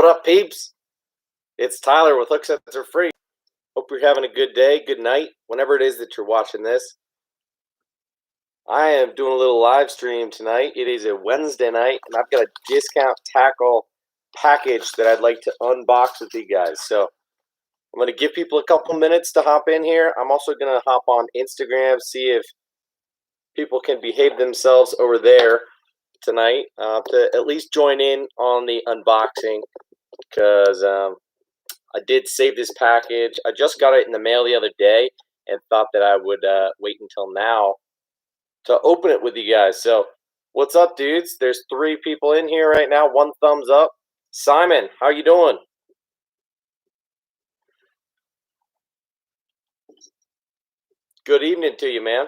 What up, peeps? It's Tyler with Hook Sets Are Free. Hope you're having a good day, good night, whenever it is that you're watching this. I am doing a little live stream tonight. It is a Wednesday night, and I've got a discount tackle package that I'd like to unbox with you guys. So I'm going to give people a couple minutes to hop in here. I'm also going to hop on Instagram, see if people can behave themselves over there tonight to at least join in on the unboxing, because I did save this package. I just got it in the mail the other day and thought that I would wait until now to open it with you guys. So what's up, dudes? There's 3 people in here right now. 1 thumbs up. Simon, how you doing? Good evening to you, man.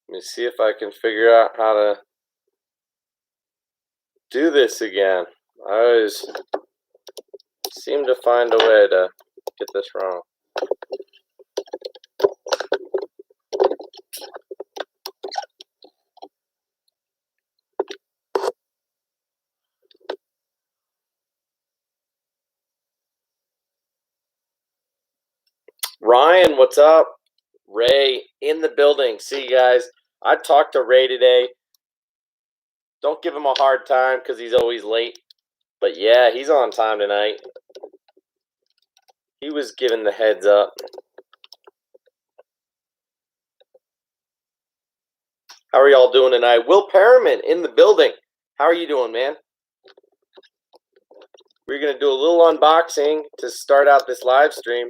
Let me see if I can figure out how to do this again. I always seem to find a way to get this wrong. Ryan, what's up? Ray in the building. See you guys. I talked to Ray today. Don't give him a hard time because he's always late. But yeah, he's on time tonight. He was given the heads up. How are y'all doing tonight? Will Perriman in the building. How are you doing, man? We're going to do a little unboxing to start out this live stream.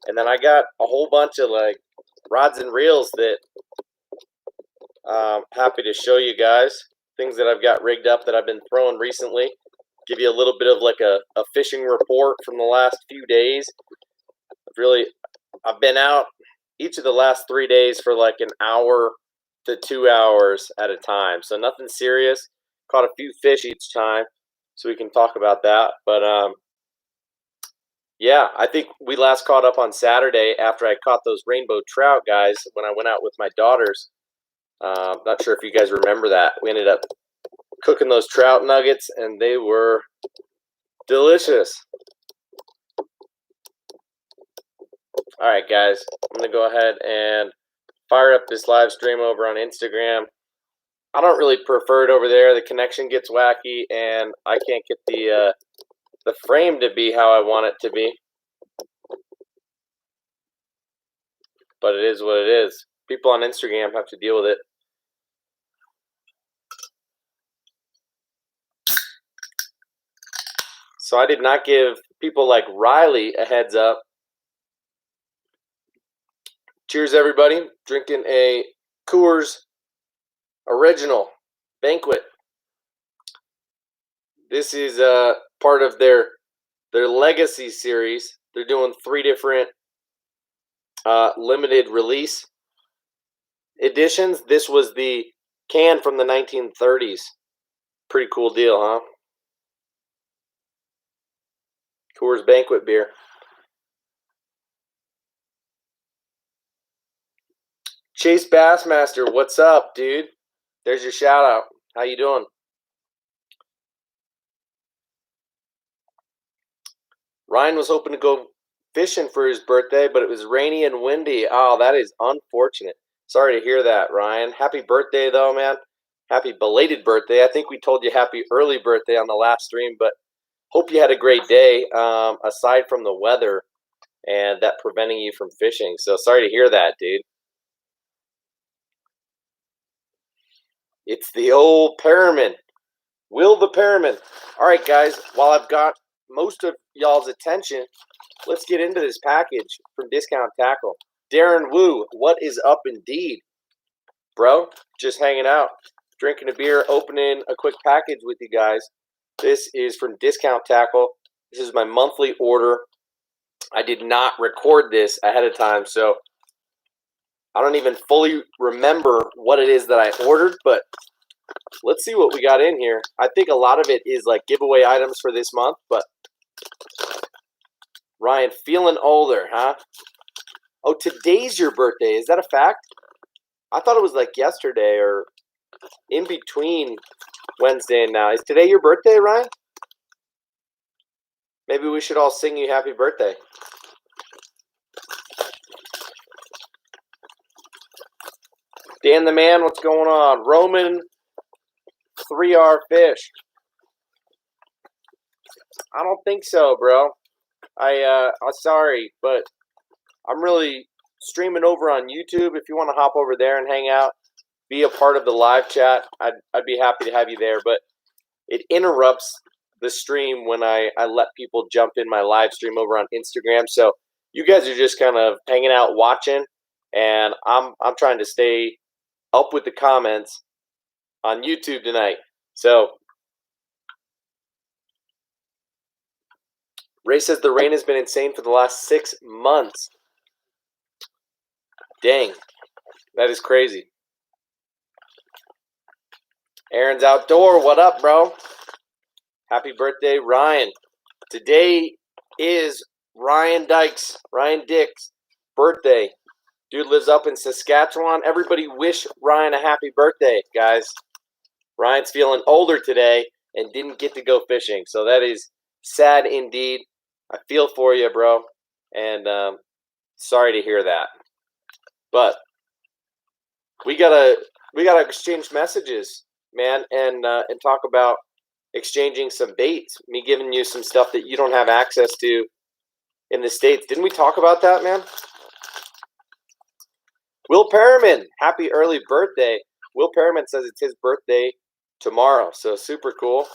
And then I got a whole bunch of like rods and reels that I'm happy to show you guys. Things that I've got rigged up that I've been throwing recently. Give you a little bit of like a fishing report from the last few days. I've been out each of the last 3 days for like an hour to 2 hours at a time. So nothing serious. Caught a few fish each time, so we can talk about that. But yeah, I think we last caught up on Saturday after I caught those rainbow trout, guys, when I went out with my daughters. Not sure if you guys remember that. We ended up cooking those trout nuggets, and they were delicious. All right, guys, I'm going to go ahead and fire up this live stream over on Instagram. I don't really prefer it over there. The connection gets wacky, and I can't get the frame to be how I want it to be. But it is what it is. People on Instagram have to deal with it. So I did not give people like Riley a heads up. Cheers, everybody. Drinking a Coors Original Banquet. This is part of their Legacy series. They're doing 3 different limited release editions. This was the can from the 1930s. Pretty cool deal, huh? Coors Banquet beer. Chase Bassmaster, what's up, dude? There's your shout out. How you doing? Ryan was hoping to go fishing for his birthday, but it was rainy and windy. Oh, that is unfortunate. Sorry to hear that, Ryan. Happy birthday, though, man. Happy belated birthday. I think we told you happy early birthday on the last stream, but hope you had a great day, aside from the weather and that preventing you from fishing. So sorry to hear that, dude. It's the old Perriman. Will the Perriman. All right, guys, while I've got most of y'all's attention, let's get into this package from Discount Tackle. Darren Wu, what is up indeed? Bro, just hanging out, drinking a beer, opening a quick package with you guys. This is from Discount Tackle. This is my monthly order. I did not record this ahead of time, so I don't even fully remember what it is that I ordered, but let's see what we got in here. I think a lot of it is like giveaway items for this month, but Ryan, feeling older, huh? Oh, today's your birthday. Is that a fact? I thought it was like yesterday or in between Wednesday and now. Is today your birthday, Ryan? Maybe we should all sing you happy birthday. Dan the Man, what's going on? Roman 3R Fish. I don't think so, bro. I'm sorry, but I'm really streaming over on YouTube. If you want to hop over there and hang out, be a part of the live chat, I'd be happy to have you there. But it interrupts the stream when I let people jump in my live stream over on Instagram. So you guys are just kind of hanging out watching, and I'm trying to stay up with the comments on YouTube tonight. So Ray says the rain has been insane for the last 6 months. Dang, that is crazy. Aaron's outdoor. What up, bro? Happy birthday, Ryan. Today is Ryan Dick's birthday. Dude lives up in Saskatchewan. Everybody wish Ryan a happy birthday, guys. Ryan's feeling older today and didn't get to go fishing. So that is sad indeed. I feel for you, bro. And sorry to hear that. But we gotta exchange messages, man, and talk about exchanging some baits. Me giving you some stuff that you don't have access to in the States. Didn't we talk about that, man? Will Perriman, happy early birthday. Will Perriman says it's his birthday tomorrow, so super cool.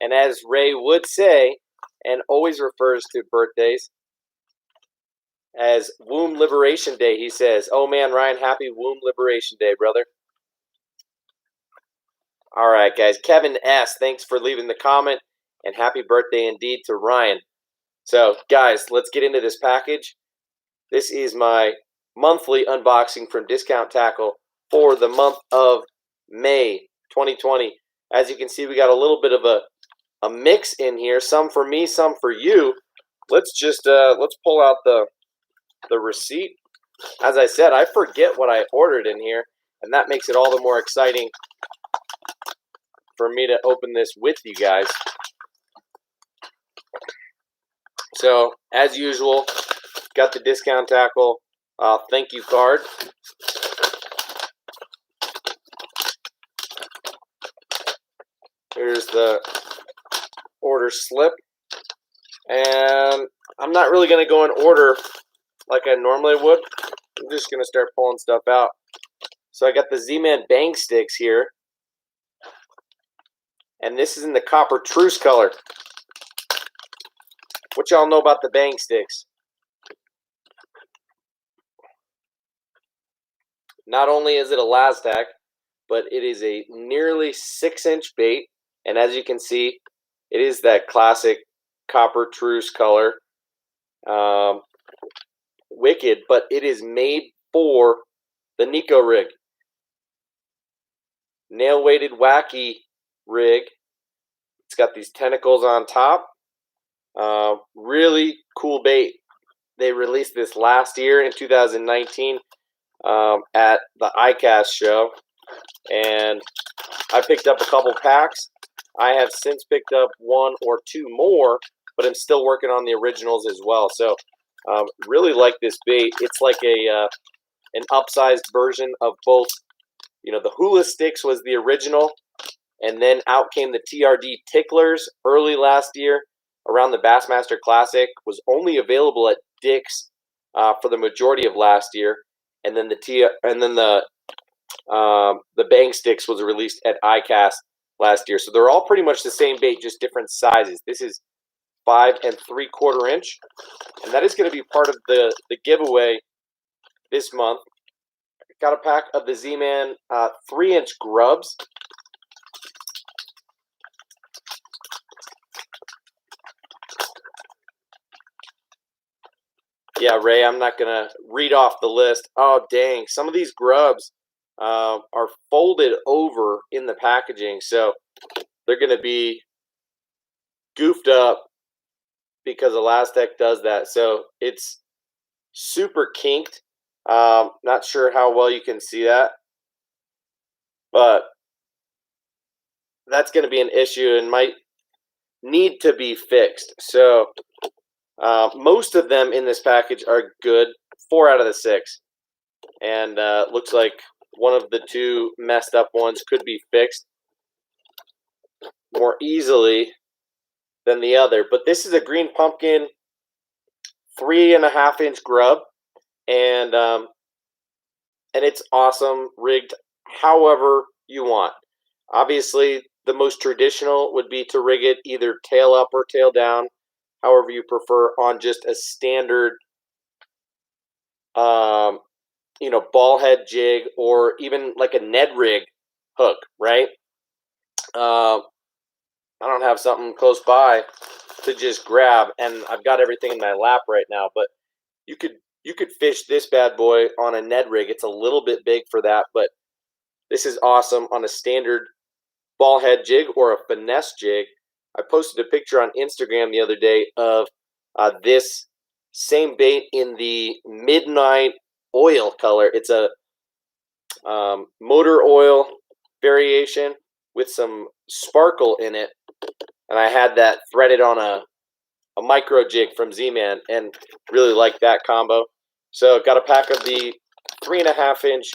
And as Ray would say, and always refers to birthdays as Womb Liberation Day, he says, oh man, Ryan, happy Womb Liberation Day, brother. All right, guys. Kevin S., thanks for leaving the comment, and happy birthday indeed to Ryan. So, guys, let's get into this package. This is my monthly unboxing from Discount Tackle for the month of May 2020. As you can see, we got a little bit of a mix in here. Some for me, some for you. Let's just let's pull out the receipt. As I said, I forget what I ordered in here, and that makes it all the more exciting for me to open this with you guys. So, as usual, got the Discount Tackle thank you card. Here's the order slip. And I'm not really going to go in order like I normally would. I'm just going to start pulling stuff out. So I got the Zeeman bang sticks here. And this is in the copper truce color. What y'all know about the bang sticks? Not only is it a Laztac, but it is a nearly 6-inch bait. And as you can see, it is that classic copper truce color. Wicked, but it is made for the Niko Rig. Nail-weighted Wacky Rig. It's got these tentacles on top. Really cool bait. They released this last year in 2019 at the ICAST show, and I picked up a couple packs. I have since picked up 1 or 2 more, but I'm still working on the originals as well. So really like this bait. It's like an upsized version of both. You know, the Hula sticks was the original, and then out came the TRD ticklers early last year around the Bassmaster Classic. Was only available at Dick's for the majority of last year, and then the bang sticks was released at ICAST last year. So they're all pretty much the same bait, just different sizes. This is 5 3/4 inch, and that is going to be part of the giveaway this month. Got a pack of the Zeeman 3-inch grubs. Yeah, Ray, I'm not going to read off the list. Oh, dang. Some of these grubs are folded over in the packaging, so they're going to be goofed up because Elastec does that. So it's super kinked. Not sure how well you can see that, but that's going to be an issue and might need to be fixed. So most of them in this package are good, 4 out of the 6. And looks like one of the 2 messed up ones could be fixed more easily than the other. But this is a green pumpkin 3.5-inch grub, and it's awesome, rigged however you want. Obviously, the most traditional would be to rig it either tail up or tail down, however you prefer, on just a standard ball head jig, or even like a Ned rig hook, right? I don't have something close by to just grab, and I've got everything in my lap right now, but you could fish this bad boy on a Ned rig. It's a little bit big for that, but this is awesome on a standard ball head jig or a finesse jig. I posted a picture on Instagram the other day of this same bait in the midnight oil color. It's a motor oil variation with some sparkle in it, and I had that threaded on a micro jig from Zeeman, and really like that combo. So got a pack of the 3.5-inch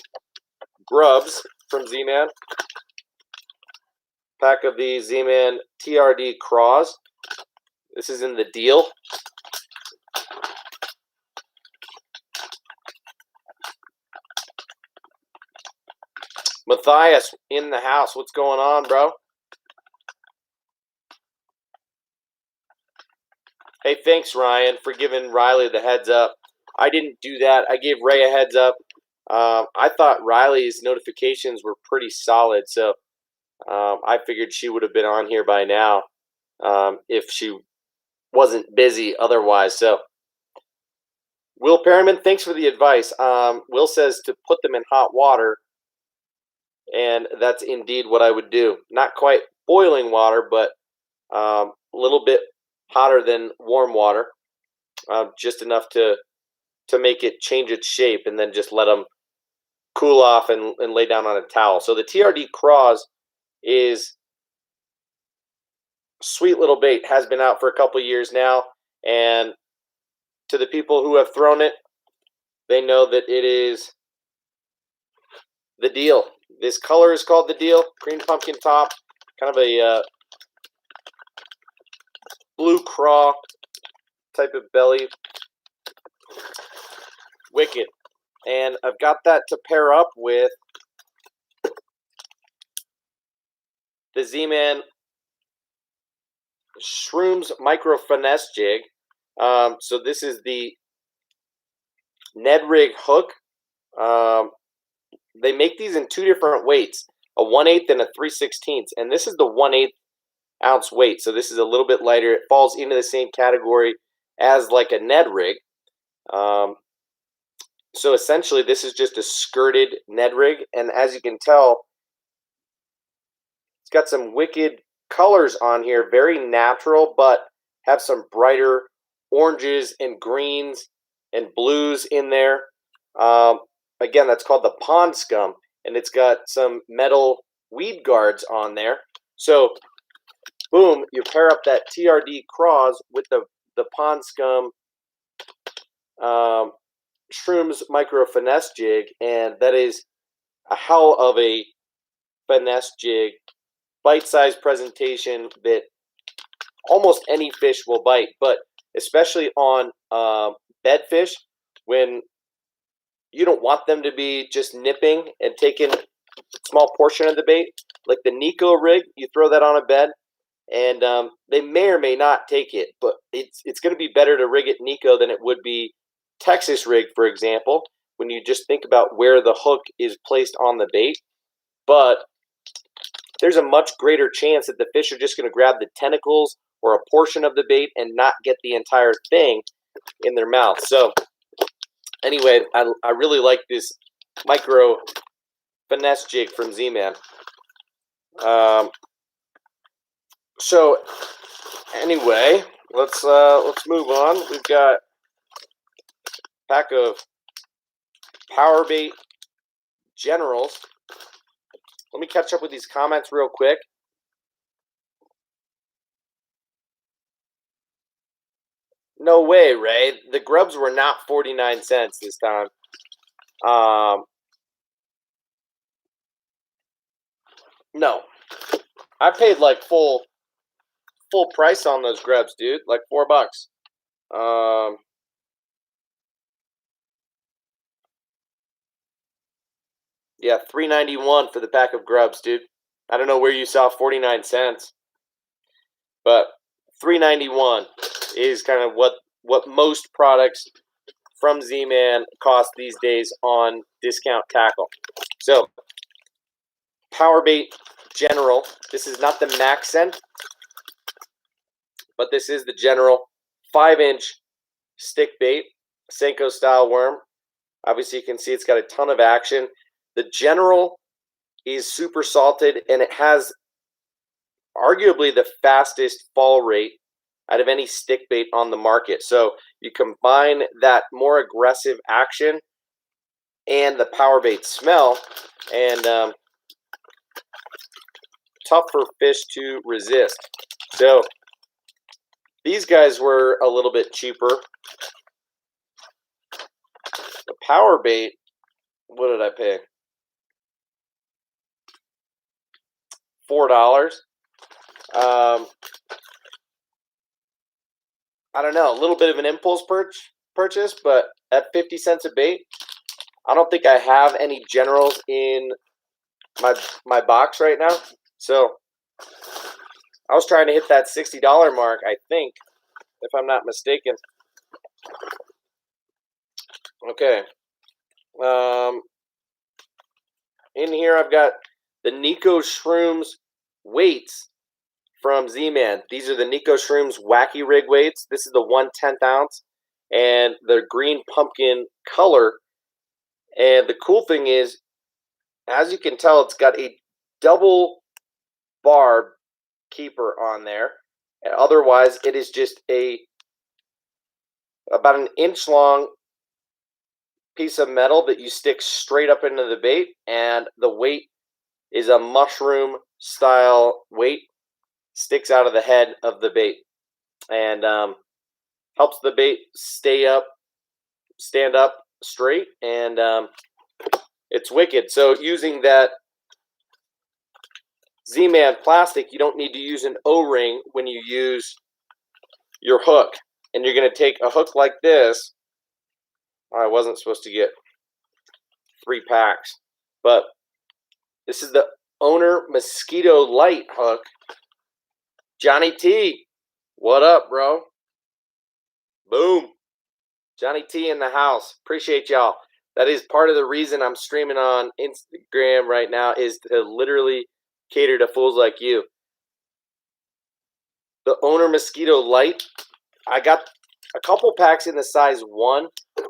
grubs from Zeeman, pack of the Zeeman TRD Craws. This is in the deal. Matthias in the house. What's going on, bro? Hey, thanks, Ryan, for giving Riley the heads up. I didn't do that. I gave Ray a heads up. I thought Riley's notifications were pretty solid, so I figured she would have been on here by now if she wasn't busy otherwise. So, Will Perriman, thanks for the advice. Will says to put them in hot water, and that's indeed what I would do. Not quite boiling water, but a little bit hotter than warm water, just enough to make it change its shape, and then just let them cool off and lay down on a towel. So the TRD Craws is sweet little bait, has been out for a couple years now, and to the people who have thrown it, they know that it is the deal. This color is called the deal. Green pumpkin top, kind of a blue craw type of belly. Wicked. And I've got that to pair up with the Zeeman Shrooms Micro Finesse Jig. So this is the Ned Rig hook. They make these in 2 different weights, a 1/8 and a 3/16, and this is the 1/8 ounce weight. So this is a little bit lighter. It falls into the same category as like a Ned Rig. So essentially, this is just a skirted Ned Rig, and as you can tell, it's got some wicked colors on here, very natural, but have some brighter oranges and greens and blues in there. Again, that's called the Pond Scum, and it's got some metal weed guards on there. So, boom, you pair up that TRD Craws with the Pond Scum Shrooms Micro Finesse Jig, and that is a hell of a finesse jig. Bite-sized presentation that almost any fish will bite, but especially on bedfish, when you don't want them to be just nipping and taking a small portion of the bait. Like the Niko Rig, you throw that on a bed, and they may or may not take it, but it's going to be better to rig it Neko than it would be Texas rig, for example, when you just think about where the hook is placed on the bait. But there's a much greater chance that the fish are just going to grab the tentacles or a portion of the bait and not get the entire thing in their mouth. So anyway, I really like this micro finesse jig from Zeeman. So anyway, let's move on. We've got a pack of power bait generals. Let me catch up with these comments real quick. No way, Ray. The grubs were not 49 cents this time. No. I paid like full price on those grubs, dude. Like $4. Yeah, $3.91 for the pack of grubs, dude. I don't know where you saw 49 cents, but $3.91 is kind of what most products from Zeeman cost these days on discount tackle. So, Powerbait General. This is not the Maxent, but this is the General 5-inch stick bait, Cinco style worm. Obviously, you can see it's got a ton of action. The General is super salted, and it has arguably the fastest fall rate out of any stick bait on the market. So you combine that more aggressive action and the power bait smell, and tough for fish to resist. So these guys were a little bit cheaper. The power bait, what did I pay? $4. I don't know, a little bit of an impulse purchase, but at 50 cents a bait, I don't think I have any generals in my box right now. So I was trying to hit that $60 mark, I think, if I'm not mistaken. Okay. In here I've got the Niko Shrooms weights from Zeeman. These are the Niko Shrooms Wacky Rig weights. This is the 1/10 ounce, and the green pumpkin color. And the cool thing is, as you can tell, it's got a double barb keeper on there. And otherwise, it is just about an inch long piece of metal that you stick straight up into the bait, and the weight is a mushroom style weight, sticks out of the head of the bait, and helps the bait stand up straight, and it's wicked. So using that Zeeman plastic, you don't need to use an O-ring when you use your hook. And you're going to take a hook like this. I wasn't supposed to get 3 packs, but this is the Owner Mosquito Light hook. Johnny T, what up, bro? Boom. Johnny T in the house. Appreciate y'all. That is part of the reason I'm streaming on Instagram right now, is to literally cater to fools like you. The Owner Mosquito Light, I got a couple packs in the size 1,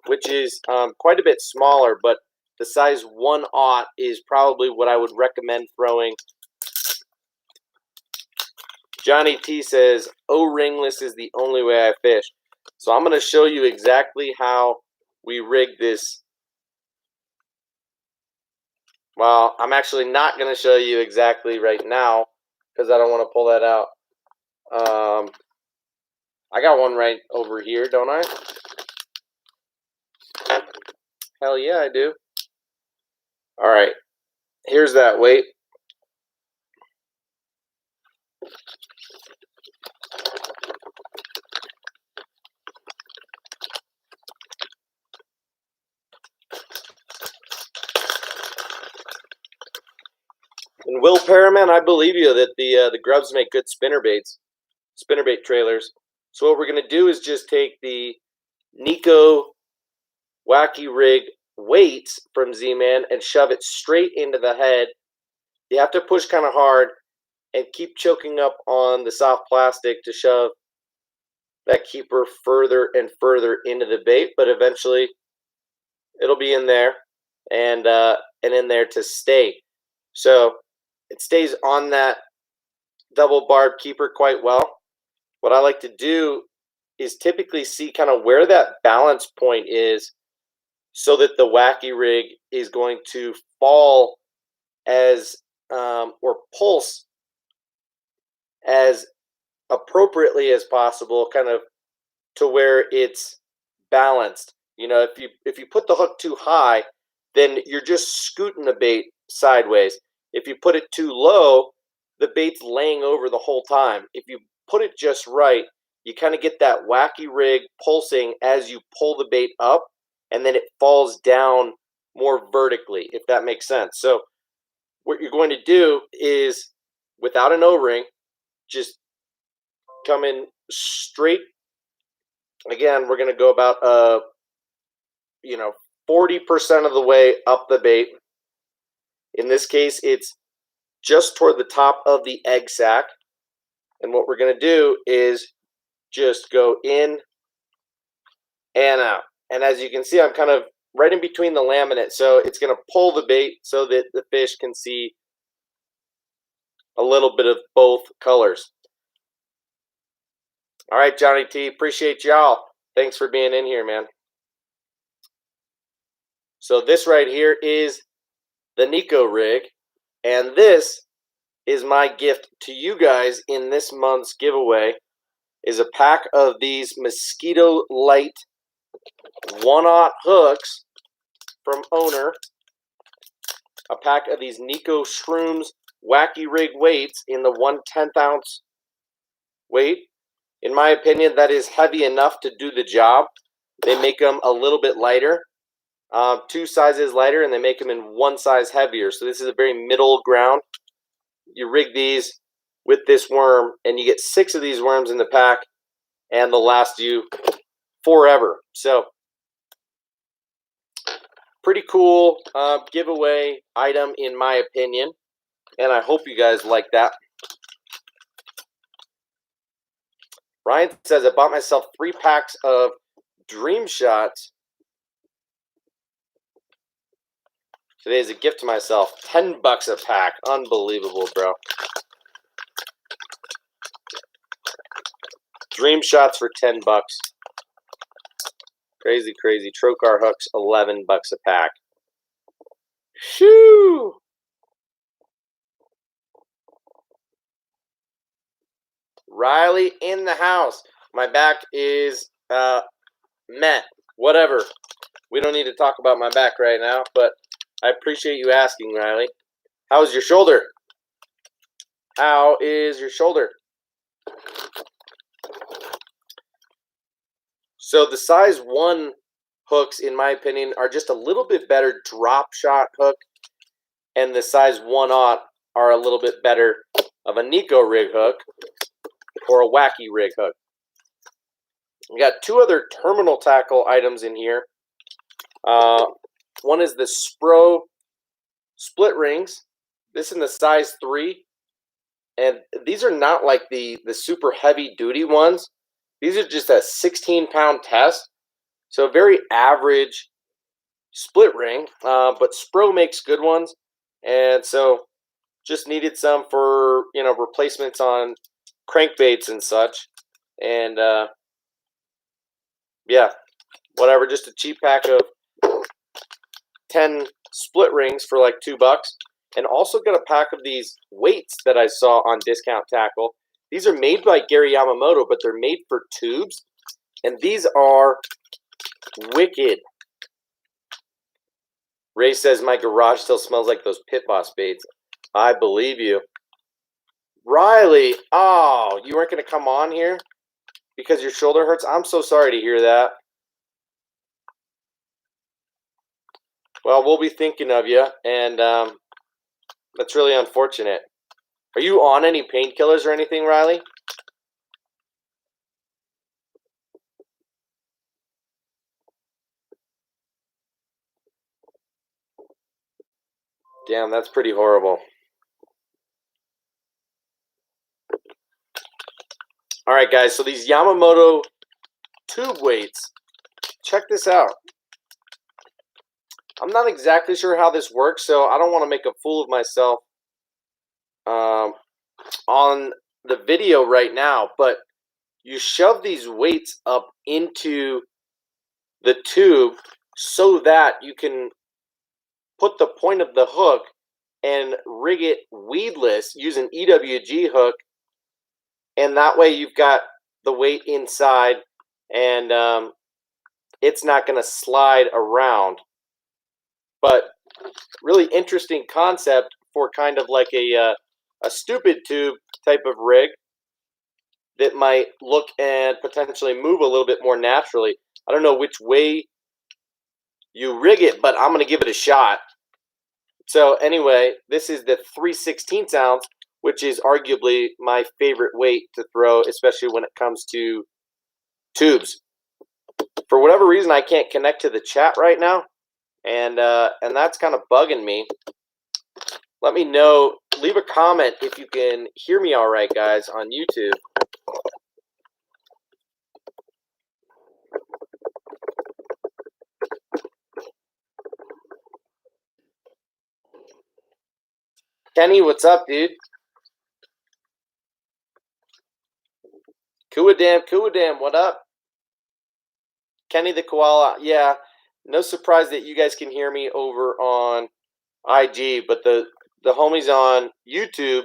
which is quite a bit smaller, but the size 1/0 is probably what I would recommend throwing. Johnny T says, O-ringless is the only way I fish. So I'm going to show you exactly how we rig this. Well, I'm actually not going to show you exactly right now because I don't want to pull that out. I got one right over here, don't I? Hell yeah, I do. All right, here's that weight. And Will Paraman, I believe you that the grubs make good spinnerbait trailers. So what we're going to do is just take the Niko Wacky Rig weights from Zeeman and shove it straight into the head. You have to push kind of hard and keep choking up on the soft plastic to shove that keeper further and further into the bait, but eventually it'll be in there and in there to stay. So it stays on that double barb keeper quite well. What I like to do is typically see kind of where that balance point is, so that the Wacky Rig is going to fall as or pulse as appropriately as possible, kind of to where it's balanced. You know, if you put the hook too high, then you're just scooting the bait sideways. If you put it too low, the bait's laying over the whole time. If you put it just right, you kind of get that wacky rig pulsing as you pull the bait up, and then it falls down more vertically, if that makes sense. So what you're going to do is, without an O-ring, just come in straight. Again, we're going to go about 40% of the way up the bait. In this case, it's just toward the top of the egg sac. And what we're going to do is just go in and out. And as you can see, I'm kind of right in between the laminate, so it's going to pull the bait so that the fish can see a little bit of both colors. All right, Johnny T, appreciate y'all. Thanks for being in here, man. So this right here is the Niko Rig, and this is my gift to you guys in this month's giveaway, is a pack of these Mosquito Light 1/0 hooks from Owner, a pack of these Neko Shrooms Wacky Rig Weights in the 1/10 ounce weight. In my opinion, that is heavy enough to do the job. They make them a little bit lighter, 2 sizes lighter, and they make them in 1 size heavier. So this is a very middle ground. You rig these with this worm, and you get 6 of these worms in the pack, and they'll last you forever. So pretty cool giveaway item in my opinion, and I hope you guys like that. Ryan says, I bought myself 3 packs of Dream Shots today as a gift to myself. $10 a pack. Unbelievable, bro. Dream Shots for $10. Crazy, crazy. Trocar hooks, $11 a pack. Shoo! Riley in the house. My back is meh. Whatever. We don't need to talk about my back right now, but I appreciate you asking, Riley. How's your shoulder? How is your shoulder? So the size 1 hooks, in my opinion, are just a little bit better drop shot hook, and the size 1/0 are a little bit better of a Niko Rig hook or a Wacky Rig hook. We got 2 other terminal tackle items in here. One is the Spro split rings. This in the size 3, and these are not like the super heavy duty ones. These are just a 16-pound test, so very average split ring. But Spro makes good ones, and so just needed some for replacements on crankbaits and such. And yeah, whatever. Just a cheap pack of 10 split rings for like $2. And also got a pack of these weights that I saw on Discount Tackle. These are made by Gary Yamamoto, but they're made for tubes. And these are wicked. Ray says, my garage still smells like those Pit Boss baits. I believe you. Riley, oh, you weren't going to come on here because your shoulder hurts? I'm so sorry to hear that. Well, we'll be thinking of you, and that's really unfortunate. Are you on any painkillers or anything, Riley? Damn, that's pretty horrible. All right, guys, so these Yamamoto tube weights, check this out. I'm not exactly sure how this works, so I don't want to make a fool of myself on the video right now, but you shove these weights up into the tube so that you can put the point of the hook and rig it weedless using EWG hook, and that way you've got the weight inside, and it's not going to slide around. But really interesting concept for kind of like a stupid tube type of rig that might look and potentially move a little bit more naturally. I don't know which way you rig it, but I'm going to give it a shot. So anyway, this is the 3/16 ounce, which is arguably my favorite weight to throw, especially when it comes to tubes. For whatever reason, I can't connect to the chat right now, and that's kind of bugging me. Let me know. Leave a comment if you can hear me all right, guys, on YouTube. Kenny, what's up, dude? Kuwadam, what up? Kenny the Koala, yeah. No surprise that you guys can hear me over on IG, but the homies on YouTube,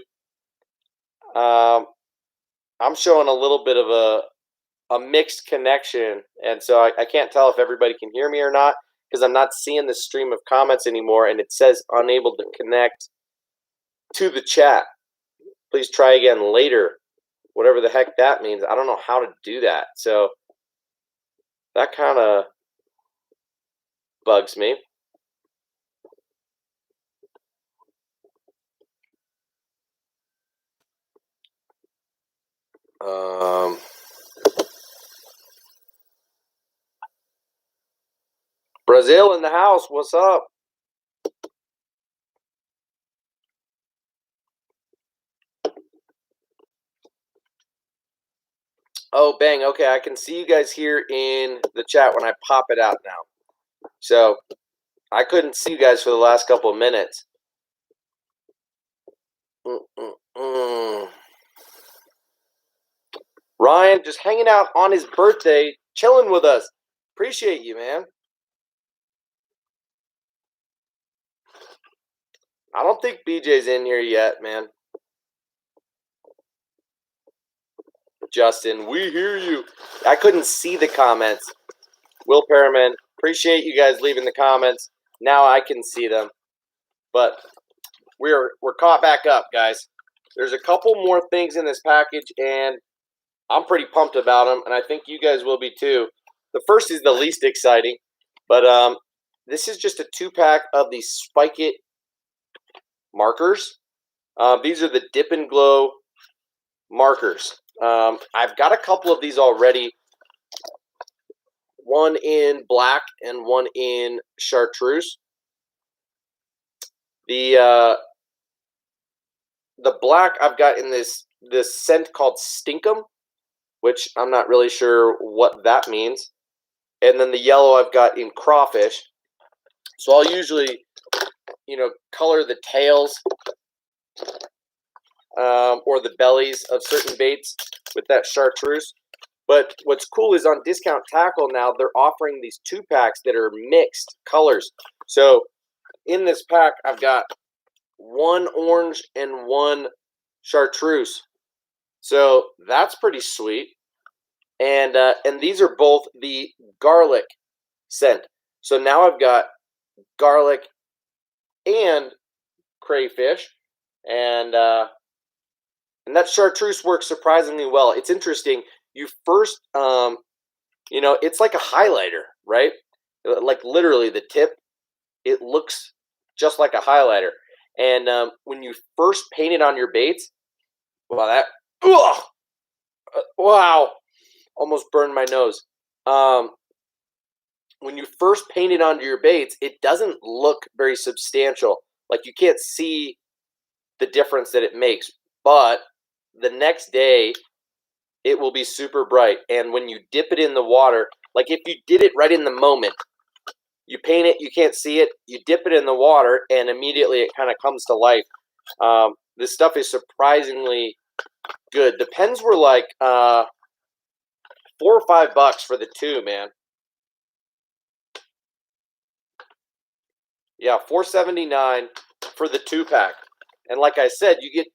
I'm showing a little bit of a mixed connection, and so I can't tell if everybody can hear me or not, because I'm not seeing the stream of comments anymore, and it says unable to connect to the chat. Please try again later. Whatever the heck that means. I don't know how to do that. So that kind of bugs me. Brazil in the house. What's up? Oh, bang. Okay, I can see you guys here in the chat when I pop it out now. So I couldn't see you guys for the last couple of minutes. Ryan, just hanging out on his birthday, chilling with us. Appreciate you, man. I don't think BJ's in here yet, man. Justin, we hear you. I couldn't see the comments. Will Perriman, appreciate you guys leaving the comments. Now I can see them. But we're caught back up, guys. There's a couple more things in this package, and I'm pretty pumped about them, and I think you guys will be too. The first is the least exciting, but this is just a 2-pack of the Spike It markers. These are the Dip and Glow markers. I've got a couple of these already. One in black and one in chartreuse. The black I've got in this scent called Stinkum, which I'm not really sure what that means. And then the yellow I've got in Crawfish. So I'll usually, color the tails or the bellies of certain baits with that chartreuse. But what's cool is on Discount Tackle now, they're offering these 2-packs that are mixed colors. So in this pack, I've got one orange and one chartreuse. So that's pretty sweet. And these are both the garlic scent. So now I've got garlic and crayfish, and that chartreuse works surprisingly well. It's interesting. You first, it's like a highlighter, right? Like literally the tip, it looks just like a highlighter. And when you first paint it on your baits, wow, almost burned my nose. When you first paint it onto your baits, it doesn't look very substantial. Like you can't see the difference that it makes. But the next day, it will be super bright. And when you dip it in the water, like if you did it right in the moment, you paint it, you can't see it, you dip it in the water, and immediately it kind of comes to life. This stuff is surprisingly good. The pens were like $4 or $5 for the 2, man. Yeah, $4.79 for the 2-pack. And like I said, you get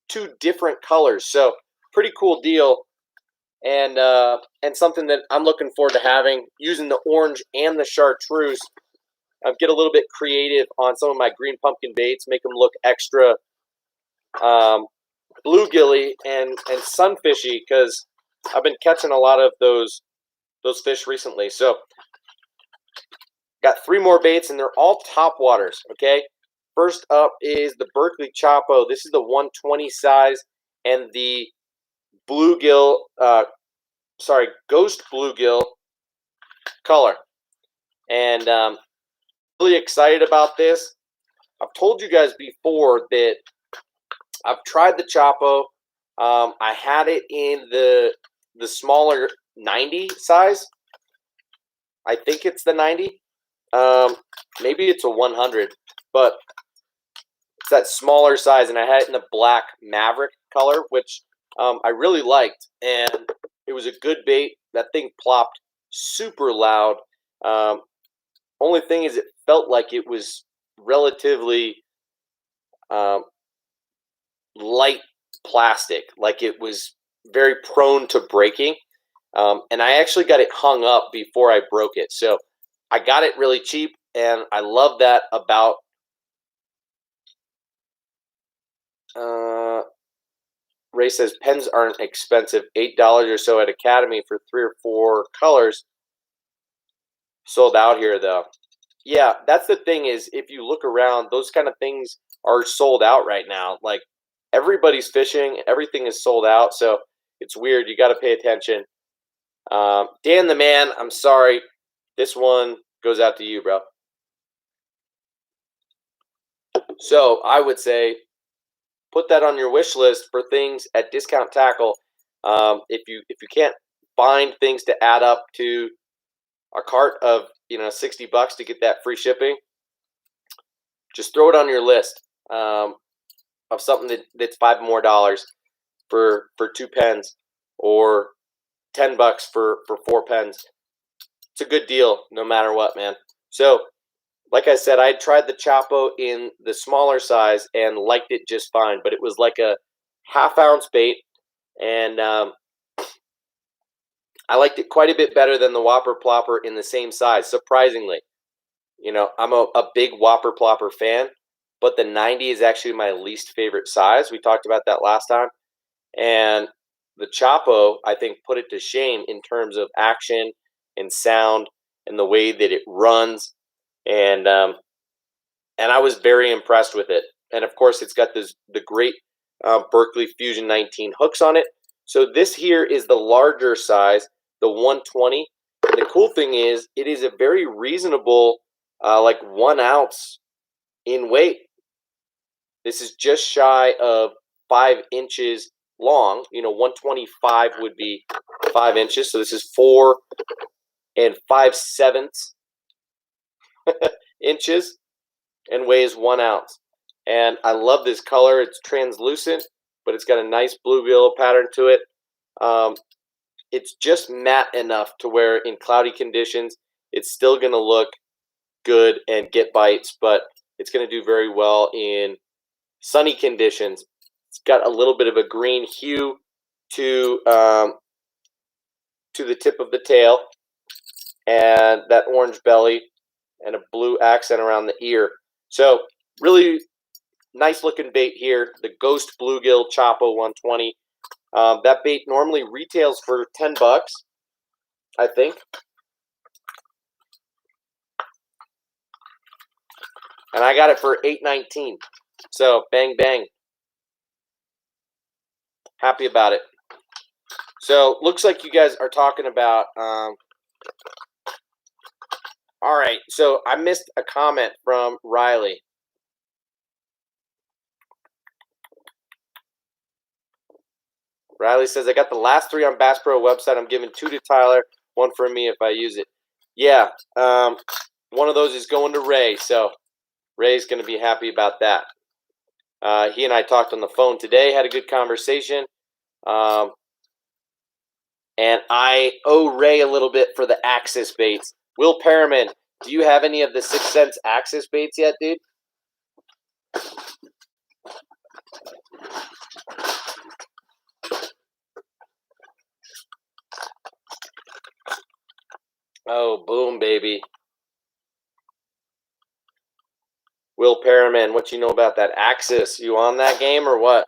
2 different colors. So pretty cool deal. And something that I'm looking forward to having, using the orange and the chartreuse. Get a little bit creative on some of my green pumpkin baits, make them look extra bluegilly and sunfishy, because I've been catching a lot of those fish recently. So got 3 more baits, and they're all top waters. Okay, first up is the Berkley Chapo. This is the 120 size and the bluegill, ghost bluegill color. And really excited about this. I've told you guys before that I've tried the Chapo. I had it in the smaller 90 size. I think it's the 90. Maybe it's a 100, but it's that smaller size, and I had it in the black Maverick color, which I really liked, and it was a good bait. That thing plopped super loud. Only thing is, it felt like it was relatively light plastic, like it was very prone to breaking. And I actually got it hung up before I broke it. So I got it really cheap, and I love that about Ray says pens aren't expensive, $8 or so at Academy for 3 or 4 colors. Sold out here though. Yeah, that's the thing, is if you look around, those kind of things are sold out right now. Like, everybody's fishing, everything is sold out, so it's weird. You got to pay attention. Dan the man, I'm sorry. This one goes out to you, bro. So I would say put that on your wish list for things at Discount Tackle. If you can't find things to add up to a cart of $60 to get that free shipping, just throw it on your list of something that's $5 more for 2 pens, or $10 for 4 pens. It's a good deal no matter what, man. So like I said, I tried the Chapo in the smaller size and liked it just fine, but it was like a half-ounce bait, and I liked it quite a bit better than the Whopper Plopper in the same size, surprisingly. I'm a big Whopper Plopper fan, but the 90 is actually my least favorite size. We talked about that last time. And the Chapo, I think, put it to shame in terms of action and sound and the way that it runs. And I was very impressed with it. And of course, it's got the great Berkley Fusion 19 hooks on it. So this here is the larger size, the 120. And the cool thing is, it is a very reasonable, like 1 ounce in weight. This is just shy of 5 inches long. 125 would be 5 inches. So this is 4 5/7 inches and weighs 1 ounce. And I love this color. It's translucent, but it's got a nice bluegill pattern to it. It's just matte enough to where in cloudy conditions, it's still going to look good and get bites, but it's going to do very well in sunny conditions. It's got a little bit of a green hue to the tip of the tail, and that orange belly, and a blue accent around the ear. So really nice looking bait here, the Ghost Bluegill Chapo 120. That bait normally retails for $10, I think. And I got it for $8.19. So bang bang. Happy about it. So looks like you guys are talking about all right, so I missed a comment from Riley. Riley says, I got the last 3 on Bass Pro website. I'm giving 2 to Tyler, 1 for me if I use it. Yeah, one of those is going to Ray, so Ray's going to be happy about that. He and I talked on the phone today, had a good conversation. And I owe Ray a little bit for the Axis baits. Will Perriman, do you have any of the 6 Sense Axis baits yet, dude? Oh, boom, baby. Will Perriman, what you know about that Axis? You on that game or what?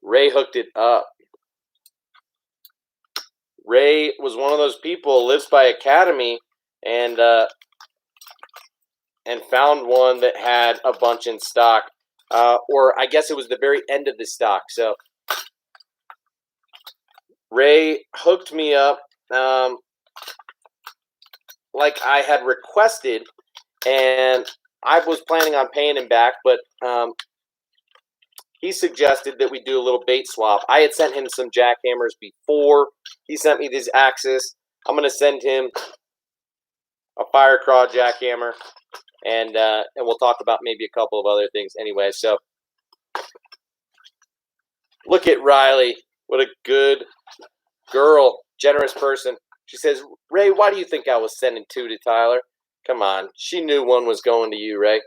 Ray hooked it up. Ray was one of those people, lives by Academy, and found one that had a bunch in stock. Or I guess it was the very end of the stock. So Ray hooked me up like I had requested, and I was planning on paying him back, but he suggested that we do a little bait swap. I had sent him some jackhammers before. He sent me these Axis. I'm going to send him a Fire Craw jackhammer, and we'll talk about maybe a couple of other things anyway. So look at Riley. What a good girl, generous person. She says, Ray, why do you think I was sending 2 to Tyler? Come on. She knew one was going to you, Ray.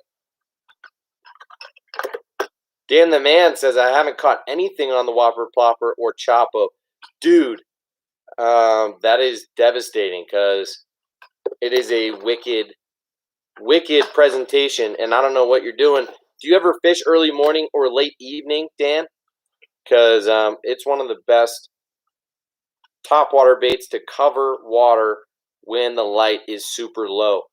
Dan the Man says, I haven't caught anything on the Whopper Plopper or Chapo. Dude, that is devastating because it is a wicked, wicked presentation, and I don't know what you're doing. Do you ever fish early morning or late evening, Dan? Because it's one of the best topwater baits to cover water when the light is super low,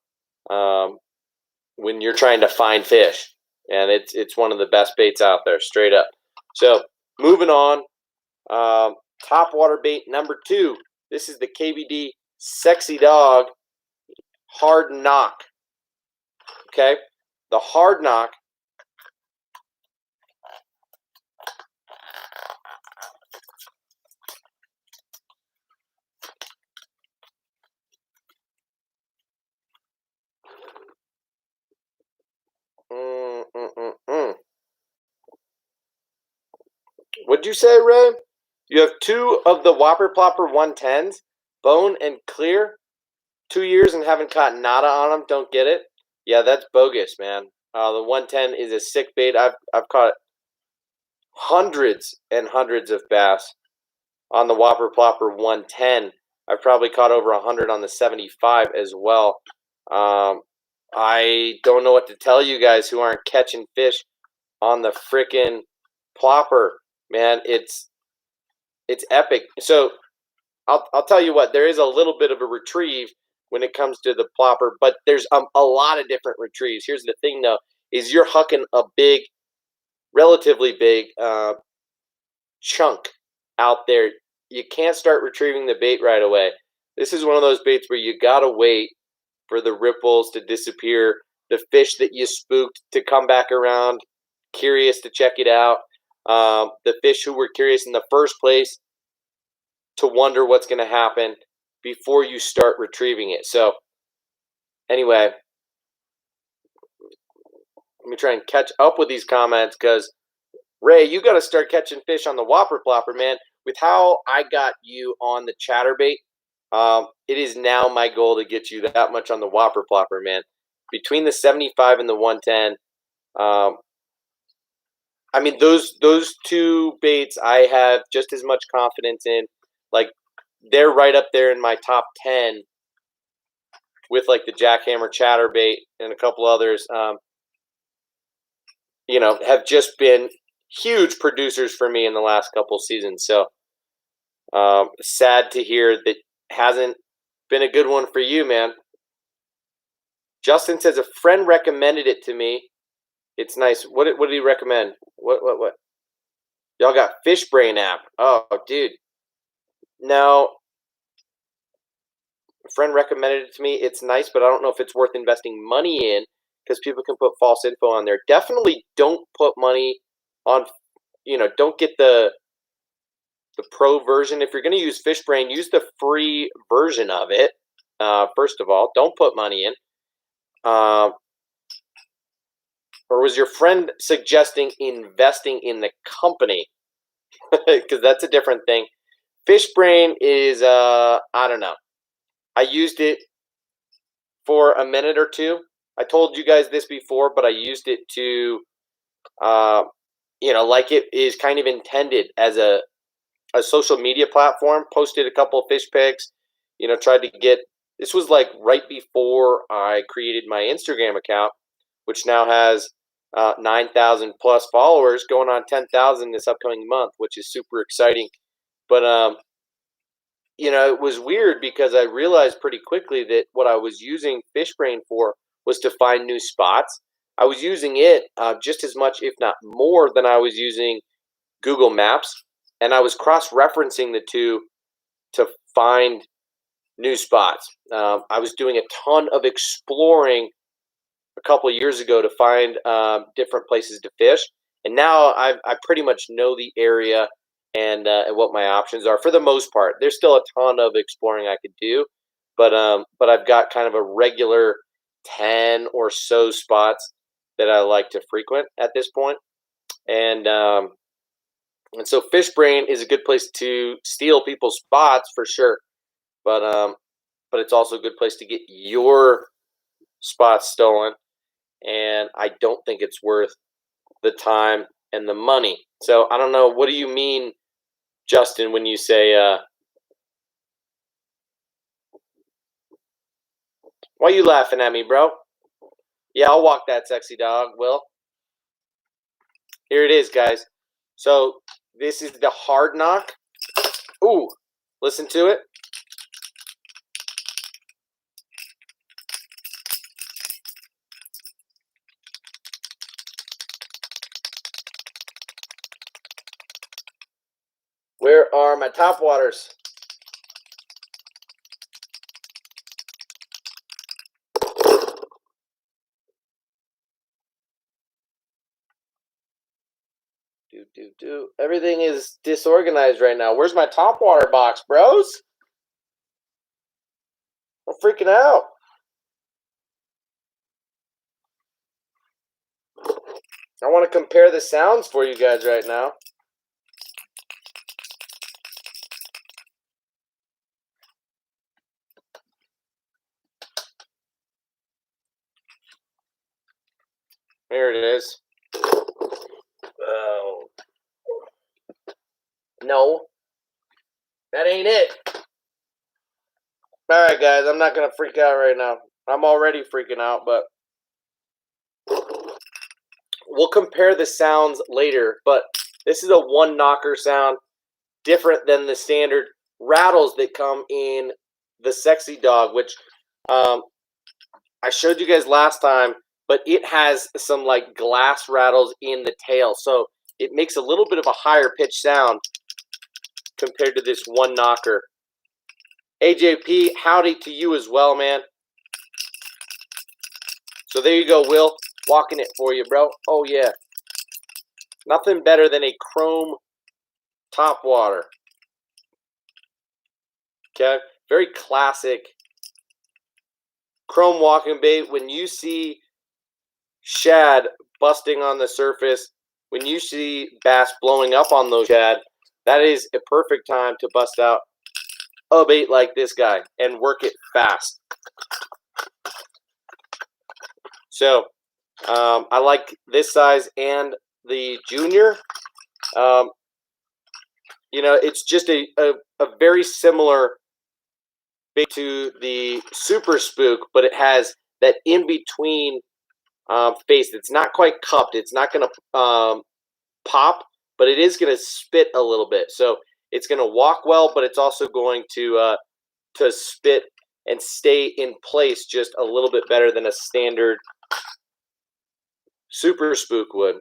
when you're trying to find fish. And it's one of the best baits out there, straight up. So, moving on. Topwater bait number 2. This is the KVD Sexy Dog Hard Knock. Okay? The Hard Knock. What'd you say, Ray? You have 2 of the Whopper Plopper 110s, bone and clear, 2 years and haven't caught nada on them. Don't get it? Yeah, that's bogus, man. The 110 is a sick bait. I've caught hundreds and hundreds of bass on the Whopper Plopper 110. I've probably caught over 100 on the 75 as well. I don't know what to tell you guys who aren't catching fish on the frickin' plopper, man. It's epic. So I'll tell you what, there is a little bit of a retrieve when it comes to the plopper, but there's a lot of different retrieves. Here's the thing, though, is you're hucking a big, relatively big chunk out there. You can't start retrieving the bait right away. This is one of those baits where you gotta wait for the ripples to disappear, the fish that you spooked to come back around, curious to check it out, the fish who were curious in the first place to wonder what's going to happen before you start retrieving it. So, anyway, let me try and catch up with these comments because, Ray, you got to start catching fish on the Whopper Plopper, man. With how I got you on the Chatterbait, it is now my goal to get you that much on the Whopper Plopper, man. Between the 75 and the 110, I mean, those 2 baits I have just as much confidence in. Like, they're right up there in my top 10 with, like, the Jackhammer Chatterbait and a couple others, you know, have just been huge producers for me in the last couple seasons. So, sad to hear that hasn't been a good one for you, man. Justin says a friend recommended it to me. It's nice. What did he recommend? What? Y'all got Fish Brain app. Oh, dude. No. A friend recommended it to me. It's nice, but I don't know if it's worth investing money in because people can put false info on there. Definitely don't put money on, don't get the pro version. If you're going to use Fish Brain, use the free version of it. First of all, don't put money in. Or was your friend suggesting investing in the company? Because that's a different thing. Fish Brain is, I don't know. I used it for a minute or two. I told you guys this before, but I used it to, like it is kind of intended as a social media platform. Posted a couple of fish pics, tried to get, this was like right before I created my Instagram account, which now has 9,000 plus followers, going on 10,000 this upcoming month, which is super exciting. But it was weird because I realized pretty quickly that what I was using FishBrain for was to find new spots. I was using it just as much, if not more, than I was using Google Maps, and I was cross-referencing the two to find new spots. I was doing a ton of exploring a couple of years ago to find different places to fish, and now I pretty much know the area and what my options are for the most part. There's still a ton of exploring I could do, but I've got kind of a regular 10 or so spots that I like to frequent at this point, and so FishBrain is a good place to steal people's spots for sure, but it's also a good place to get your spots stolen, and I don't think it's worth the time and the money. So I don't know, what do you mean, Justin, when you say why are you laughing at me, bro? Yeah, I'll walk that sexy dog, Will. Here it is, guys. So this is the hard knock. Ooh, listen to it. Where are my top waters? Everything is disorganized right now. Where's my top water box, bros? I'm freaking out. I want to compare the sounds for you guys right now. Here it is. Oh. No. That ain't it. Alright, guys, I'm not going to freak out right now. I'm already freaking out, but we'll compare the sounds later. But this is a one-knocker sound, different than the standard rattles that come in the Sexy Dog, which I showed you guys last time, but it has some like glass rattles in the tail, so it makes a little bit of a higher pitch sound compared to this one knocker. AJP, howdy to you as well, man. So there you go, Will, walking it for you, bro. Oh yeah, nothing better than a chrome top water. Okay, very classic chrome walking bait. When you see shad busting on the surface, when you see bass blowing up on those shad, that is a perfect time to bust out a bait like this guy and work it fast. So I like this size and the junior. It's just a very similar bait to the Super Spook, but it has that in-between face that's not quite cupped. It's not going to pop, but it is going to spit a little bit. So it's going to walk well, but it's also going to spit and stay in place just a little bit better than a standard Super Spook would.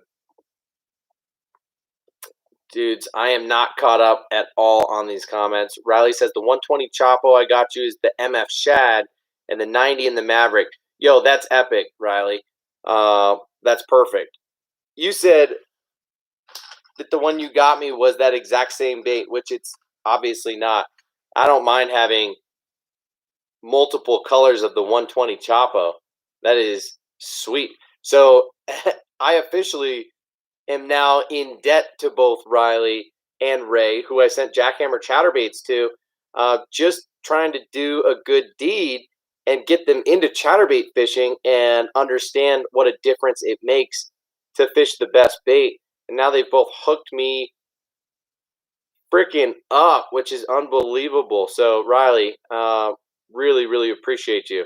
Dudes, I am not caught up at all on these comments. Riley says the 120 Chapo I got you is the MF Shad, and the 90 in the Maverick. Yo, that's epic, Riley. That's perfect. You said that the one you got me was that exact same bait, which it's obviously not. I don't mind having multiple colors of the 120 Chapo. That is sweet. So I officially am now in debt to both Riley and Ray, who I sent jackhammer chatterbaits to, just trying to do a good deed and get them into chatterbait fishing and understand what a difference it makes to fish the best bait. And now they've both hooked me freaking up, which is unbelievable. So Riley, really appreciate you.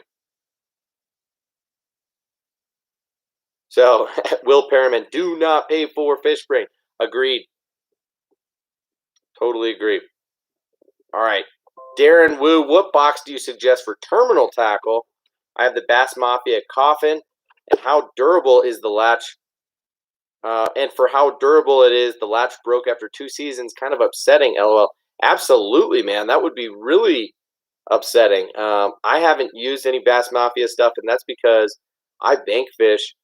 So Will Perriman, do not pay for fish brain. Agreed. Totally agree. All right. Darren Wu, what box do you suggest for terminal tackle? I have the Bass Mafia Coffin. And how durable is the latch? And for how durable it is, the latch broke after 2 seasons. Kind of upsetting, LOL. Absolutely, man. That would be really upsetting. I haven't used any Bass Mafia stuff, and that's because I bank fish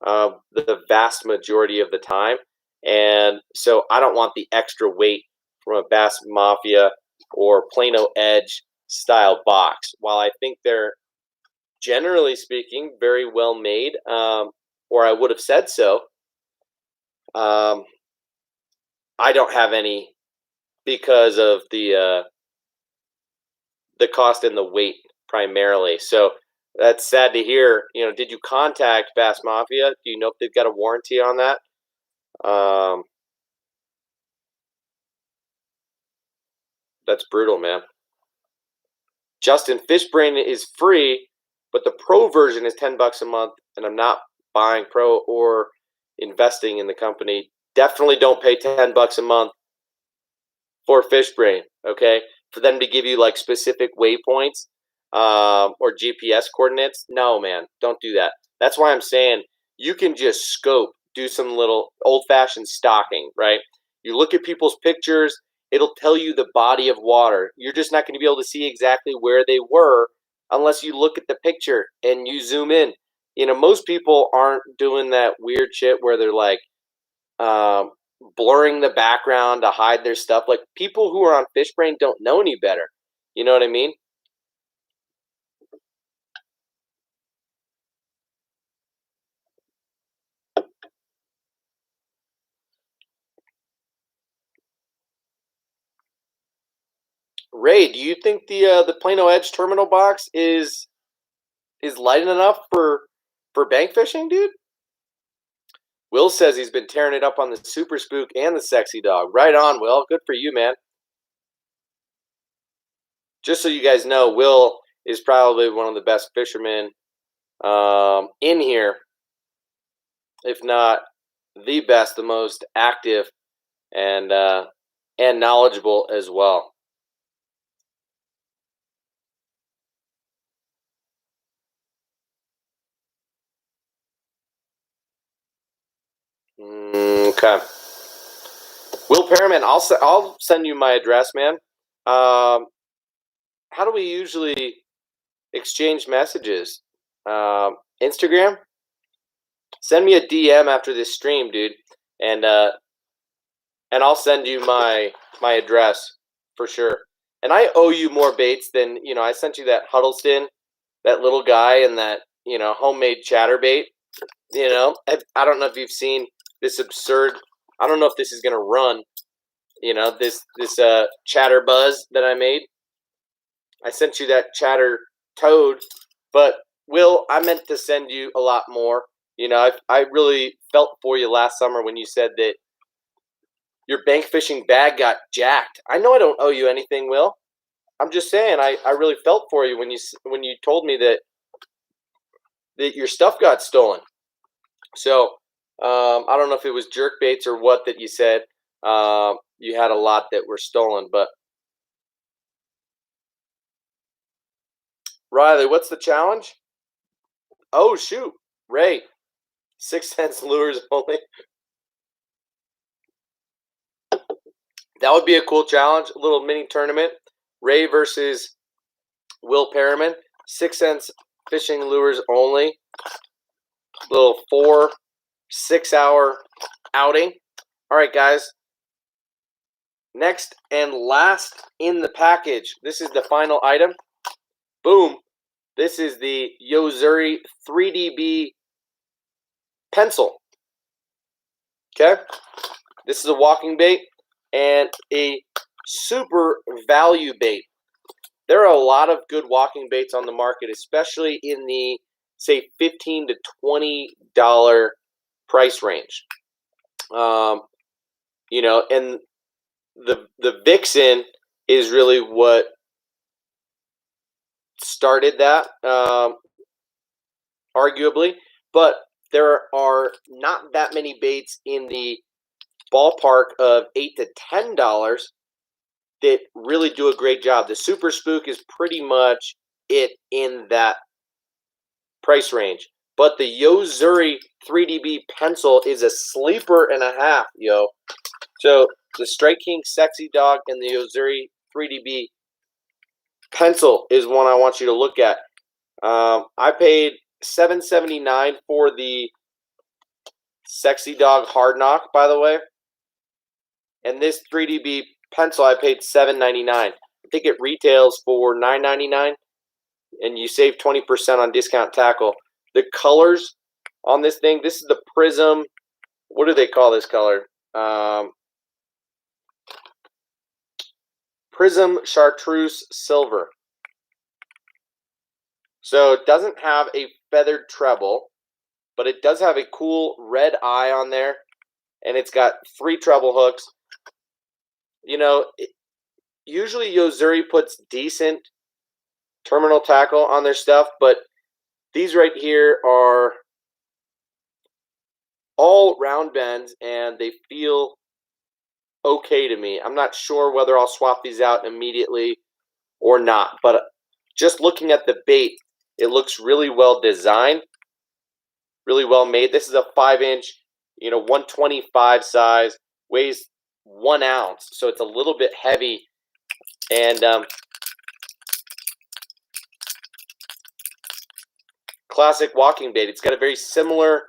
the vast majority of the time. And so I don't want the extra weight from a Bass Mafia or Plano Edge style box. While I think they're, generally speaking, very well made, or I would have said so, I don't have any because of the cost and the weight primarily. So that's sad to hear. You know, did you contact Bass Mafia? Do you know if they've got a warranty on that? That's brutal, man. Justin, Fishbrain is free, but the Pro version is $10 a month, and I'm not buying Pro or investing in the company. Definitely don't pay $10 a month for Fishbrain, okay? For them to give you like specific waypoints or GPS coordinates. No, man, don't do that. That's why I'm saying you can just scope, do some little old-fashioned stalking, right? You look at people's pictures, it'll tell you the body of water. You're just not going to be able to see exactly where they were unless you look at the picture and you zoom in. You know, most people aren't doing that weird shit where they're like blurring the background to hide their stuff. Like, people who are on Fishbrain don't know any better. You know what I mean? Ray, do you think the Plano Edge terminal box is light enough for bank fishing, dude? Will says he's been tearing it up on the Super Spook and the Sexy Dog. Right on, Will. Good for you, man. Just so you guys know, Will is probably one of the best fishermen in here, if not the best, the most active, and knowledgeable as well. Okay. Will Perriman, I'll send you my address, man. How do we usually exchange messages? Instagram? Send me a DM after this stream, dude, and I'll send you my address for sure. And I owe you more baits than, you know, I sent you that Huddleston, that little guy, and that, you know, homemade chatterbait. You know, I don't know if you've seen this absurd. I don't know if this is gonna run. You know, this chatter buzz that I made. I sent you that chatter toad, but Will, I meant to send you a lot more. You know, I really felt for you last summer when you said that your bank fishing bag got jacked. I know I don't owe you anything, Will. I'm just saying I really felt for you when you told me that your stuff got stolen. So I don't know if it was jerk baits or what that you said. You had a lot that were stolen, but Riley, what's the challenge? Oh shoot, Ray, 6 cents lures only. That would be a cool challenge, a little mini tournament. Ray versus Will Perriman, 6 cents fishing lures only. Little 4-6 hour outing. All right, guys. Next and last in the package. This is the final item. Boom. This is the Yozuri 3DB pencil. Okay. This is a walking bait and a super value bait. there are a lot of good walking baits on the market, especially in the, say, $15 to $20 price range. You know, and the Vixen is really what started that, arguably. But there are not that many baits in the ballpark of $8 to $10 that really do a great job. The Super Spook is pretty much it in that price range. But the Yo-Zuri 3DB pencil is a sleeper and a half, yo. So the Strike King Sexy Dog and the Yo-Zuri 3DB pencil is one I want you to look at. I paid $7.79 for the Sexy Dog Hard Knock, by the way. And this 3DB pencil I paid $7.99. I think it retails for $9.99, and you save 20% on discount tackle. The colors on this thing, this is the Prism. What do they call this color? Prism Chartreuse Silver. So it doesn't have a feathered treble, but it does have a cool red eye on there, and it's got 3 treble hooks. You know, usually Yo-Zuri puts decent terminal tackle on their stuff, but these right here are all round bends, and they feel okay to me. I'm not sure whether I'll swap these out immediately or not, but just looking at the bait, it looks really well designed, really well made. This is a 5-inch, you know, 125 size, weighs 1 ounce, so it's a little bit heavy, and classic walking bait. It's got a very similar,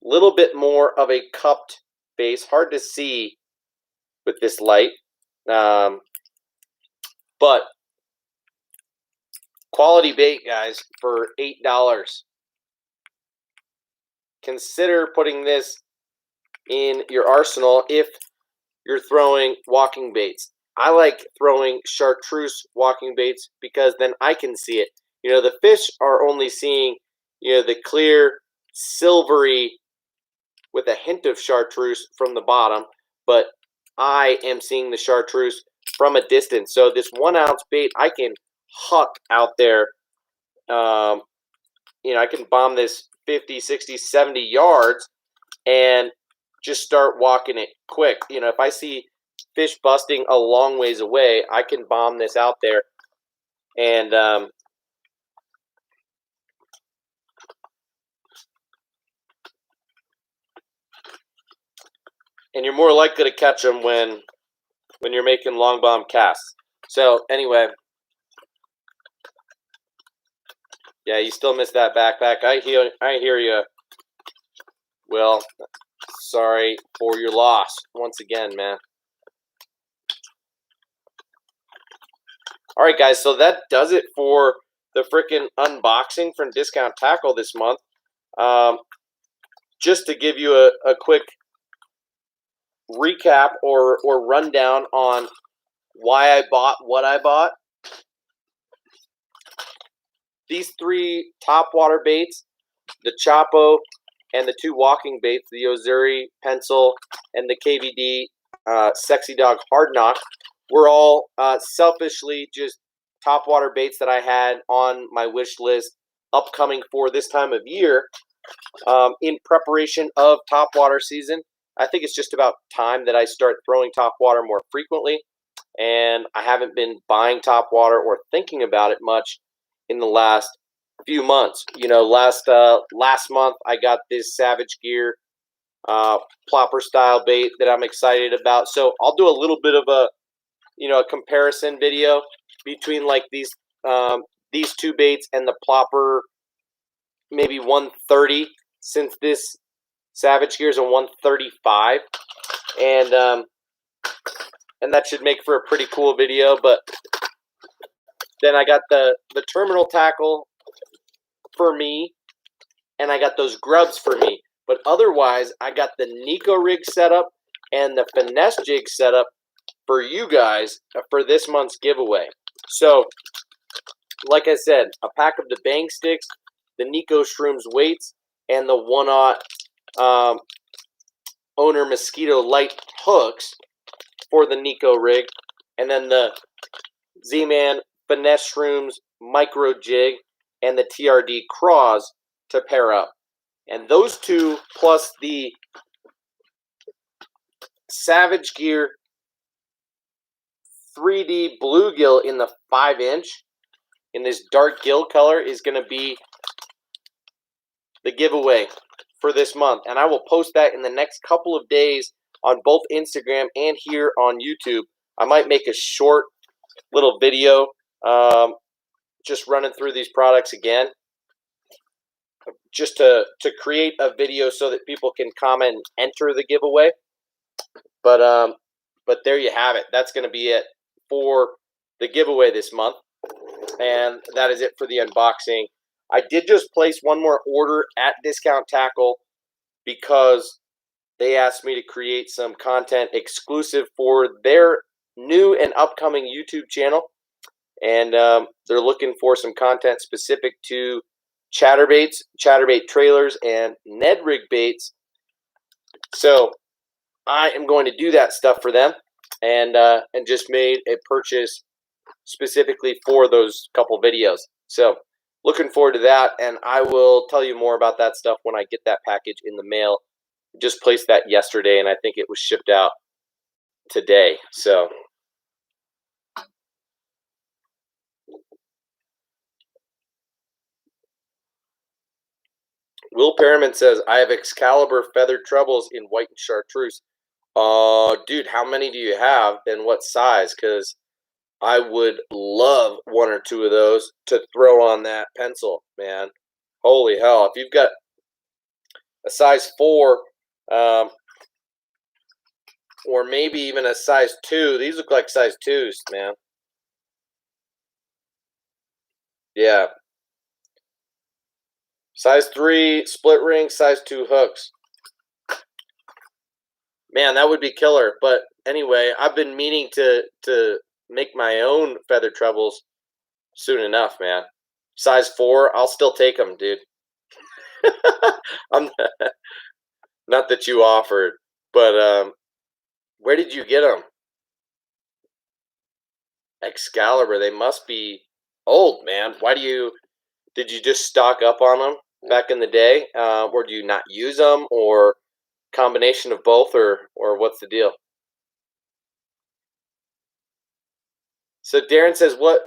little bit more of a cupped base, hard to see with this light, but quality bait, guys, for $8. Consider putting this in your arsenal if you're throwing walking baits. I like throwing chartreuse walking baits because then I can see it. You know, the fish are only seeing, you know, the clear silvery with a hint of chartreuse from the bottom, but I am seeing the chartreuse from a distance. So this 1 ounce bait, I can huck out there. You know, I can bomb this 50, 60, 70 yards and just start walking it quick. You know, if I see fish busting a long ways away, I can bomb this out there. And you're more likely to catch them when you're making long bomb casts. So anyway, yeah, you still missed that backpack. I hear you. Well, sorry for your loss once again, man. All right, guys, so that does it for the freaking unboxing from Discount Tackle this month. Just to give you a quick recap or rundown on why I bought what I bought. These 3 topwater baits, the Chapo and the 2 walking baits, the Yo-Zuri pencil and the KVD Sexy Dog Hard Knock, were all selfishly just topwater baits that I had on my wish list upcoming for this time of year in preparation of topwater season. I think it's just about time that I start throwing topwater more frequently, and I haven't been buying topwater or thinking about it much in the last few months. You know, last month I got this Savage Gear plopper style bait that I'm excited about. So I'll do a little bit of a, you know, a comparison video between like these 2 baits and the plopper, maybe 130, since this Savage Gear is a 135, and that should make for a pretty cool video. But then I got the terminal tackle for me, and I got those grubs for me. But otherwise, I got the Niko Rig setup and the finesse jig setup for you guys for this month's giveaway. So, like I said, a pack of the bang sticks, the Niko Shrooms weights, and the 1/0 owner mosquito light hooks for the Niko rig, and then the Zeeman finesse Shrooms micro jig and the TRD Craws to pair up. And those two plus the Savage Gear 3D bluegill in the 5" in this dark gill color is going to be the giveaway for this month. And I will post that in the next couple of days on both Instagram and here on YouTube. I might make a short little video just running through these products again, just to create a video so that people can comment and enter the giveaway. But there you have it. That's going to be it for the giveaway this month. And that is it for the unboxing. I did just place one more order at Discount Tackle because they asked me to create some content exclusive for their new and upcoming YouTube channel. And they're looking for some content specific to chatterbaits, chatterbait trailers, and Ned rig baits. So I am going to do that stuff for them, and just made a purchase specifically for those couple videos. So looking forward to that, and I will tell you more about that stuff when I get that package in the mail. Just placed that yesterday, and I think it was shipped out today. So Will Perriman says, I have Excalibur feathered trebles in white and chartreuse. Dude, how many do you have and what size? Because I would love one or two of those to throw on that pencil, man. Holy hell. If you've got a size 4, or maybe even a size 2, these look like size 2s, man. Yeah. Size 3 split ring, size 2 hooks. Man, that would be killer. But anyway, I've been meaning to make my own feather trebles soon enough, man. Size 4, I'll still take them, dude. I'm not that you offered, but where did you get them? Excalibur, they must be old, man. Did you just stock up on them back in the day? Or do you not use them, or combination of both, or what's the deal? So Darren says, what?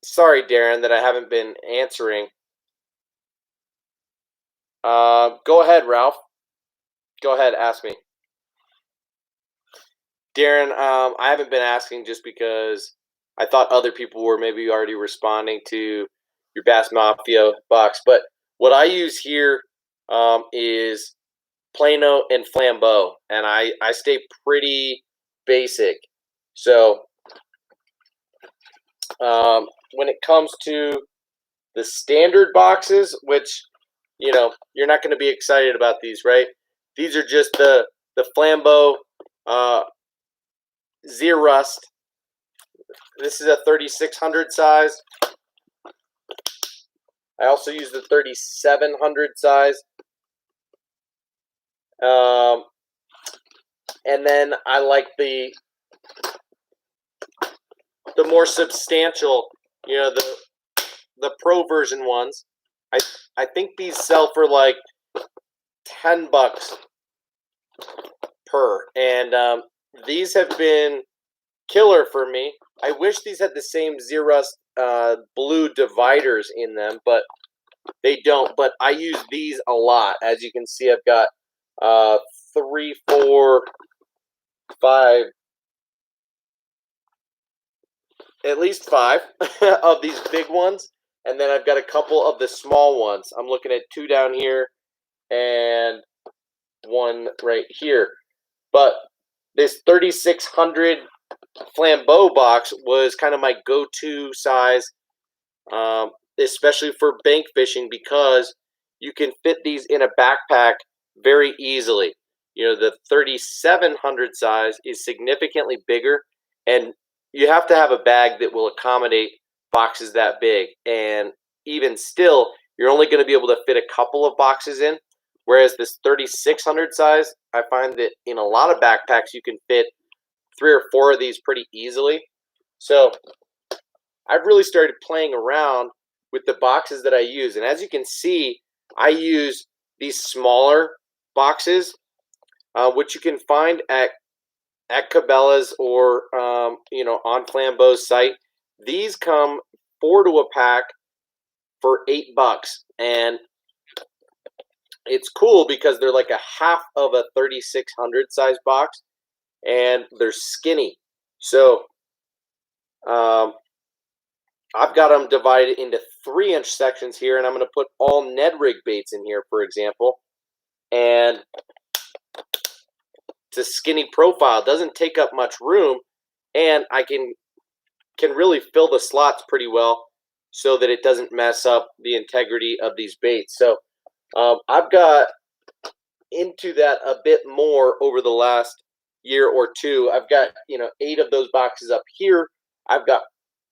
Sorry, Darren, that I haven't been answering. Go ahead, Ralph. Go ahead, ask me. Darren, I haven't been asking just because I thought other people were maybe already responding to your Bass Mafia box. But what I use here is Plano and Flambeau, and I stay pretty basic. So when it comes to the standard boxes, which, you know, you're not going to be excited about these, right? These are just the Flambeau Zerust. This is a 3600 size. I also use the 3700 size. And then I like the more substantial, you know, the pro version ones. I think these sell for like $10 per, and these have been killer for me. I wish these had the same Zerust blue dividers in them, but they don't. But I use these a lot. As you can see, I've got 3, 4, 5, at least 5 of these big ones, and then I've got a couple of the small ones. I'm looking at 2 down here and 1 right here. But this 3600 Flambeau box was kind of my go-to size, especially for bank fishing, because you can fit these in a backpack very easily. You know, the 3700 size is significantly bigger, and you have to have a bag that will accommodate boxes that big. And even still, you're only going to be able to fit a couple of boxes in. Whereas this 3600 size, I find that in a lot of backpacks, you can fit 3 or 4 of these pretty easily. So I've really started playing around with the boxes that I use. And as you can see, I use these smaller boxes, which you can find at Cabela's or on Flambeau's site. These come 4 to a pack for $8, and it's cool because they're like a half of a 3600 size box, and they're skinny. So I've got them divided into 3-inch sections here, and I'm going to put all Ned Rig baits in here, for example. And it's a skinny profile. It doesn't take up much room, and I can really fill the slots pretty well so that it doesn't mess up the integrity of these baits. So I've got into that a bit more over the last year or two. I've got 8 of those boxes up here. I've got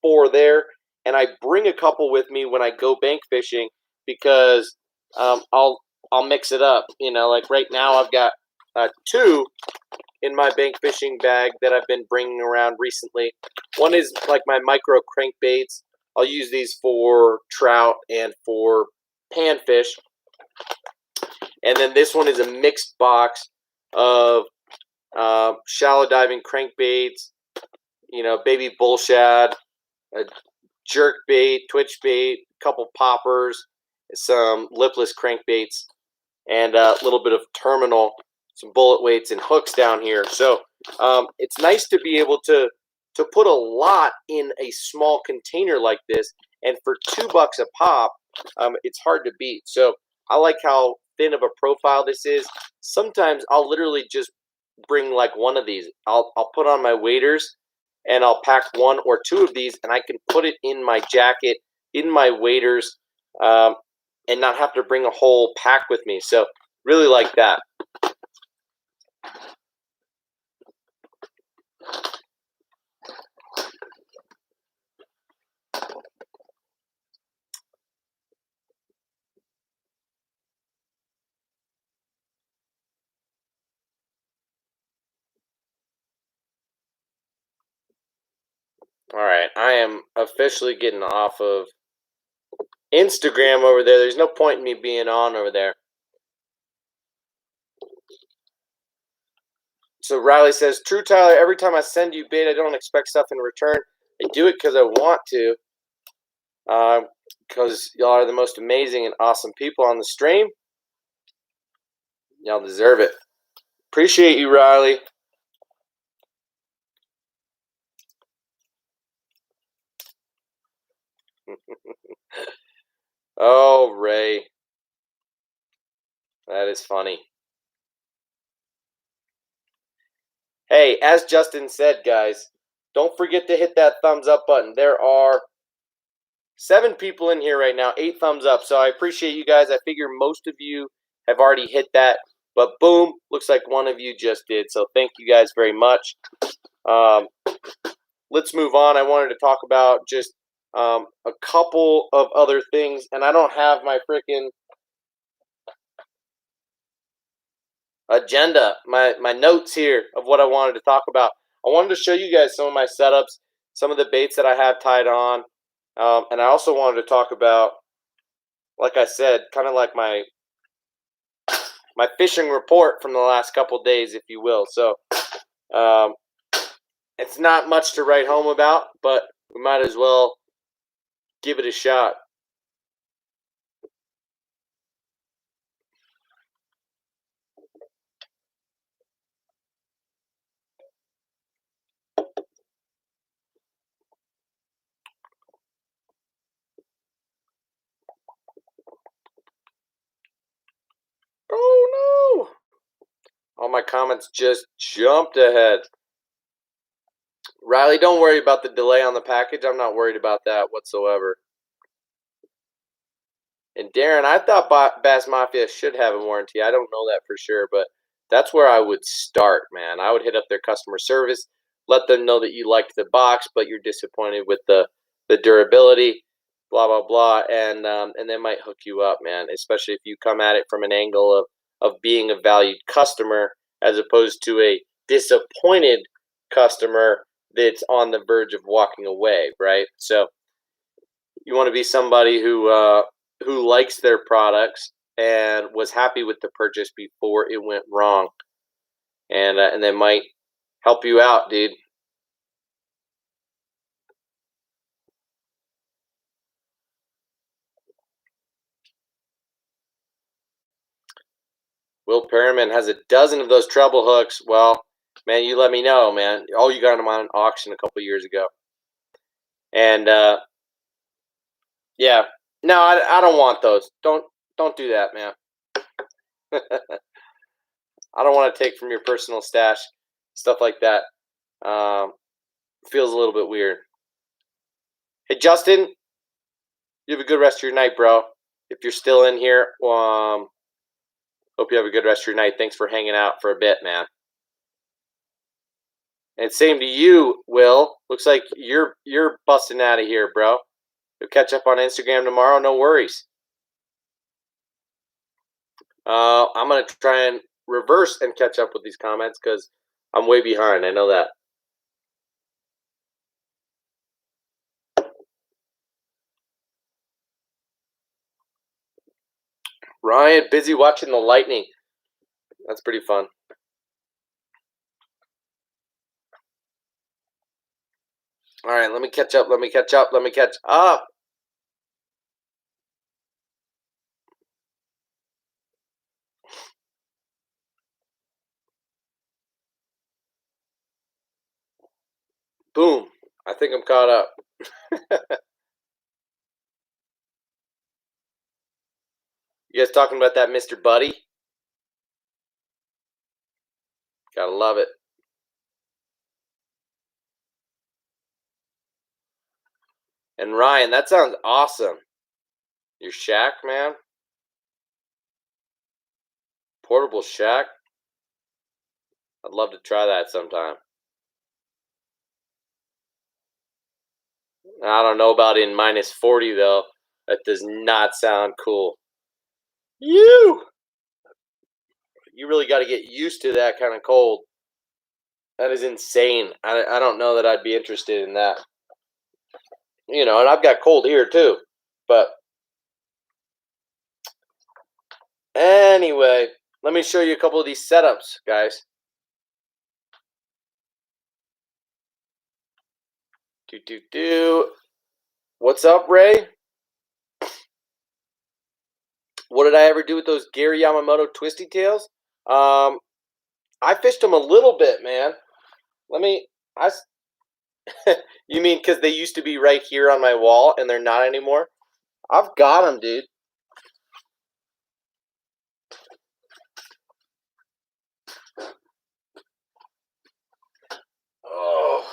4 there, and I bring a couple with me when I go bank fishing because I'll mix it up. Like right now I've got 2 in my bank fishing bag that I've been bringing around recently. One is like my micro crankbaits. I'll use these for trout and for panfish. And then this one is a mixed box of shallow diving crankbaits, baby bull shad, a jerk bait, twitch bait, a couple poppers, some lipless crankbaits, and a little bit of terminal, some bullet weights and hooks down here. So it's nice to be able to put a lot in a small container like this, and for $2 a pop, it's hard to beat. So I like how thin of a profile this is. Sometimes I'll literally just bring like one of these. I'll put on my waders, and I'll pack 1 or 2 of these, and I can put it in my jacket, in my waders, and not have to bring a whole pack with me. So really like that. All right, I am officially getting off of Instagram over there. There's no point in me being on over there. So Riley says, "True, Tyler, every time I send you bait, I don't expect stuff in return. I do it because I want to. Because y'all are the most amazing and awesome people on the stream. Y'all deserve it. Appreciate you, Riley." Oh, Ray. That is funny. Hey, as Justin said, guys, don't forget to hit that thumbs up button. There are 7 people in here right now, 8 thumbs up. So I appreciate you guys. I figure most of you have already hit that. But boom, looks like one of you just did. So thank you guys very much. Let's move on. I wanted to talk about just a couple of other things. And I don't have my freaking agenda, my notes here of what I wanted to talk about. I wanted to show you guys some of my setups, some of the baits that I have tied on. And I also wanted to talk about, like I said, kind of like my fishing report from the last couple days, if you will. So it's not much to write home about, but we might as well give it a shot. Oh no! All my comments just jumped ahead. Riley, don't worry about the delay on the package. I'm not worried about that whatsoever. And Darren, I thought Bass Mafia should have a warranty. I don't know that for sure, but that's where I would start, man. I would hit up their customer service. let them know that you liked the box, but you're disappointed with the durability, blah blah blah, and they might hook you up, man. Especially if you come at it from an angle of being a valued customer as opposed to a disappointed customer that's on the verge of walking away, right? So you want to be somebody who likes their products and was happy with the purchase before it went wrong, and they might help you out, dude. Will Perriman has a dozen of those treble hooks. Well, man, you let me know, man. Oh, you got them on auction a couple years ago. And yeah, no, I don't want those. Don't do that, man. I don't want to take from your personal stash, stuff like that. Feels a little bit weird. Hey, Justin, you have a good rest of your night, bro. If you're still in here, hope you have a good rest of your night. Thanks for hanging out for a bit, man. And same to you, Will. Looks like you're busting out of here, bro. You'll catch up on Instagram tomorrow. No worries. I'm going to try and reverse and catch up with these comments because I'm way behind. I know that. Ryan, busy watching the lightning. That's pretty fun. All right, let me catch up. Let me catch up. Let me catch up. Boom. I think I'm caught up. You guys talking about that Mr. Buddy? Gotta love it. And Ryan, that sounds awesome. Your shack, man? Portable shack? I'd love to try that sometime. I don't know about in -40, though. That does not sound cool. You really got to get used to that kind of cold. That is insane. I don't know that I'd be interested in that. You know, and I've got cold here, too. But anyway, let me show you a couple of these setups, guys. What's up, Ray? What did I ever do with those Gary Yamamoto twisty tails? I fished them a little bit, man. You mean because they used to be right here on my wall and they're not anymore? I've got them, dude. Oh.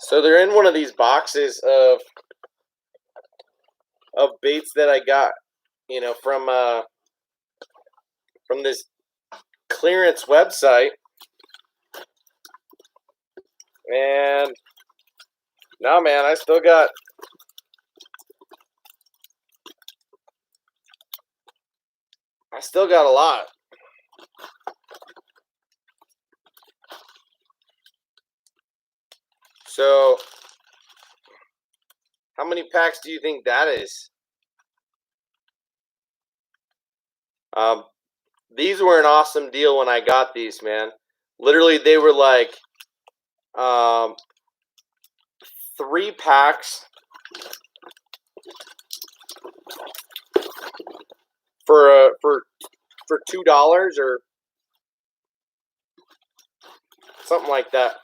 So they're in one of these boxes of baits that I got, you know, from this clearance website. And no, man, I still got a lot. So how many packs do you think that is? These were an awesome deal when I got these, man. Literally, they were like 3 packs for $2 or something like that.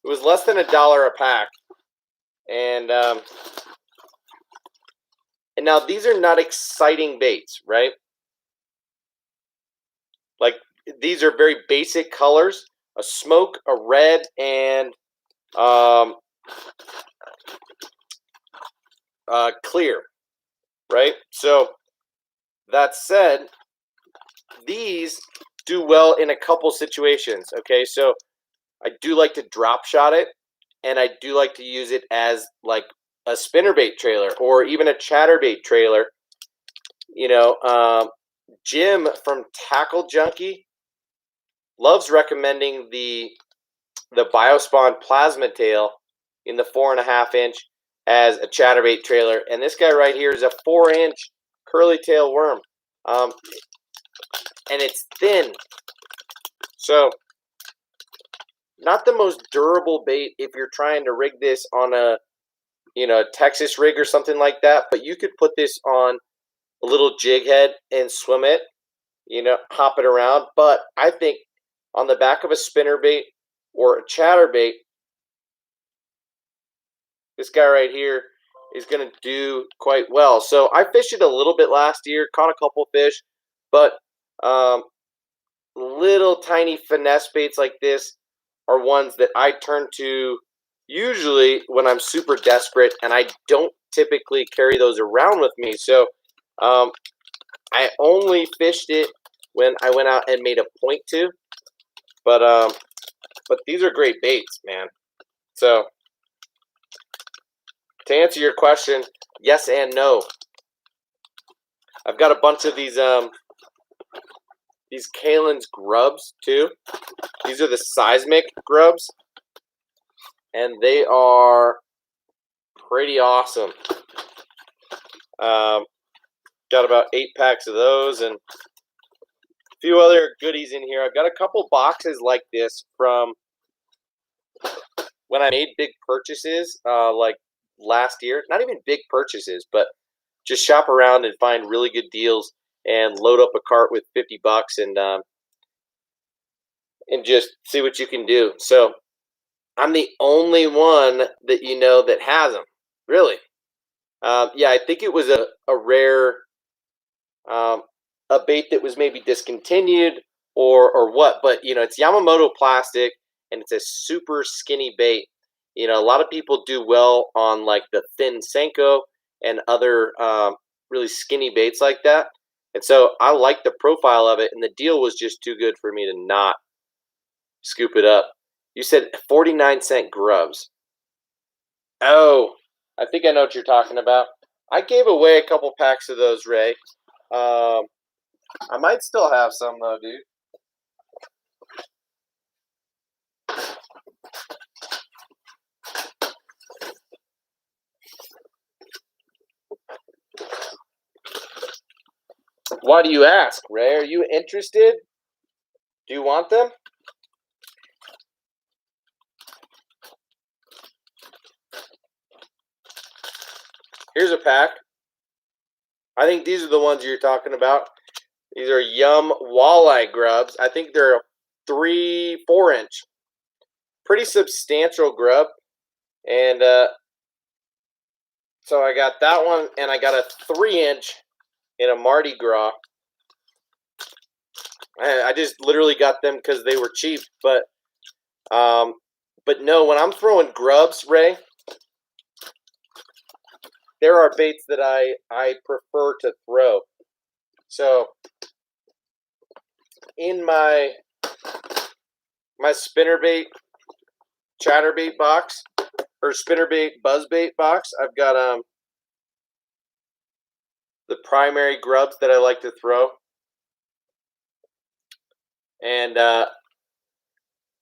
It was less than $1 a pack, and now these are not exciting baits, right? Like, these are very basic colors: a smoke, a red, and clear, right? So that said, these do well in a couple situations. Okay, so I do like to drop shot it, and I do like to use it as like a spinnerbait trailer or even a chatterbait trailer. You know, Jim from Tackle Junkie loves recommending the Biospawn plasma tail in the 4.5 inch as a chatterbait trailer, and this guy right here is a 4-inch curly tail worm, and it's thin, so not the most durable bait if you're trying to rig this on a Texas rig or something like that. But you could put this on a little jig head and swim it, hop it around. But I think on the back of a spinnerbait or a chatterbait, this guy right here is going to do quite well. So I fished it a little bit last year, caught a couple fish, but little tiny finesse baits like this are ones that I turn to usually when I'm super desperate, and I don't typically carry those around with me. So I only fished it when I went out and made a point to. But these are great baits, man. So to answer your question, yes and no. I've got a bunch of these Kalen's grubs too. These are the Seismic Grubs, and they are pretty awesome. Got about 8 packs of those and a few other goodies in here. I've got a couple boxes like this from when I made big purchases, like last year. Not even big purchases, but just shop around and find really good deals and load up a cart with $50 and just see what you can do. So I'm the only one that that has them, really. Yeah, I think it was a rare, a bait that was maybe discontinued or what, but it's Yamamoto plastic, and it's a super skinny bait. A lot of people do well on like the thin Cinco and other really skinny baits like that. And so I like the profile of it, and the deal was just too good for me to not scoop it up. You said 49-cent grubs. Oh, I think I know what you're talking about. I gave away a couple packs of those, Ray. I might still have some though, dude. Why do you ask, Ray? Are you interested? Do you want them? Here's a pack. I think these are the ones you're talking about. These are Yum Walleye Grubs. I think they're a 3-4 inch. Pretty substantial grub. And so I got that one, and I got a 3-inch in a Mardi Gras. I just literally got them because they were cheap. But no, when I'm throwing grubs, Ray, there are baits that I prefer to throw. So in my spinnerbait, chatterbait box, or spinnerbait, buzzbait box, I've got the primary grubs that I like to throw. And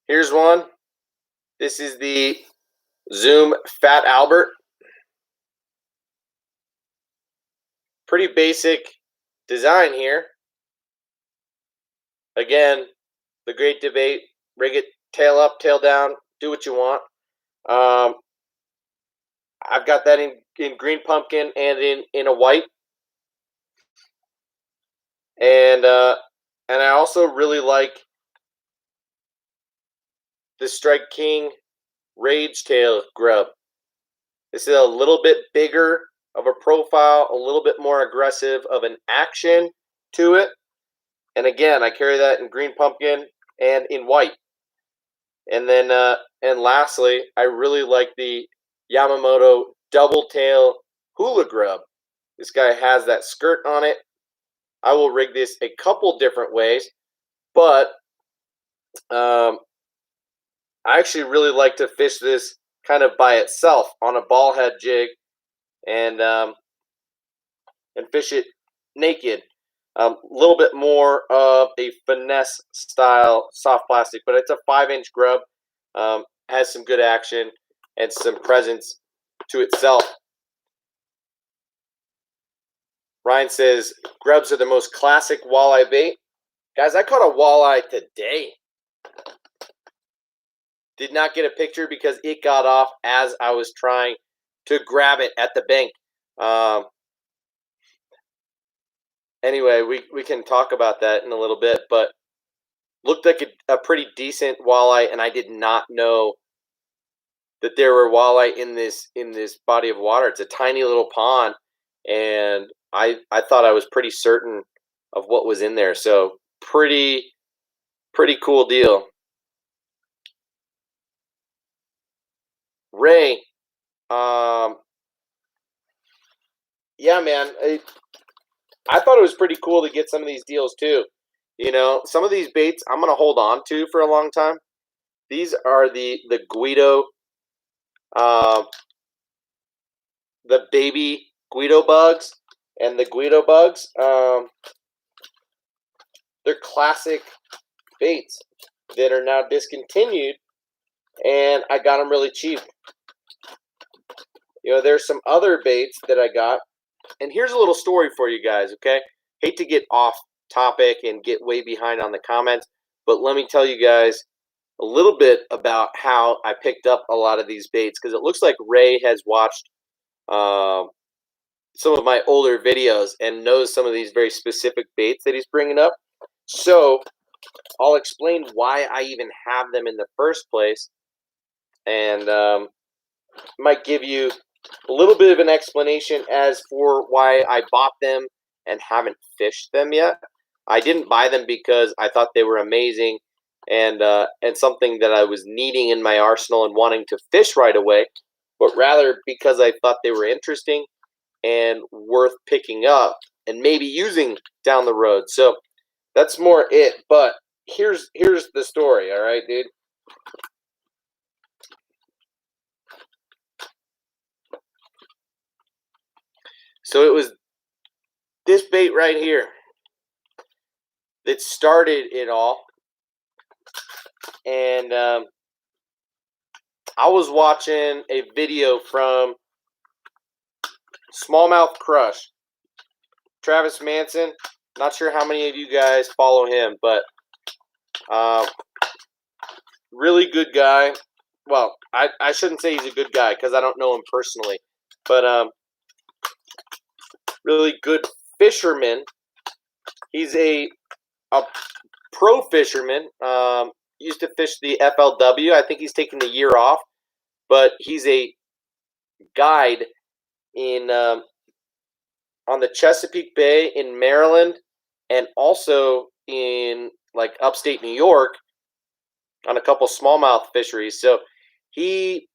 here's one. This is the Zoom Fat Albert. Pretty basic design here. Again, the great debate, rig it tail up, tail down, do what you want. I've got that in green pumpkin and in a white. And I also really like the Strike King Rage Tail Grub. This is a little bit bigger of a profile, a little bit more aggressive of an action to it. And again, I carry that in green pumpkin and in white. And then, and lastly, I really like the Yamamoto Double Tail Hula Grub. This guy has that skirt on it, I will rig this a couple different ways, but I actually really like to fish this kind of by itself on a ball head jig and fish it naked. A little bit more of a finesse style soft plastic, but it's a 5-inch grub. Has some good action and some presence to itself. Ryan says, grubs are the most classic walleye bait. Guys, I caught a walleye today. Did not get a picture because it got off as I was trying to grab it at the bank. Anyway, we can talk about that in a little bit, but looked like a pretty decent walleye, and I did not know that there were walleye in this body of water. It's a tiny little pond, and I thought I was pretty certain of what was in there. So pretty cool deal. Ray, yeah, man, I thought it was pretty cool to get some of these deals too. You know, some of these baits I'm gonna hold on to for a long time. These are the Guido, the baby Guido bugs, and the Guido bugs. They're classic baits that are now discontinued, and I got them really cheap. You know, there's some other baits that I got, and here's a little story for you guys, okay? Hate to get off topic and get way behind on the comments, but let me tell you guys a little bit about how I picked up a lot of these baits, because it looks like Ray has watched some of my older videos and knows some of these very specific baits that he's bringing up. So I'll explain why I even have them in the first place, and might give you a little bit of an explanation as for why I bought them and haven't fished them yet. I didn't buy them because I thought they were amazing and something that I was needing in my arsenal and wanting to fish right away, but rather because I thought they were interesting and worth picking up and maybe using down the road. So that's more it. But here's the story, all right, dude? So it was this bait right here that started it all. And I was watching a video from Smallmouth Crush, Travis Manson. Not sure how many of you guys follow him, but really good guy. Well, I shouldn't say he's a good guy because I don't know him personally, but really good fisherman. He's a pro fisherman. Used to fish the FLW. I think he's taking the year off, but he's a guide in on the Chesapeake Bay in Maryland, and also in like upstate New York on a couple smallmouth fisheries. So he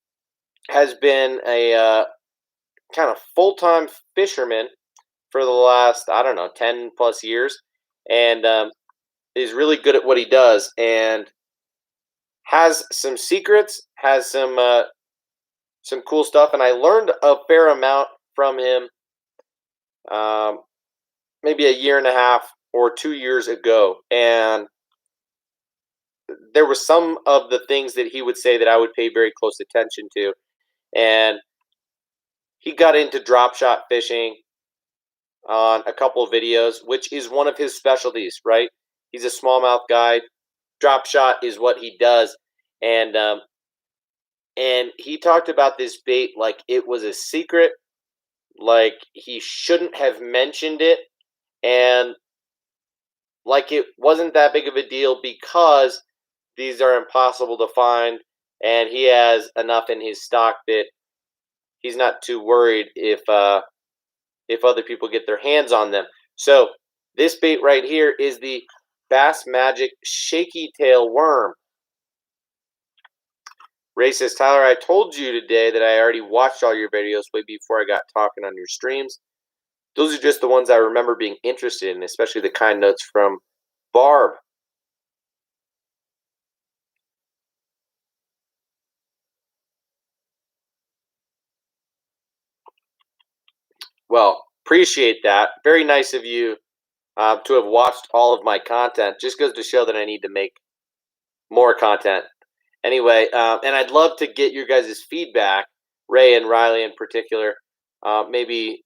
has been a kind of full-time fisherman for the last, I don't know, 10 plus years, and is really good at what he does, and has some secrets, has some cool stuff. And I learned a fair amount from him maybe a year and a half or 2 years ago, and there were some of the things that he would say that I would pay very close attention to. And he got into drop shot fishing on a couple of videos, which is one of his specialties, right? He's a smallmouth guy. Drop shot is what he does. And he talked about this bait like it was a secret, like he shouldn't have mentioned it, and like it wasn't that big of a deal because these are impossible to find, and he has enough in his stock that he's not too worried if other people get their hands on them. So this bait right here is the Bass Magic Shaky Tail Worm. Ray says, Tyler, I told you today that I already watched all your videos way before I got talking on your streams. Those are just the ones I remember being interested in, especially the kind notes from Barb. Well, appreciate that. Very nice of you to have watched all of my content. Just goes to show that I need to make more content. Anyway, and I'd love to get your guys' feedback, Ray and Riley in particular, maybe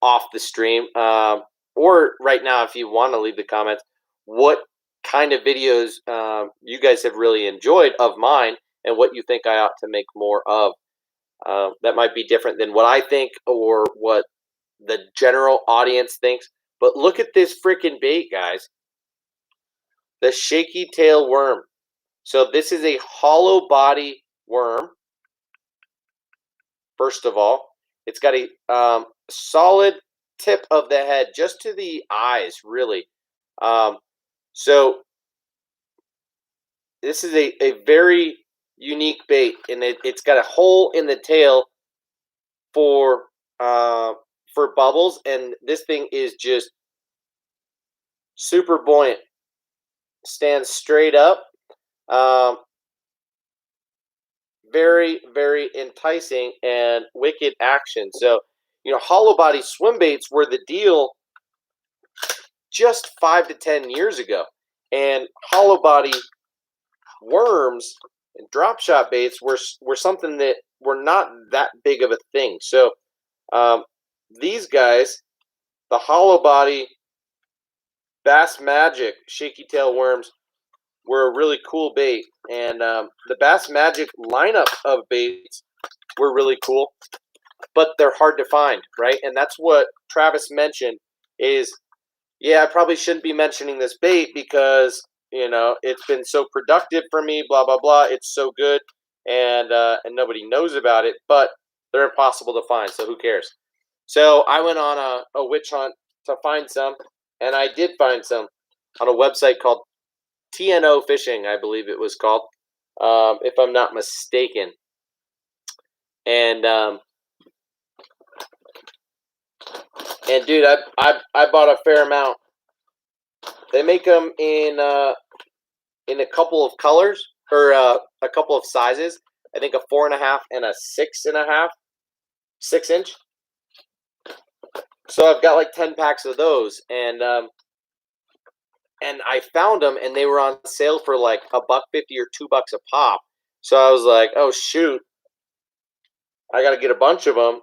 off the stream, or right now if you want to leave the comments, what kind of videos you guys have really enjoyed of mine and what you think I ought to make more of. That might be different than what I think or what the general audience thinks. But look at this freaking bait, guys. The shaky tail worm. So this is a hollow body worm. First of all, it's got a solid tip of the head just to the eyes, really. So this is a very unique bait, and it's got a hole in the tail for bubbles, and this thing is just super buoyant. Stands straight up. Very, very enticing and wicked action. So, you know, hollow body swim baits were the deal just 5 to 10 years ago. And hollow body worms and drop shot baits were something that were not that big of a thing. So these guys, the hollow body Bass Magic shaky tail worms, were a really cool bait. And the Bass Magic lineup of baits were really cool, but they're hard to find, right? And that's what Travis mentioned is, yeah, I probably shouldn't be mentioning this bait because, you know, it's been so productive for me, blah, blah, blah. It's so good, and nobody knows about it, but they're impossible to find, so who cares? So I went on a witch hunt to find some, and I did find some on a website called TNO Fishing, I believe it was called, if I'm not mistaken. And dude, I bought a fair amount. They make them in a couple of colors, or a couple of sizes. I think a 4.5 and a 6.5, 6-inch. So I've got like 10 packs of those, and I found them, and they were on sale for like $1.50 or $2 a pop. So I was like, oh shoot, I got to get a bunch of them.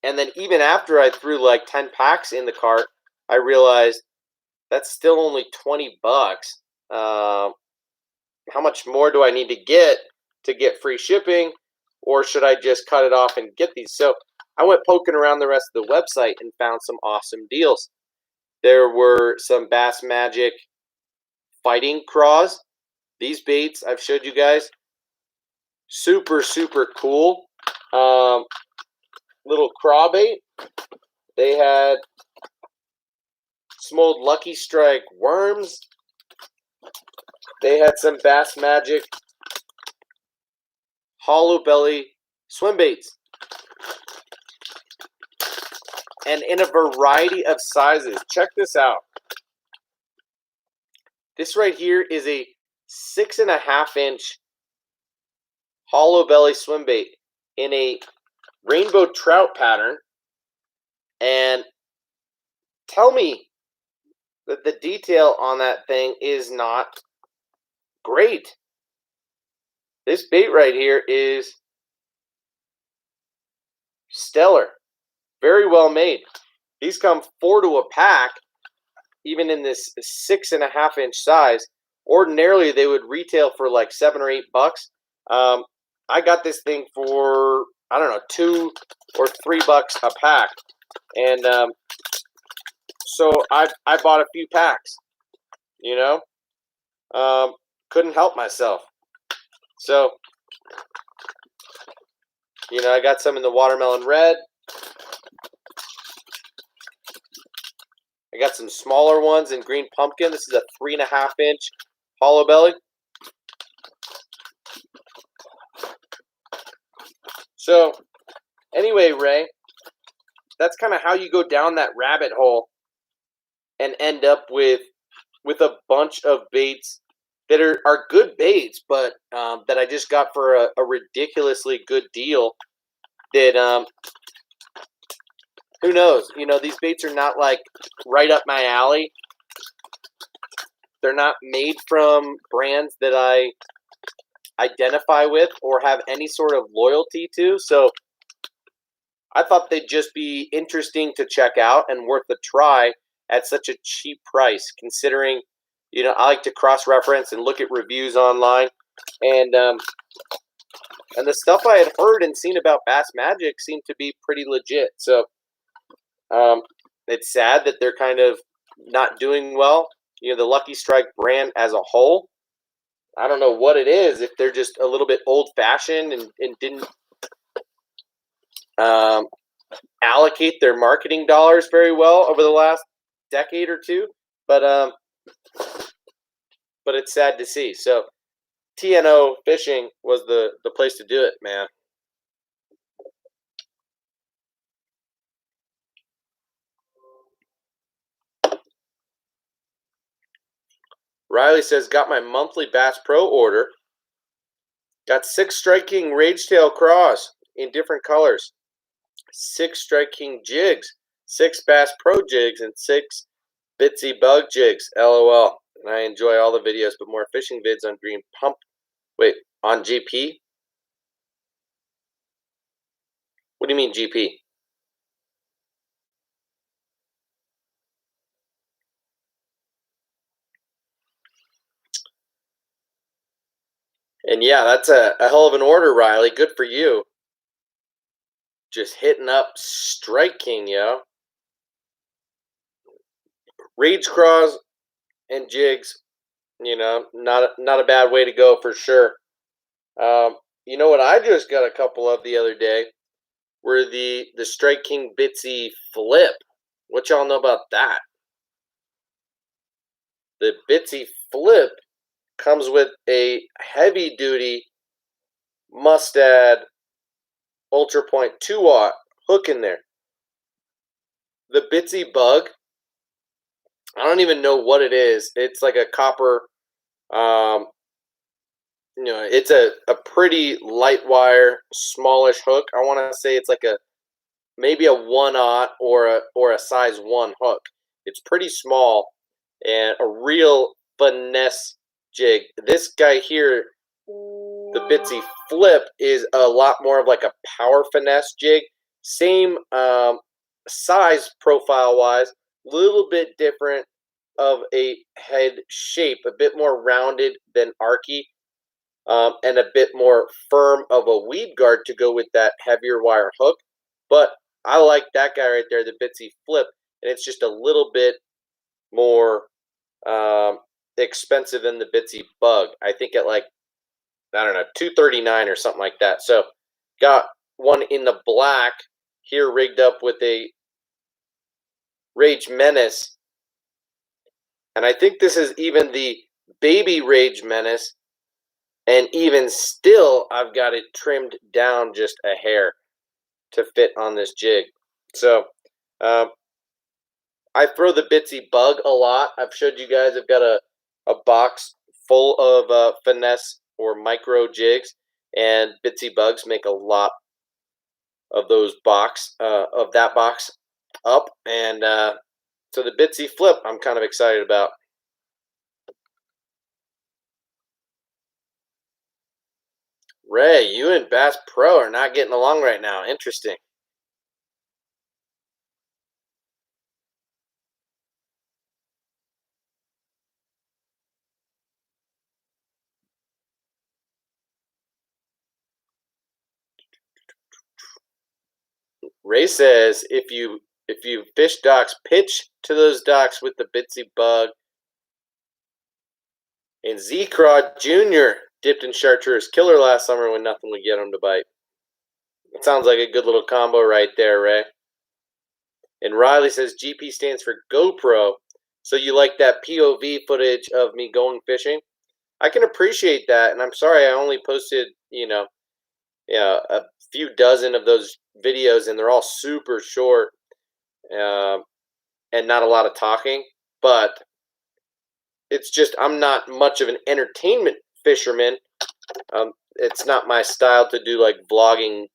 And then even after I threw like 10 packs in the cart, I realized that's still only $20. How much more do I need to get free shipping, or should I just cut it off and get these? So I went poking around the rest of the website and found some awesome deals. There were some Bass Magic fighting craws. These baits I've showed you guys, super, super cool. Little craw bait. They had some old Lucky Strike worms. They had some Bass Magic hollow belly swim baits. And in a variety of sizes. Check this out. This right here is a 6.5-inch hollow belly swim bait in a rainbow trout pattern. And tell me that the detail on that thing is not great. This bait right here is stellar. Very well made. These come 4 to a pack, even in this 6.5-inch size. Ordinarily, they would retail for like $7 or $8. I got this thing for, I don't know, $2 or $3 a pack. And so I bought a few packs, you know. Couldn't help myself. So, you know, I got some in the watermelon red. I got some smaller ones in green pumpkin. This is a 3.5-inch hollow belly. So, anyway, Ray, that's kind of how you go down that rabbit hole and end up with a bunch of baits that are good baits, but that I just got for a ridiculously good deal. That who knows? You know, these baits are not like right up my alley. They're not made from brands that I identify with or have any sort of loyalty to. So I thought they'd just be interesting to check out and worth a try at such a cheap price, considering, you know, I like to cross-reference and look at reviews online. And the stuff I had heard and seen about Bass Magic seemed to be pretty legit. So it's sad that they're kind of not doing well. You know, the Lucky Strike brand as a whole, I don't know what it is, if they're just a little bit old-fashioned and didn't allocate their marketing dollars very well over the last decade or two. But it's sad to see. So TNO Fishing was the place to do it, man. Riley says, got my monthly Bass Pro order. Got 6 Strike King Rage Tail Craws in different colors. 6 Strike King jigs. 6 Bass Pro jigs and 6 Bitsy Bug jigs. LOL. And I enjoy all the videos, but more fishing vids on Green Pump. Wait, on GP? What do you mean GP? And yeah, that's a hell of an order, Riley. Good for you. Just hitting up Strike King, yo. Rage Craws and jigs, you know, not a bad way to go for sure. You know what I just got a couple of the other day were the Strike King Bitsy Flip. What y'all know about that? The Bitsy Flip comes with a heavy-duty Mustad Ultra Point 2-watt hook in there. The Bitsy Bug, I don't even know what it is. It's like a copper, you know, it's a pretty light wire, smallish hook. I want to say it's like maybe a 1-aught or a size 1 hook. It's pretty small and a real finesse jig. This guy here, the Bitsy Flip, is a lot more of like a power finesse jig. Same size profile wise, little bit different of a head shape, a bit more rounded than archy, and a bit more firm of a weed guard to go with that heavier wire hook. But I like that guy right there, the Bitsy Flip, and it's just a little bit more expensive than the Bitsy Bug. I think at like, I don't know, $239 or something like that. So got one in the black here, rigged up with a Rage Menace. And I think this is even the baby Rage Menace. And even still, I've got it trimmed down just a hair to fit on this jig. So I throw the Bitsy Bug a lot. I've showed you guys I've got a box full of finesse or micro jigs, and Bitsy Bugs make a lot of those of that box up. And so the Bitsy Flip I'm kind of excited about. Ray, you and Bass Pro are not getting along right now. Interesting. Ray says if you fish docks, pitch to those docks with the Bitsy Bug. And Z-Craw Jr. dipped in chartreuse killer last summer when nothing would get him to bite. It sounds like a good little combo right there, Ray. And Riley says GP stands for GoPro. So you like that POV footage of me going fishing? I can appreciate that, and I'm sorry I only posted, a few dozen of those videos, and they're all super short. and not a lot of talking. But it's just I'm not much of an entertainment fisherman. It's not my style to do like vlogging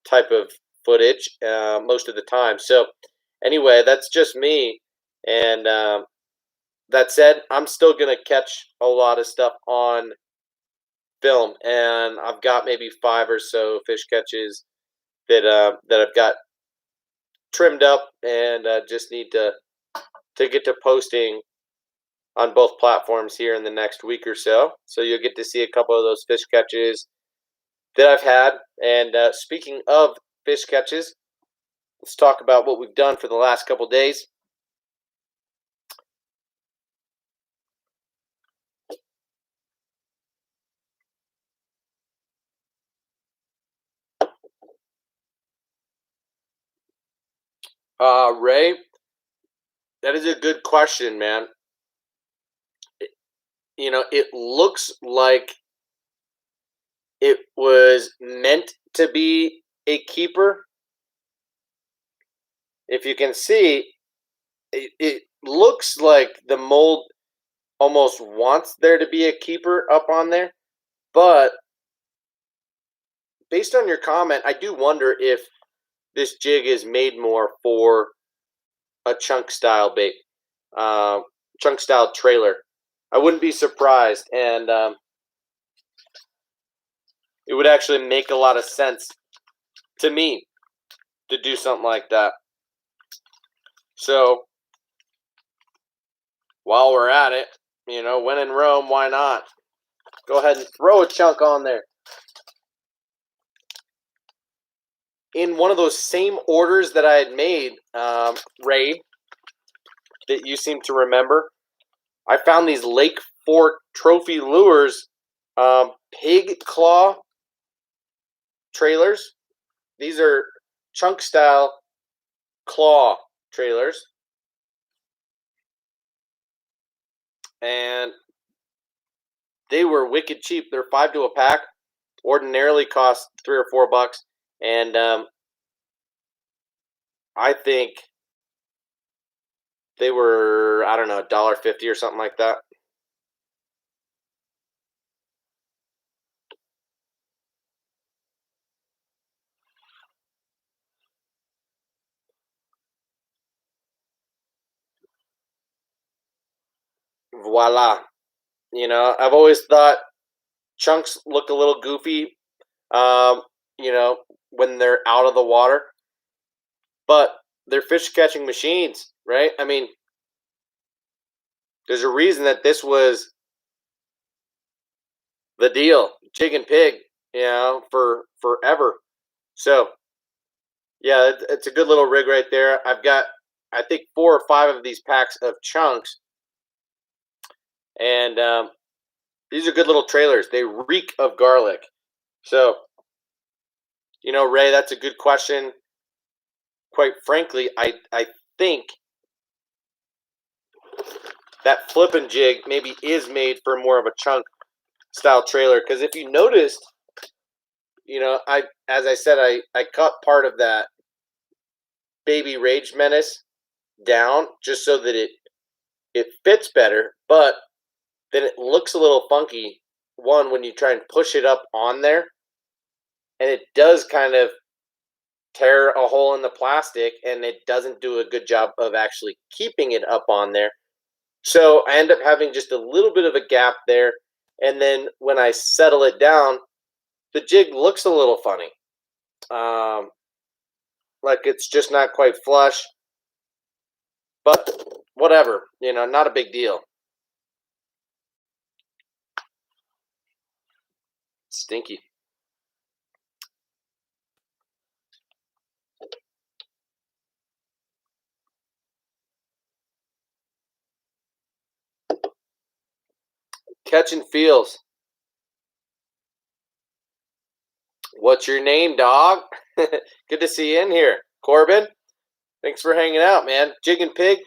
type of footage most of the time. So anyway, that's just me. And that said, I'm still gonna catch a lot of stuff on film, and I've got maybe 5 or so fish catches that I've got trimmed up, and just need to get to posting on both platforms here in the next week or so. So you'll get to see a couple of those fish catches that I've had. And speaking of fish catches, let's talk about what we've done for the last couple days. Ray, that is a good question, man. It looks like it was meant to be a keeper. If you can see, it looks like the mold almost wants there to be a keeper up on there. But based on your comment, I do wonder if this jig is made more for a chunk style bait, chunk style trailer. I wouldn't be surprised, and it would actually make a lot of sense to me to do something like that. So while we're at it, when in Rome, why not? Go ahead and throw a chunk on there. In one of those same orders that I had made, Ray, that you seem to remember, I found these Lake Fork Trophy Lures pig claw trailers. These are chunk style claw trailers. And they were wicked cheap. They're $5 a pack. Ordinarily cost $3 or $4. And I think they were, I don't know, $1.50 or something like that. Voila. I've always thought chunks look a little goofy, when they're out of the water. But they're fish catching machines, right? I mean, there's a reason that this was the deal, jig and pig, for forever. So, yeah, it's a good little rig right there. I've got, I think, 4 or 5 of these packs of chunks. And these are good little trailers. They reek of garlic. So, Ray, that's a good question. Quite frankly, I think that flippin' jig maybe is made for more of a chunk style trailer. Because if you noticed, as I said, I cut part of that Baby Rage Menace down just so that it fits better, but then it looks a little funky, one, when you try and push it up on there, and it does kind of tear a hole in the plastic, and it doesn't do a good job of actually keeping it up on there. So I end up having just a little bit of a gap there, and then when I settle it down, the jig looks a little funny. Like it's just not quite flush. But whatever, not a big deal. Stinky. Catching feels. What's your name, dog? Good to see you in here. Corbin, thanks for hanging out, man. Jig and pig.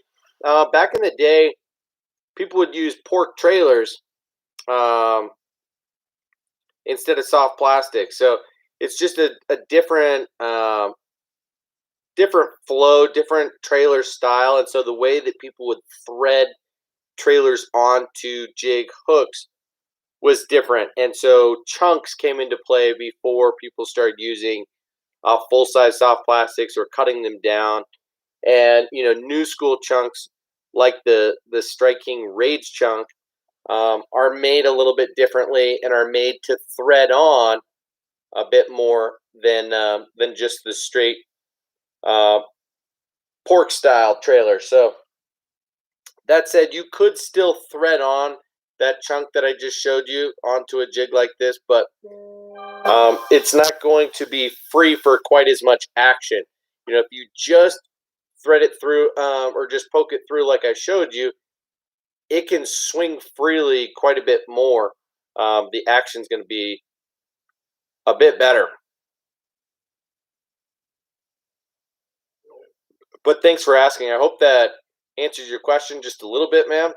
Back in the day, people would use pork trailers instead of soft plastic. So it's just a different different flow, different trailer style, and so the way that people would thread trailers onto jig hooks was different. And so chunks came into play before people started using full-size soft plastics or cutting them down. And new school chunks like the Strike King Rage chunk are made a little bit differently and are made to thread on a bit more than just the straight pork style trailer. So that said, you could still thread on that chunk that I just showed you onto a jig like this, but it's not going to be free for quite as much action. If you just thread it through or just poke it through like I showed you, it can swing freely quite a bit more. The action's going to be a bit better. But thanks for asking. I hope that answers your question just a little bit, man.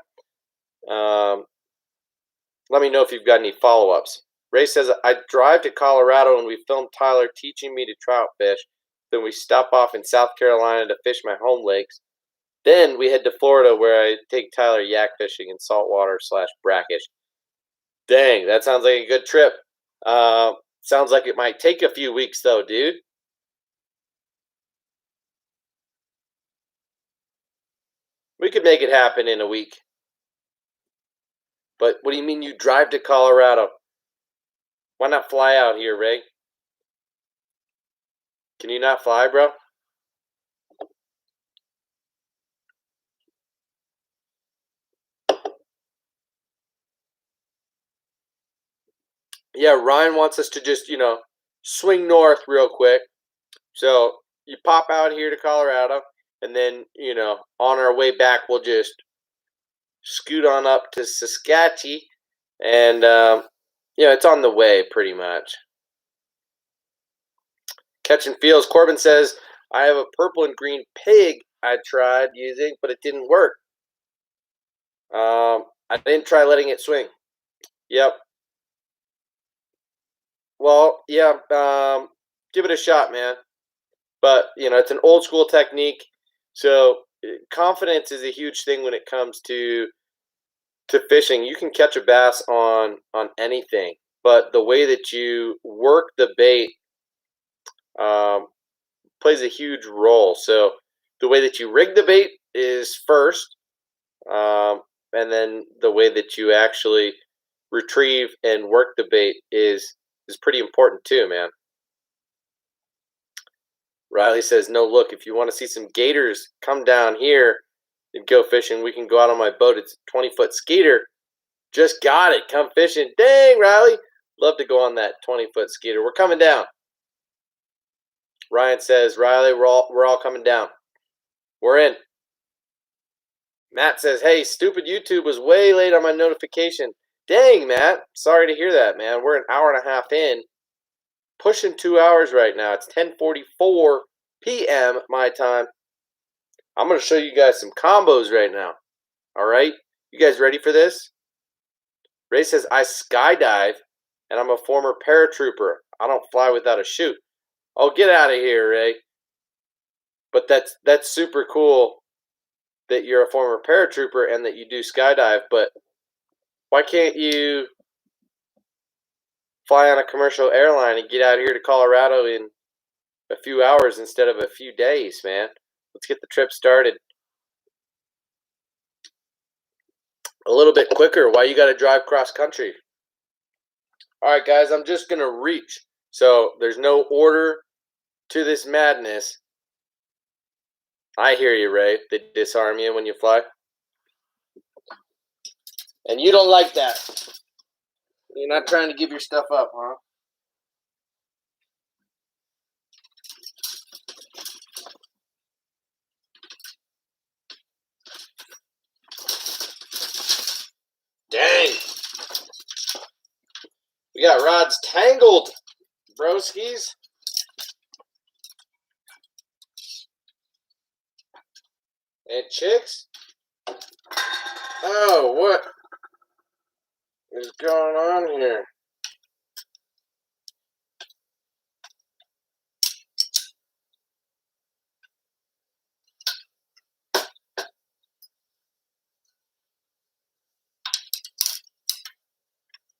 Let me know if you've got any follow-ups. Ray says, I drive to Colorado and we filmed Tyler teaching me to trout fish. Then we stop off in South Carolina to fish my home lakes. Then we head to Florida where I take Tyler yak fishing in saltwater / brackish. Dang, that sounds like a good trip. Sounds like it might take a few weeks though, dude. We could make it happen in a week. But what do you mean you drive to Colorado? Why not fly out here, Ray? Can you not fly, bro? Yeah, Ryan wants us to just, swing north real quick. So you pop out here to Colorado, and then, on our way back, we'll just scoot on up to Saskatchewan, and, it's on the way pretty much. Catching Feels. Corbin says, I have a purple and green pig I tried using, but it didn't work. I didn't try letting it swing. Yep. Well, yeah, give it a shot, man. But, it's an old school technique. So confidence is a huge thing when it comes to fishing. You can catch a bass on anything, but the way that you work the bait plays a huge role. So the way that you rig the bait is first, and then the way that you actually retrieve and work the bait is pretty important too, man. Riley says, no, look, if you want to see some gators, come down here and go fishing. We can go out on my boat. It's a 20-foot skeeter. Just got it. Come fishing. Dang, Riley. Love to go on that 20-foot skeeter. We're coming down. Ryan says, Riley, we're all coming down. We're in. Matt says, hey, stupid YouTube was way late on my notification. Dang, Matt. Sorry to hear that, man. We're an hour and a half in. Pushing 2 hours right now. It's 10:44 p.m. my time. I'm going to show you guys some combos right now. All right? You guys ready for this? Ray says, I skydive, and I'm a former paratrooper. I don't fly without a chute. Oh, get out of here, Ray. But that's super cool that you're a former paratrooper and that you do skydive, but why can't you fly on a commercial airline and get out here to Colorado in a few hours instead of a few days, man? Let's get the trip started a little bit quicker. Why you got to drive cross country? All right, guys, I'm just going to reach. So there's no order to this madness. I hear you, Ray. They disarm you when you fly. And you don't like that. You're not trying to give your stuff up, huh? Dang. We got rods tangled, broskies. And chicks. Oh, what is going on here?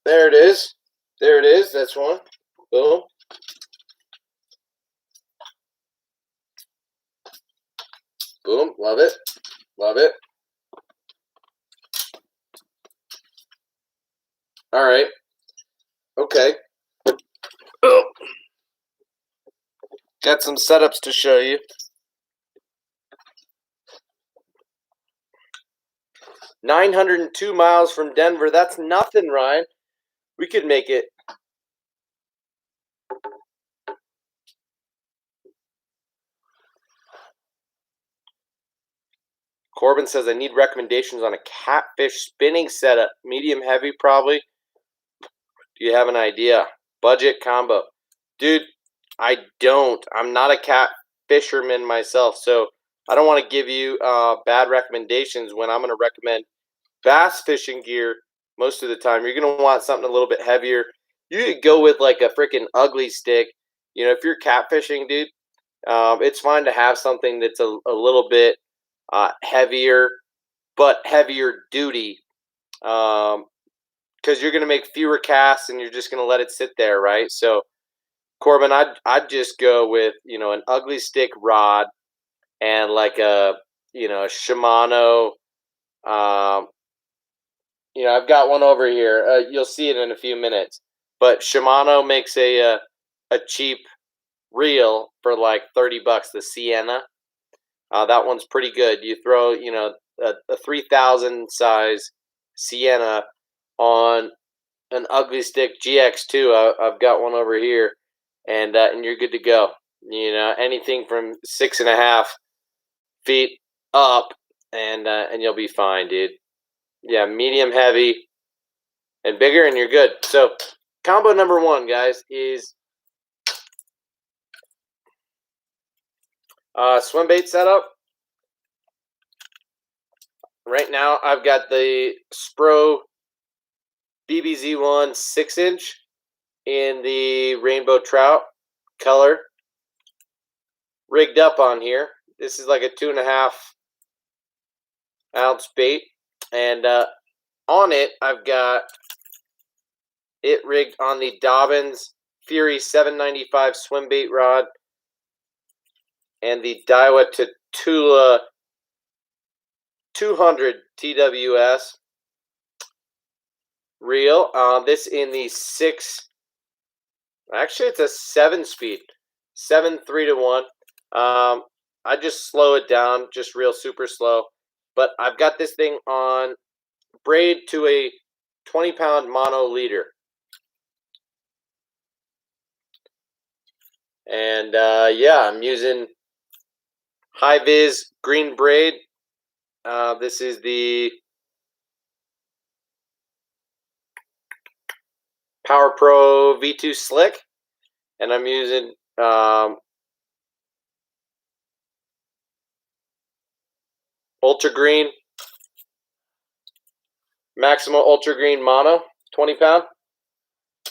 There it is. There it is. That's one. Boom. Boom. Love it. Love it. All right. Okay. Oh. Got some setups to show you. 902 miles from Denver. That's nothing, Ryan. We could make it. Corbin says, I need recommendations on a catfish spinning setup. Medium heavy, probably. Do you have an idea? Budget combo. Dude, I don't. I'm not a cat fisherman myself, so I don't want to give you bad recommendations when I'm going to recommend bass fishing gear most of the time. You're going to want something a little bit heavier. You could go with like a freaking ugly stick. You know, if you're catfishing, dude, it's fine to have something that's a little bit heavier, but heavier duty, because you're going to make fewer casts and you're just going to let it sit there, right? So, Corbin, I'd just go with, you know, an ugly stick rod and like a, you know, a Shimano. You know, I've got one over here. You'll see it in a few minutes. But Shimano makes a cheap reel for like $30, the Sienna. That one's pretty good. You throw, you know, a 3,000 size Sienna on an ugly stick GX2. I've got one over here, and you're good to go. You know, anything from 6.5 feet up, and you'll be fine, dude. Yeah, medium heavy and bigger, and you're good. So, combo number one, guys, is swim bait setup. Right now, I've got the Spro BBZ1 6-inch in the rainbow trout color rigged up on here. This is like a 2.5 ounce bait, and on it I've got it rigged on the Dobbins Fury 795 swim bait rod and the Daiwa Tatula 200 TWS reel. This in the 6. Actually, it's a 7-speed, 7 3-to-1. I just slow it down, just real super slow. But I've got this thing on braid to a 20-pound mono leader. And yeah, I'm using high vis green braid. This is the Power Pro V2 Slick, and I'm using Ultra Green, Maximo Ultra Green Mono, 20-pound.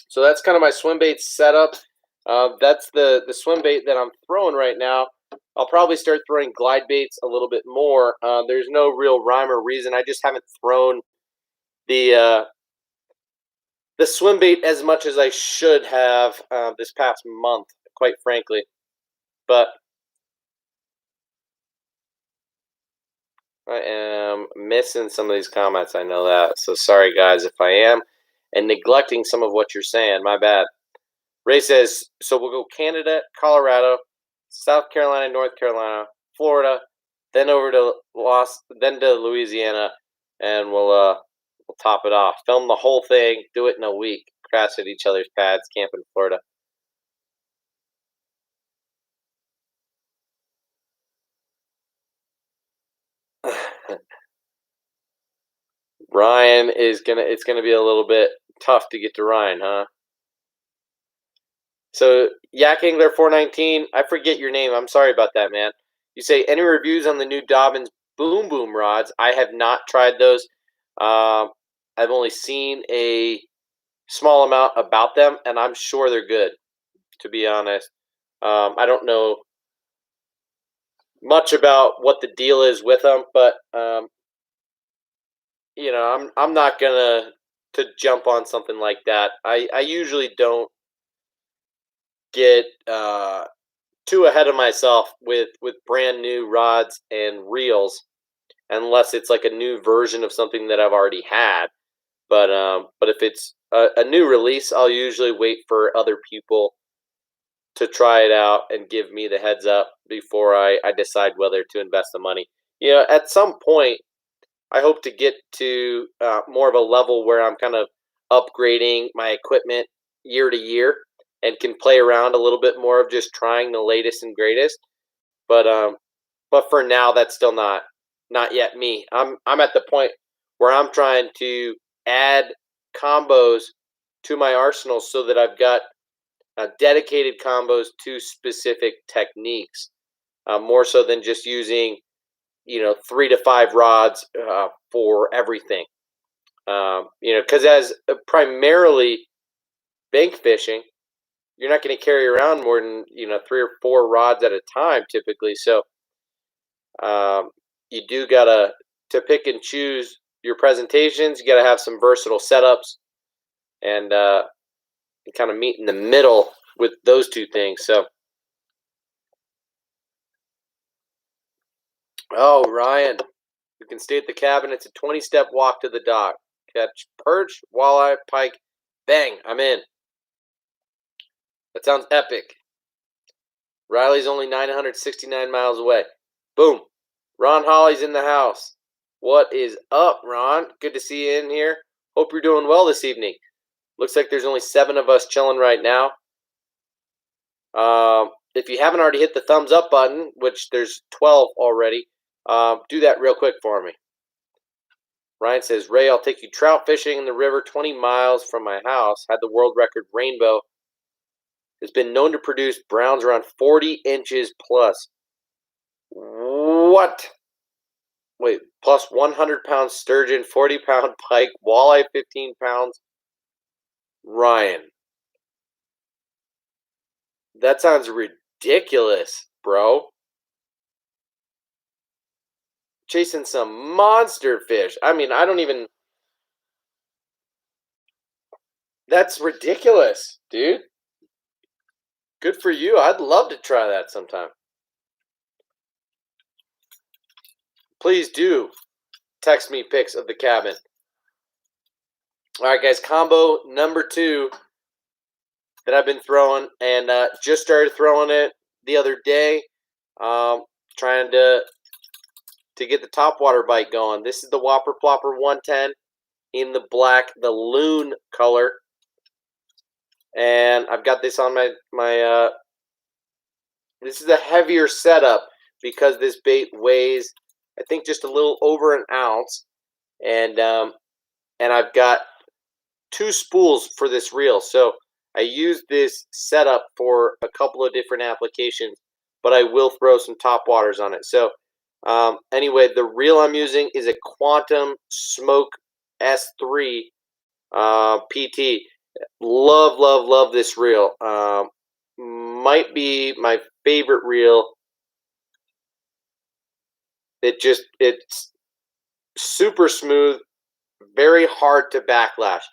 So that's kind of my swim bait setup. That's the swim bait that I'm throwing right now. I'll probably start throwing glide baits a little bit more. There's no real rhyme or reason. I just haven't thrown the swim bait as much as I should have this past month, quite frankly. But I am missing some of these comments. I know that. So sorry, guys, if I am and neglecting some of what you're saying. My bad. Ray says, so we'll go Canada, Colorado, South Carolina, North Carolina, Florida, then over to Louisiana, and we'll top it off. Film the whole thing, do it in a week. Crash at each other's pads, camp in Florida. Ryan is it's gonna be a little bit tough to get to Ryan, huh? So Yak Angler 419, I forget your name. I'm sorry about that, man. You say any reviews on the new Dobbins Boom Boom rods? I have not tried those. I've only seen a small amount about them, and I'm sure they're good, to be honest. I don't know much about what the deal is with them, but you know, I'm not gonna jump on something like that. I usually don't get too ahead of myself with brand new rods and reels, unless it's like a new version of something that I've already had. But if it's a new release, I'll usually wait for other people to try it out and give me the heads up before I decide whether to invest the money. You know, at some point, I hope to get to more of a level where I'm kind of upgrading my equipment year to year and can play around a little bit more of just trying the latest and greatest. But for now, that's still not yet me. I'm at the point where I'm trying to add combos to my arsenal so that I've got dedicated combos to specific techniques, more so than just using 3 to 5 rods for everything. Because as primarily bank fishing, you're not going to carry around more than 3 or 4 rods at a time typically. So you do gotta to pick and choose your presentations. You gotta have some versatile setups, and kind of meet in the middle with those two things. So, oh, Ryan, you can stay at the cabin. It's a 20-step walk to the dock. Catch perch, walleye, pike. Bang, I'm in. That sounds epic. Riley's only 969 miles away. Boom. Ron Holly's in the house. What is up, Ron? Good to see you in here. Hope you're doing well this evening. Looks like there's only 7 of us chilling right now. If you haven't already hit the thumbs up button, which there's 12 already, do that real quick for me. Ryan says, Ray, I'll take you trout fishing in the river 20 miles from my house. Had the world record rainbow. Has been known to produce browns around 40 inches plus. What? Wait, plus 100-pound sturgeon, 40-pound pike, walleye 15 pounds. Ryan. That sounds ridiculous, bro. Chasing some monster fish. I mean, I don't even... That's ridiculous, dude. Good for you. I'd love to try that sometime. Please do text me pics of the cabin. All right, guys. Combo number 2 that I've been throwing, and just started throwing it the other day. Trying to get the topwater bite going. This is the Whopper Plopper 110 in the black, the loon color. And I've got this on my this is a heavier setup because this bait weighs, I think, just a little over an ounce. And I've got 2 spools for this reel. So I use this setup for a couple of different applications, but I will throw some top waters on it. So anyway, the reel I'm using is a Quantum Smoke S3 PT. Love this reel. Might be my favorite reel. It's super smooth, very hard to backlash.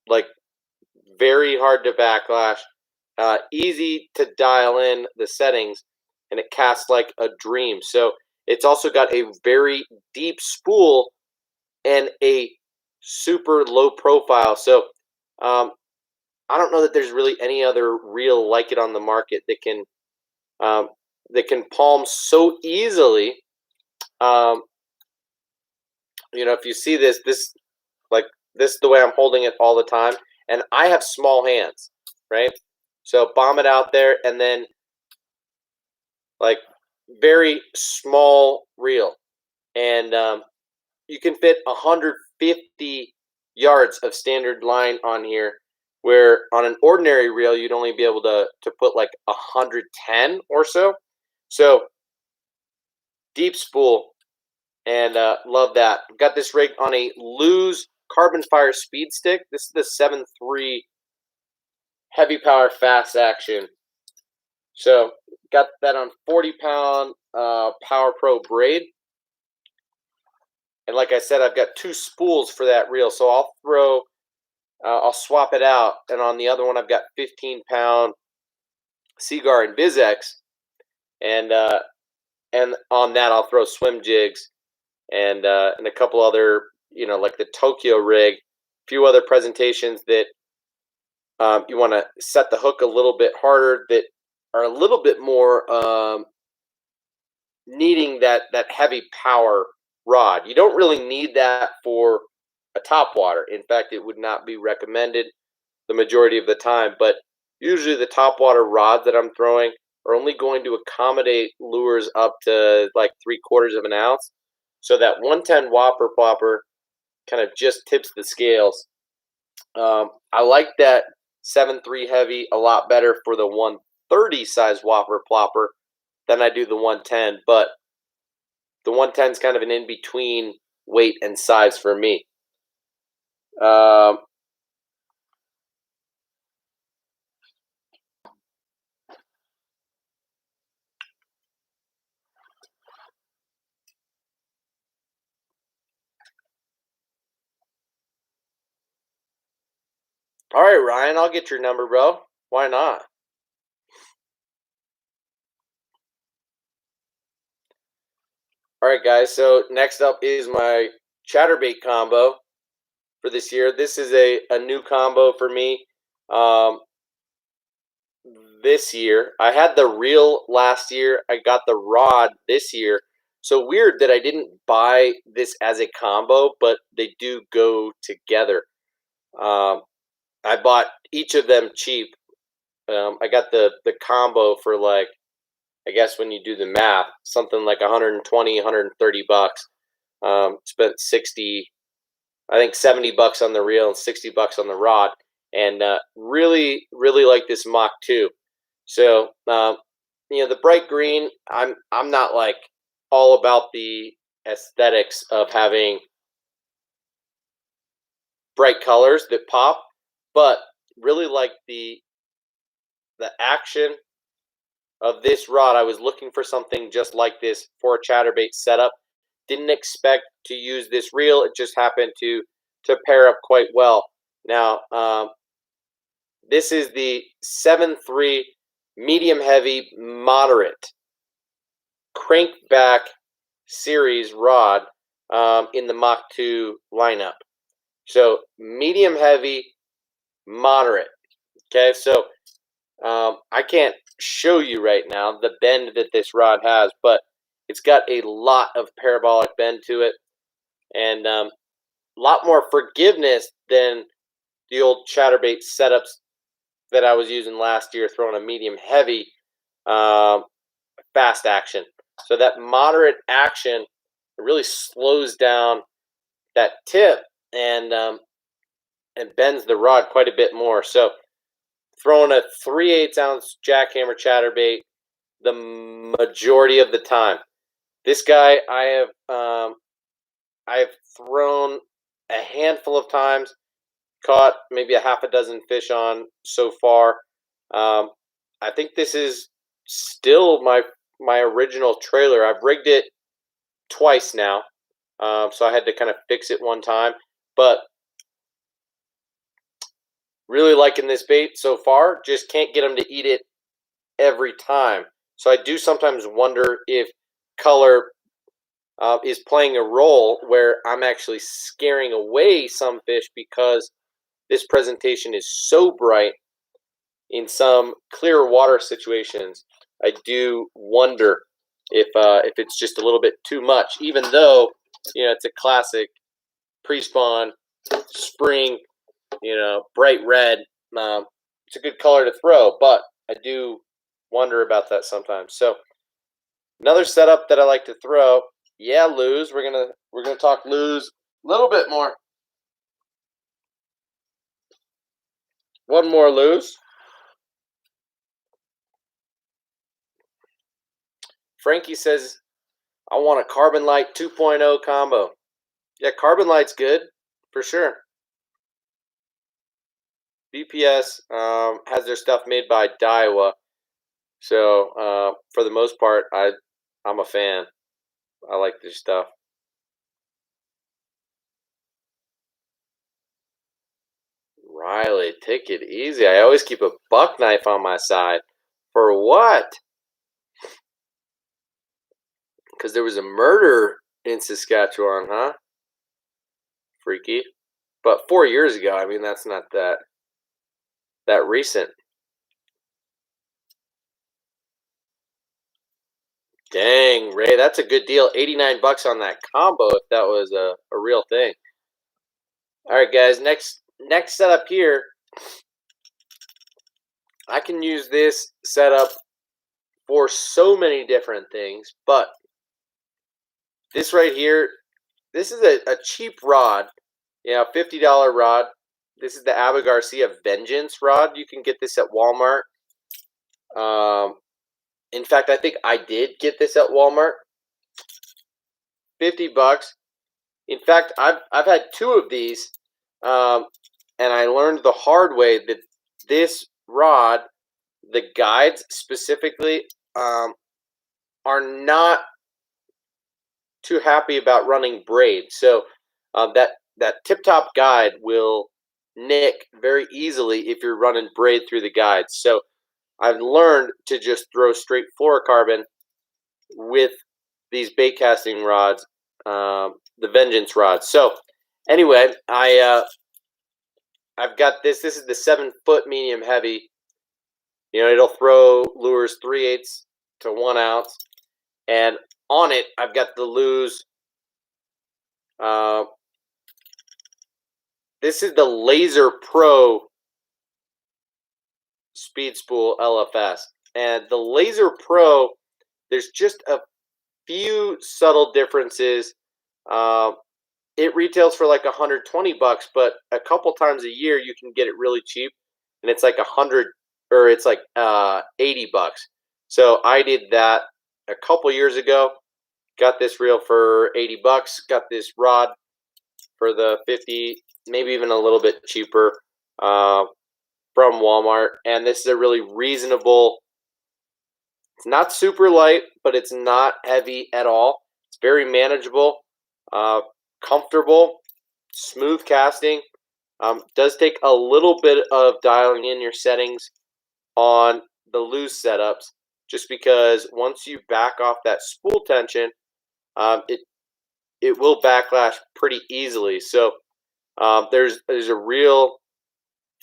Like, very hard to backlash. Easy to dial in the settings, and it casts like a dream. So it's also got a very deep spool and a super low profile. So I don't know that there's really any other reel like it on the market that can palm so easily. If you see this is the way I'm holding it all the time, and I have small hands, right? So bomb it out there, and then like very small reel, and you can fit 150 yards of standard line on here, where on an ordinary reel you'd only be able to put like 110 or so. So deep spool, and love that. Got this rig on a Lew's carbon fire speed stick. This is the 7.3 heavy power fast action. So got that on 40-pound Power Pro braid. And like I said, I've got 2 spools for that reel, so I'll swap it out, and on the other one I've got 15-pound Seaguar and VizX, and on that I'll throw swim jigs and a couple other, like the Tokyo rig, a few other presentations that you want to set the hook a little bit harder, that are a little bit more needing that heavy power rod. You don't really need that for a topwater. In fact, it would not be recommended the majority of the time, but usually the topwater rods that I'm throwing are only going to accommodate lures up to like 3/4 of an ounce. So that 110 whopper plopper kind of just tips the scales. I like that 7.3 heavy a lot better for the 130 size whopper plopper than I do the 110, but the 110 is kind of an in-between weight and size for me. All right, Ryan, I'll get your number, bro. Why not? All right, guys, so next up is my Chatterbait combo for this year. This is a new combo for me this year. I had the reel last year. I got the rod this year. So weird that I didn't buy this as a combo, but they do go together. I bought each of them cheap. I got the combo for, like, I guess when you do the math, something like 120, 130 bucks. Spent 60, I think 70 bucks on the reel and 60 bucks on the rod, and really like this Mach 2. So the bright green, I'm not like all about the aesthetics of having bright colors that pop, but really like the action of this rod. I was looking for something just like this for a chatterbait setup. Didn't expect to use this reel. It just happened to pair up quite well. Now, this is the 7.3 medium heavy moderate crankback series rod in the Mach 2 lineup. So medium heavy, moderate. Okay, so I can't show you right now the bend that this rod has, but it's got a lot of parabolic bend to it, and a lot more forgiveness than the old chatterbait setups that I was using last year, throwing a medium heavy fast action. So that moderate action really slows down that tip and bends the rod quite a bit more. So throwing a 3/8 ounce jackhammer chatterbait the majority of the time. This guy I have thrown a handful of times, caught maybe a half a dozen fish on so far. I think this is still my original trailer. I've rigged it twice now, so I had to kind of fix it one time, but really liking this bait so far. Just can't get them to eat it every time. So I do sometimes wonder if color is playing a role where I'm actually scaring away some fish because this presentation is so bright. In some clear water situations, I do wonder if it's just a little bit too much, even though it's a classic pre-spawn spring, bright red. It's a good color to throw, but I do wonder about that sometimes. So another setup that I like to throw, yeah, lose. We're gonna talk lose a little bit more. One more lose. Frankie says, I want a Carbon Light 2.0 combo. Yeah, Carbon Light's good, for sure. BPS has their stuff made by Daiwa. So, for the most part, I'm a fan. I like their stuff. Riley, take it easy. I always keep a buck knife on my side. For what? Because there was a murder in Saskatchewan, huh? Freaky. But 4 years ago, I mean, that's not that recent. Dang, Ray, that's a good deal. 89 bucks on that combo if that was a real thing. All right, guys, next setup here. I can use this setup for so many different things, but this right here, this is a cheap rod, $50 rod. This is the Abba Garcia Vengeance rod. You can get this at Walmart. In fact, I think I did get this at Walmart. 50 bucks. In fact, I've had 2 of these, and I learned the hard way that this rod, the guides specifically, are not too happy about running braid. So that tip-top guide will nick very easily if you're running braid through the guides. So I've learned to just throw straight fluorocarbon with these bait casting rods, the Vengeance rods. So anyway, I've got this. This is the 7-foot medium heavy. It'll throw lures 3/8 to 1 ounce, and on it I've got the Lose. This is the Laser Pro Speed Spool LFS, and the Laser Pro, there's just a few subtle differences. It retails for like 120 bucks, but a couple times a year you can get it really cheap, and it's like 100, or it's like 80 bucks. So I did that a couple years ago. Got this reel for 80 bucks. Got this rod for the 50, maybe even a little bit cheaper, from Walmart. And this is a really reasonable. It's not super light, but it's not heavy at all. It's very manageable, comfortable, smooth casting. Does take a little bit of dialing in your settings on the loose setups, just because once you back off that spool tension, it will backlash pretty easily. So there's a real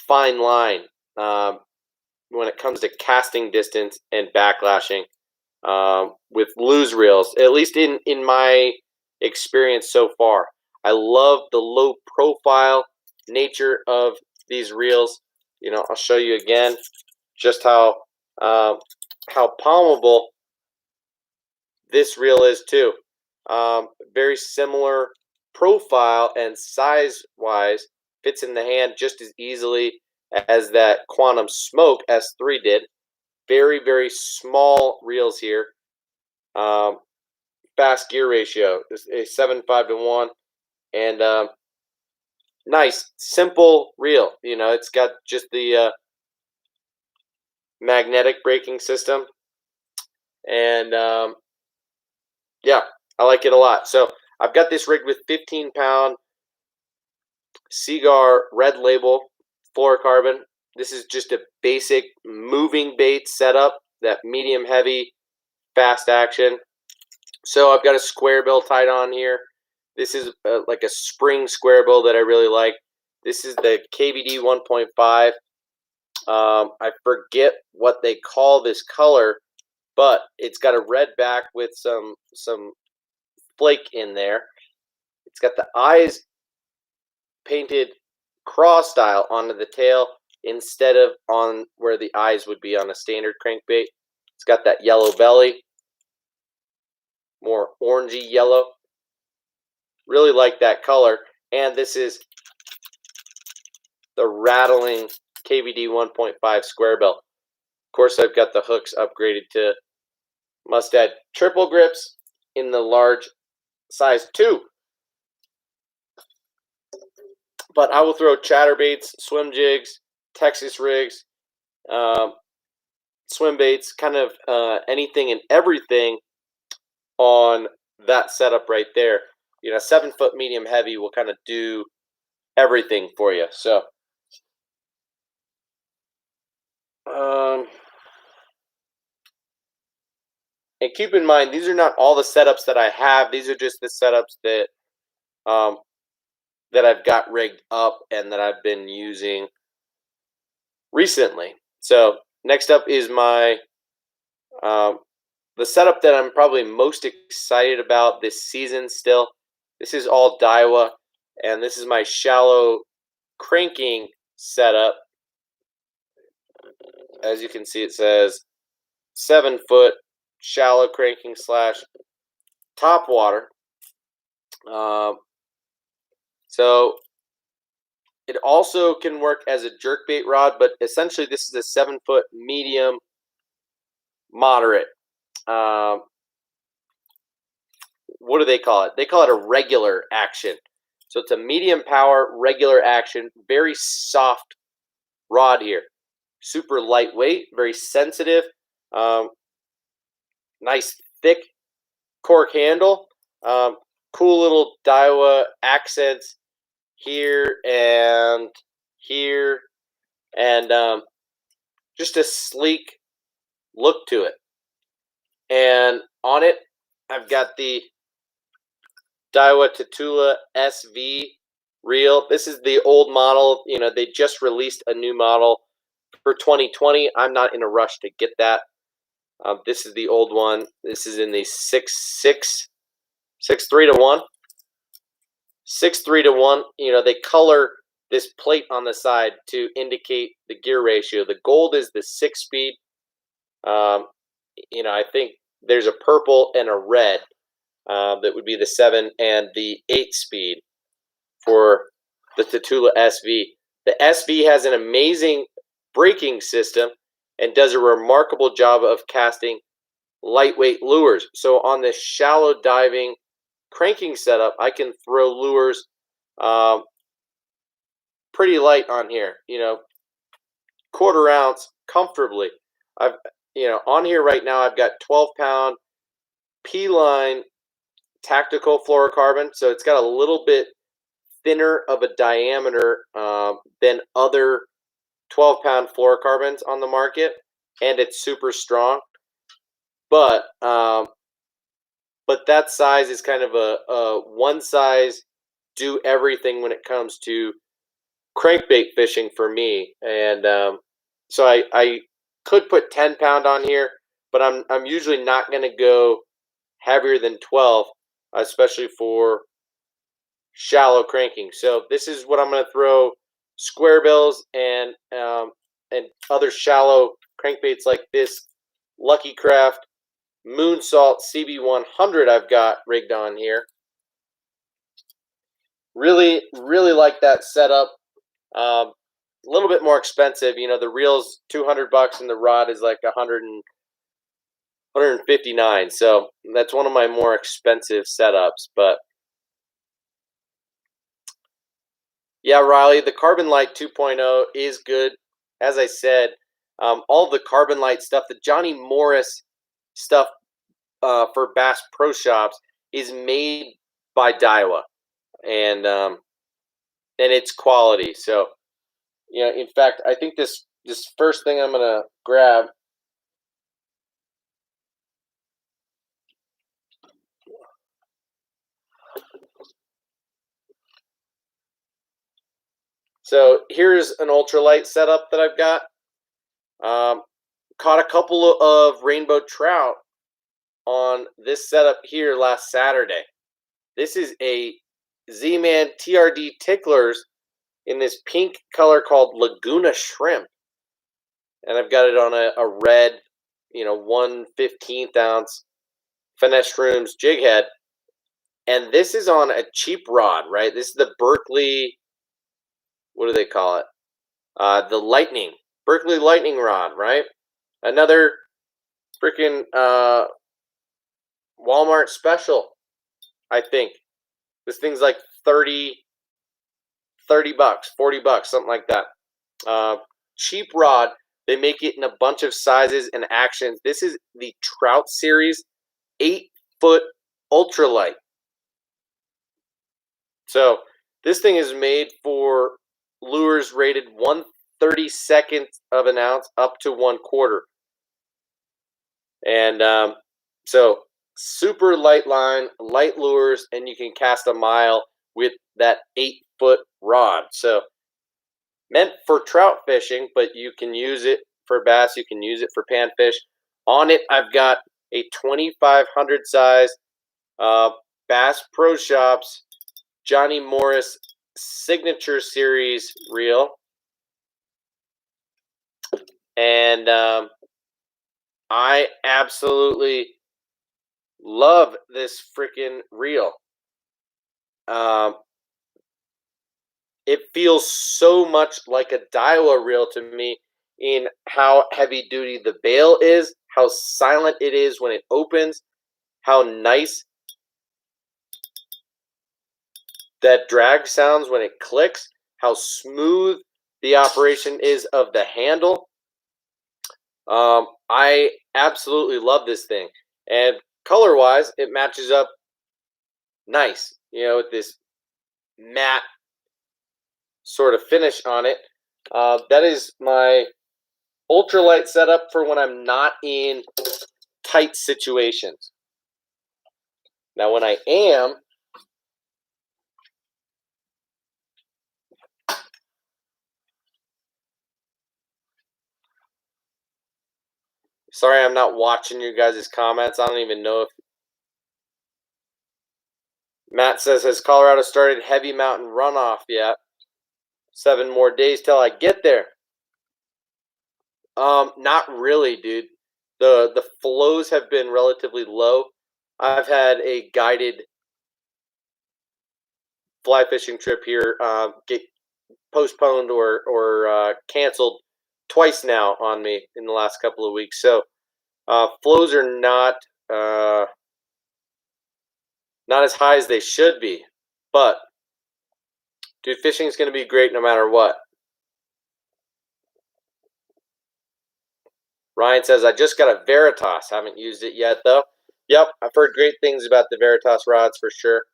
fine line when it comes to casting distance and backlashing with loose reels, at least in my experience so far. I love the low profile nature of these reels. I'll show you again just how palmable this reel is too. Very similar profile and size wise, fits in the hand just as easily as that Quantum Smoke S3 did. Very, very small reels here. Fast gear ratio is a 7.5 to 1, and nice, simple reel. It's got just the magnetic braking system, and yeah, I like it a lot. So I've got this rigged with 15-pound Seaguar Red Label fluorocarbon. This is just a basic moving bait setup, that medium heavy, fast action. So I've got a square bill tied on here. This is like a spring square bill that I really like. This is the KVD 1.5. I forget what they call this color, but it's got a red back with some flake in there. It's got the eyes painted Craw style onto the tail instead of on where the eyes would be on a standard crankbait. It's got that yellow belly, more orangey yellow. Really like that color. And this is the rattling KVD 1.5 square bill. Of course, I've got the hooks upgraded to Mustad triple grips in the large size 2. But I will throw chatterbaits, swim jigs, Texas rigs, swim baits, kind of anything and everything on that setup right there. 7-foot medium heavy will kind of do everything for you. So And keep in mind, these are not all the setups that I have. These are just the setups that that I've got rigged up and that I've been using recently. So next up is my the setup that I'm probably most excited about this season still. This is all Daiwa, and this is my shallow cranking setup. As you can see, it says 7-foot shallow cranking / top water. So it also can work as a jerkbait rod, but essentially this is a 7-foot medium moderate. What do they call it? They call it a regular action. So it's a medium power, regular action, very soft rod here. Super lightweight, very sensitive. Nice thick cork handle. Cool little Daiwa accents here and here. And just a sleek look to it. And on it, I've got the Daiwa Tatula SV reel. This is the old model. You know, they just released a new model for 2020. I'm not in a rush to get that. This is the old one. This is in the 6.3 to 1. 6.3 to 1. You know, they color this plate on the side to indicate the gear ratio. The gold is the 6-speed. You know, I think there's a purple and a red. That would be the 7 and the 8-speed for the Tatula SV. The SV has an amazing braking system and does a remarkable job of casting lightweight lures. So on this shallow diving cranking setup, I can throw lures pretty light on here. You know, 1/4 ounce comfortably. On here right now, I've got 12-pound P-line tactical fluorocarbon, so it's got a little bit thinner of a diameter than other 12-pound fluorocarbons on the market, and it's super strong. But that size is kind of a one size do everything when it comes to crankbait fishing for me. And so I could put 10-pound on here, but I'm usually not going to go heavier than 12. Especially for shallow cranking. So this is what I'm going to throw square bills and other shallow crankbaits like this Lucky Craft Moonsault CB100 I've got rigged on here. Really, really like that setup. A little bit more expensive. You know, the reel's $200 and the rod is like 159. So that's one of my more expensive setups. But yeah, Riley, the Carbon Light 2.0 is good. As I said, all the Carbon Light stuff, the Johnny Morris stuff for Bass Pro Shops is made by Daiwa, and it's quality. So, you know, in fact, I think this first thing I'm gonna grab. So here's an ultralight setup that I've got. Caught a couple of rainbow trout on this setup here last Saturday. This is a Zeeman TRD ticklers in this pink color called Laguna Shrimp. And I've got it on a red, 1/15 ounce finesse Shrooms jig head. And this is on a cheap rod, right? This is the Berkley, what do they call it? The Berkley Lightning rod, right? Another freaking Walmart special, I think. This thing's like $30, $40, something like that. Cheap rod. They make it in a bunch of sizes and actions. This is the Trout series 8-foot ultralight. So this thing is made for lures rated 1 1/32 of an ounce up to 1/4. And so super light line, light lures, and you can cast a mile with that 8-foot rod. So meant for trout fishing, but you can use it for bass. You can use it for panfish. On it, I've got a 2500 size Bass Pro Shops Johnny Morris Signature Series reel. And I absolutely love this freaking reel. It feels so much like a Daiwa reel to me in how heavy duty the bail is, how silent it is when it opens, how nice that drag sounds when it clicks, how smooth the operation is of the handle. I absolutely love this thing. And color-wise, it matches up nice, with this matte sort of finish on it. That is my ultralight setup for when I'm not in tight situations. Now, when I am, sorry I'm not watching you guys' comments. I don't even know if Matt says, has Colorado started heavy mountain runoff yet? 7 more days till I get there. Not really, dude. The flows have been relatively low. I've had a guided fly fishing trip here get postponed or canceled twice now on me in the last couple of weeks. So flows are not as high as they should be. But dude, fishing is going to be great no matter what. Ryan says, I just got a Veritas. Haven't used it yet, though. Yep, I've heard great things about the Veritas rods for sure.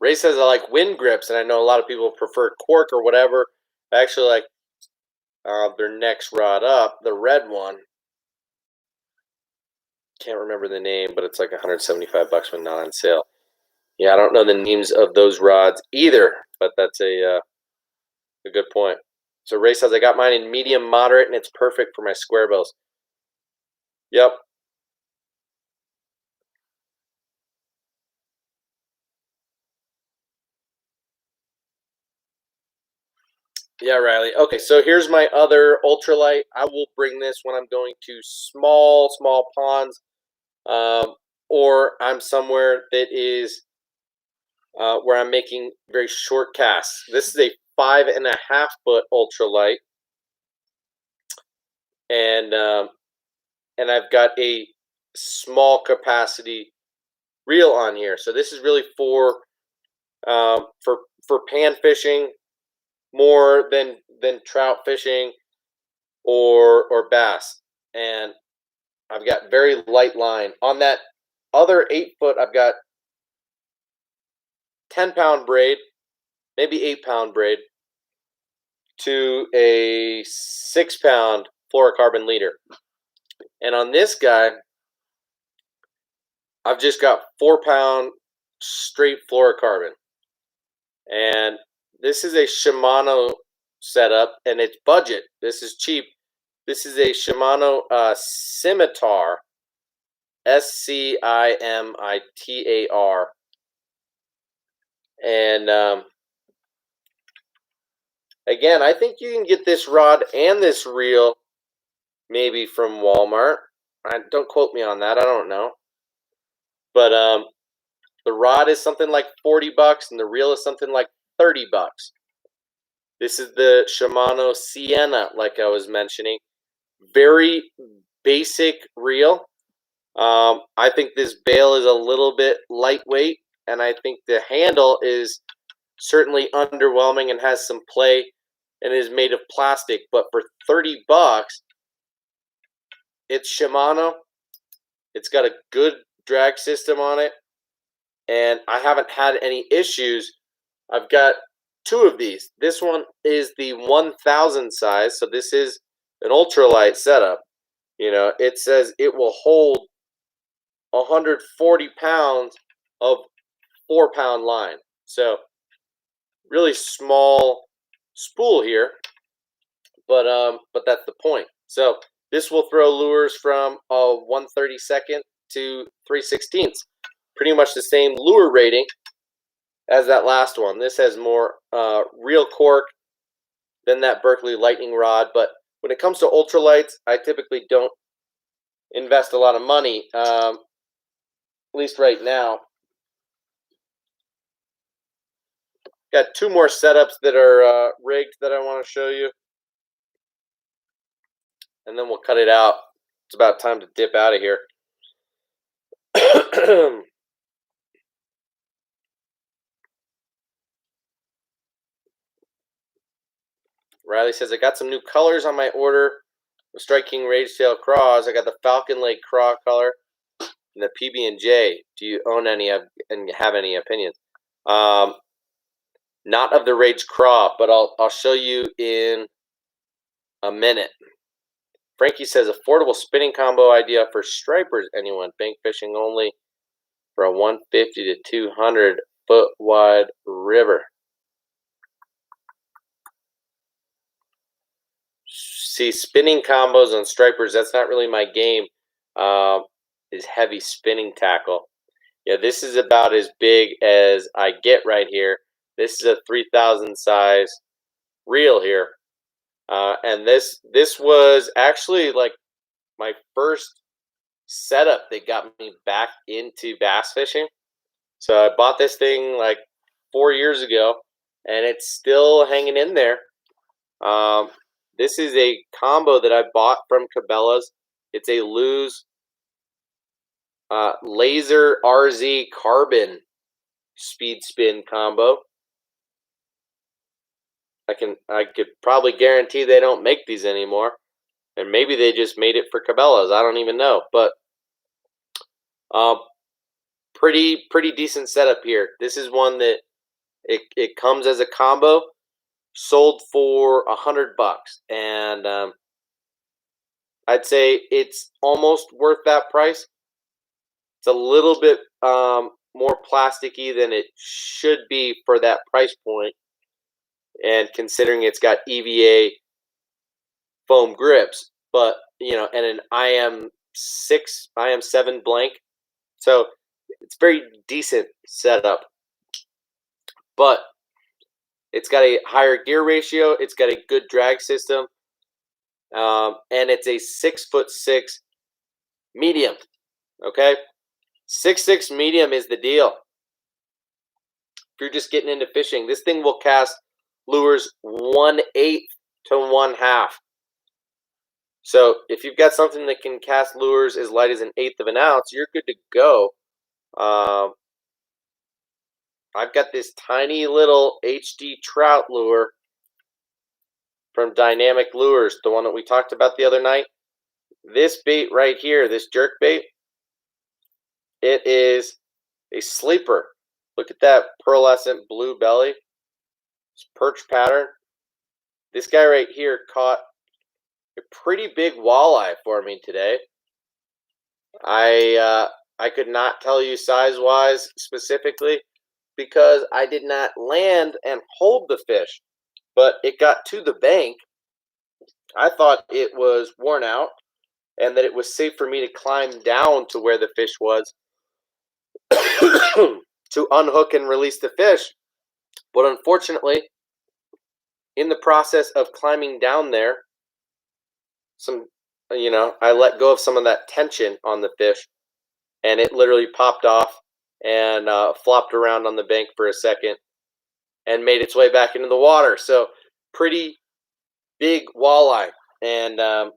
Ray says, I like wind grips, and I know a lot of people prefer cork or whatever. I actually like their next rod up, the red one. Can't remember the name, but it's like $175 when not on sale. Yeah, I don't know the names of those rods either, but that's a good point. So Ray says, I got mine in medium moderate, and it's perfect for my square bills. Yep. Yeah, Riley. Okay, so here's my other ultralight. I will bring this when I'm going to small ponds, or I'm somewhere that is where I'm making very short casts. This is a 5.5 foot ultralight, and I've got a small capacity reel on here. So this is really for pan fishing more than trout fishing or bass. And I've got very light line. On that other 8 foot, I've got 10-pound braid, maybe 8-pound braid, to a 6-pound fluorocarbon leader. And on this guy, I've just got 4-pound straight fluorocarbon. And this is a Shimano setup, and it's budget. This is cheap. This is a Shimano Scimitar, Scimitar. And again, I think you can get this rod and this reel maybe from Walmart. Don't quote me on that. I don't know. But the rod is something like $40, and the reel is something like $30. This is the Shimano Sienna, like I was mentioning. Very basic reel. I think this bail is a little bit lightweight, and I think the handle is certainly underwhelming and has some play and is made of plastic. But for $30, it's Shimano. It's got a good drag system on it, and I haven't had any issues. I've got two of these. This one is the 1000 size, so this is an ultralight setup. You know, it says it will hold 140 pounds of 4-pound line. So really small spool here, but that's the point. So this will throw lures from a 1/32 to 3/16. Pretty much the same lure rating as that last one. This has more real cork than that Berkley lightning rod, but when it comes to ultralights, I typically don't invest a lot of money, at least right now. Got two more setups that are rigged that I want to show you, and then we'll cut it out. It's about time to dip out of here. Riley says, I got some new colors on my order. The Strike King Rage Tail Craws. I got the Falcon Lake Craw color and the PB&J. Do you own any and have any opinions? Not of the Rage Craw, but I'll show you in a minute. Frankie says, affordable spinning combo idea for stripers. Anyone? Bank fishing only for a 150 to 200 foot wide river. See, spinning combos on stripers, that's not really my game, is heavy spinning tackle. Yeah, this is about as big as I get right here. This is a 3000 size reel here. And this was actually like my first setup that got me back into bass fishing. So I bought this thing like 4 years ago, and it's still hanging in there. This is a combo that I bought from Cabela's. It's a Luz Laser RZ Carbon speed spin combo. I could probably guarantee they don't make these anymore, and maybe they just made it for Cabela's. I don't even know, but pretty decent setup here. This is one that it comes as a combo, sold for $100, and I'd say it's almost worth that price. It's a little bit more plasticky than it should be for that price point, and considering it's got EVA foam grips, but you know, and an IM7 blank, so it's very decent setup. But it's got a higher gear ratio. It's got a good drag system, and it's a 6'6" medium. Okay, 6'6" medium is the deal. If you're just getting into fishing, this thing will cast lures 1/8 to 1/2. So if you've got something that can cast lures as light as 1/8 of an ounce, you're good to go. I've got this tiny little HD trout lure from Dynamic Lures, the one that we talked about the other night. This bait right here, this jerk bait, it is a sleeper. Look at that pearlescent blue belly. It's perch pattern. This guy right here caught a pretty big walleye for me today. I could not tell you size-wise specifically because I did not land and hold the fish, but it got to the bank. I thought it was worn out and that it was safe for me to climb down to where the fish was to unhook and release the fish. But unfortunately, in the process of climbing down there, I let go of some of that tension on the fish, and it literally popped off and flopped around on the bank for a second and made its way back into the water. So pretty big walleye, and I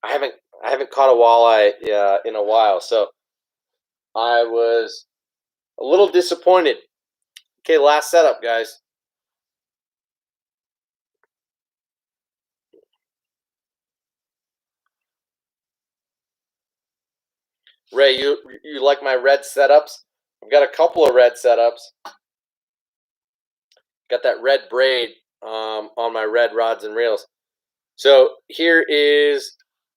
haven't caught a walleye in a while, so I was a little disappointed. Okay, last setup, guys. Ray, you like my red setups? I've got a couple of red setups. Got that red braid on my red rods and reels. So here is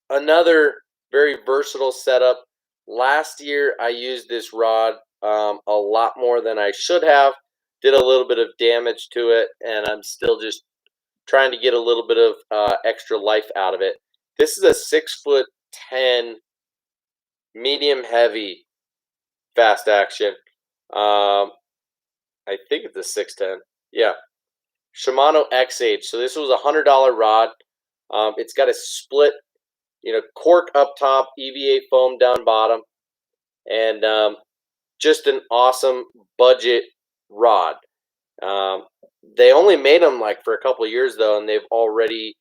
another very versatile setup. Last year I used this rod a lot more than I should have. Did a little bit of damage to it, and I'm still just trying to get a little bit of extra life out of it. This is a 6'10" medium heavy fast action. I think it's a 6'10". Yeah, Shimano X-Age. So this was a $100 rod. It's got a split, cork up top, EVA foam down bottom, and just an awesome budget rod. They only made them like for a couple of years though, and they've already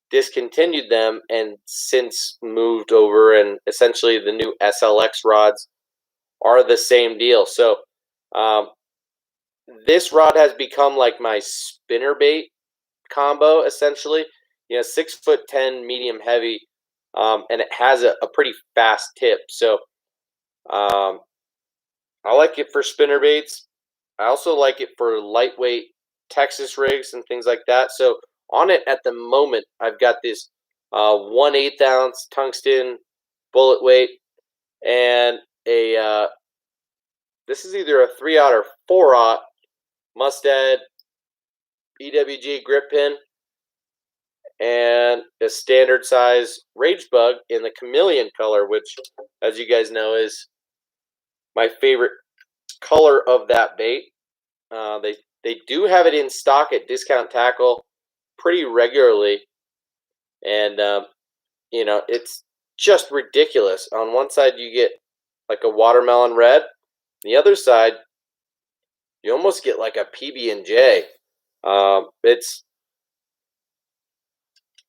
discontinued them and since moved over, and essentially the new SLX rods are the same deal. So this rod has become like my spinnerbait combo essentially. 6'10" medium heavy, and it has a pretty fast tip. So I like it for spinnerbaits. I also like it for lightweight Texas rigs and things like that. So on it at the moment, I've got this 1/8 ounce tungsten bullet weight and a this is either a 3/0 or 4/0 Mustad EWG grip pin and a standard size Rage Bug in the chameleon color, which, as you guys know, is my favorite color of that bait. They do have it in stock at Discount Tackle pretty regularly, and it's just ridiculous. On one side you get like a watermelon red, the other side you almost get like a PB&J. It's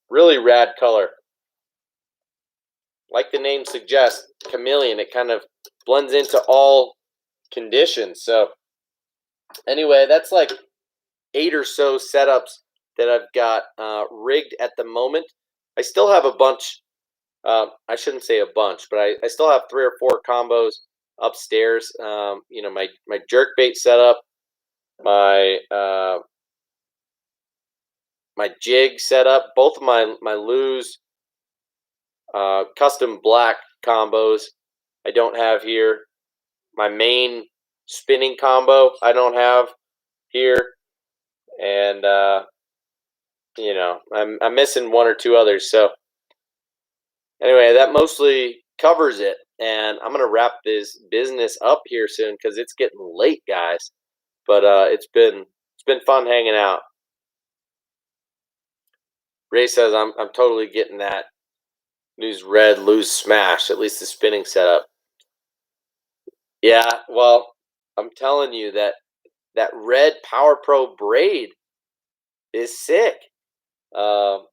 really rad color. Like the name suggests, chameleon, it kind of blends into all conditions. So anyway, that's like 8 or so setups that I've got rigged at the moment. I still have a bunch. I shouldn't say a bunch, but I still have 3 or 4 combos upstairs. My jerkbait setup, my my jig setup, both of my Lew's custom black combos I don't have here. My main spinning combo I don't have here, and I'm missing 1 or 2 others. So anyway, that mostly covers it, and I'm gonna wrap this business up here soon because it's getting late, guys. But it's been fun hanging out. Ray says I'm totally getting that news red loose smash, at least the spinning setup. Yeah, well, I'm telling you that red Power Pro braid is sick. And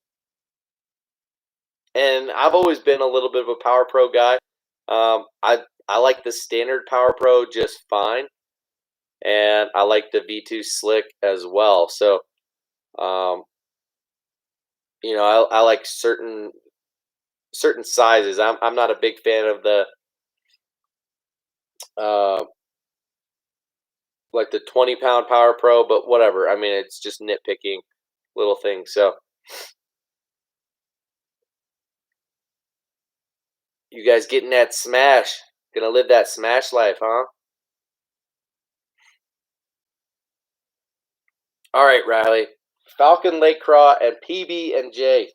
I've always been a little bit of a Power Pro guy. I like the standard Power Pro just fine, and I like the V2 Slick as well. So, I like certain sizes. I'm not a big fan of the like the 20-pound Power Pro, but whatever. I mean, it's just nitpicking little things. So you guys getting that smash? Gonna live that smash life, huh? All right, Riley. Falcon, Lake Craw, and PB&J.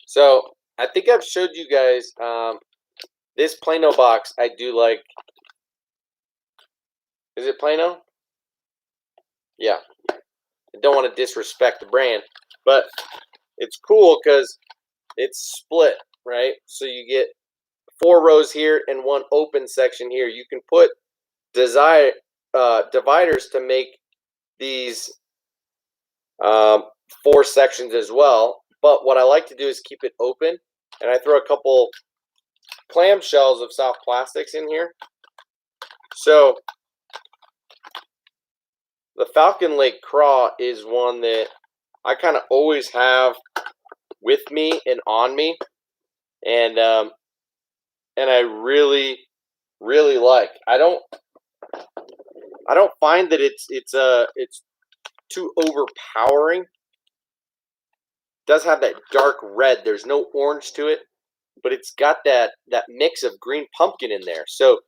So I think I've showed you guys this Plano box. I do like. Is it Plano? Yeah. I don't want to disrespect the brand, but it's cool because it's split, right? So you get 4 rows here and 1 open section here. You can put dividers to make these 4 sections as well. But what I like to do is keep it open, and I throw a couple clamshells of soft plastics in here. So the Falcon Lake Craw is one that I kind of always have with me and on me. and I really like. I don't find that it's too overpowering. It does have that dark red. There's no orange to it, but it's got that mix of green pumpkin in there. So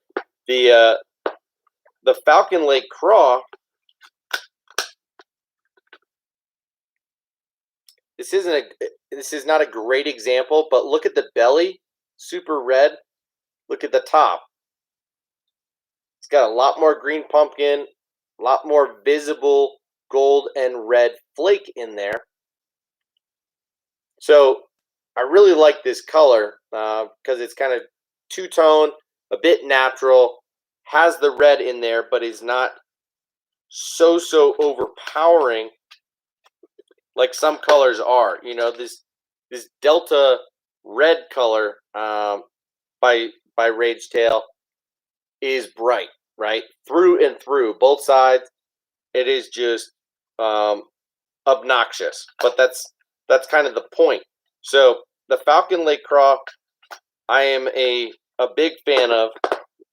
the Falcon Lake Craw, this is not a great example, but look at the belly, super red. Look at the top. It's got a lot more green pumpkin, a lot more visible gold and red flake in there. So I really like this color because it's kind of two-tone, a bit natural, has the red in there, but is not so overpowering like some colors are. You know, this Delta red color by Rage Tail is bright, right? Through and through, both sides. It is just obnoxious, but that's kind of the point. So the Falcon Lake Craw, I am a big fan of,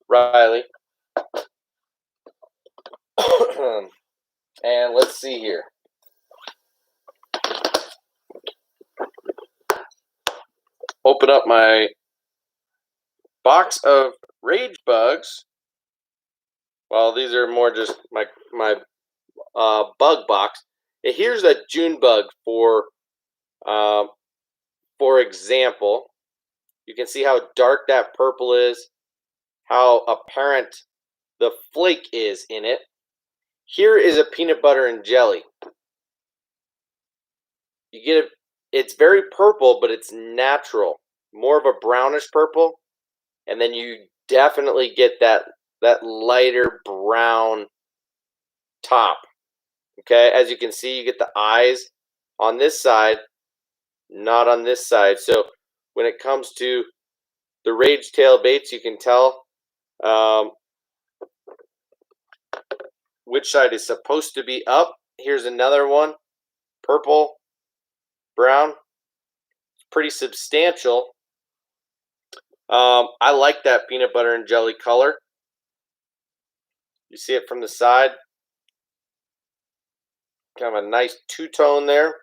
Riley. And let's see here. Open up my box of Rage Bugs. Well, these are more just my bug box. And here's a June bug for example. You can see how dark that purple is, how apparent the flake is in it. Here is a peanut butter and jelly. You get it. It's very purple, but it's natural, more of a brownish purple, and then you definitely get that lighter brown top. Okay, as you can see, you get the eyes on this side, not on this side. So when it comes to the Rage Tail baits, you can tell which side is supposed to be up. Here's another one, purple, brown, pretty substantial. I like that peanut butter and jelly color. You see it from the side. Kind of a nice two-tone there.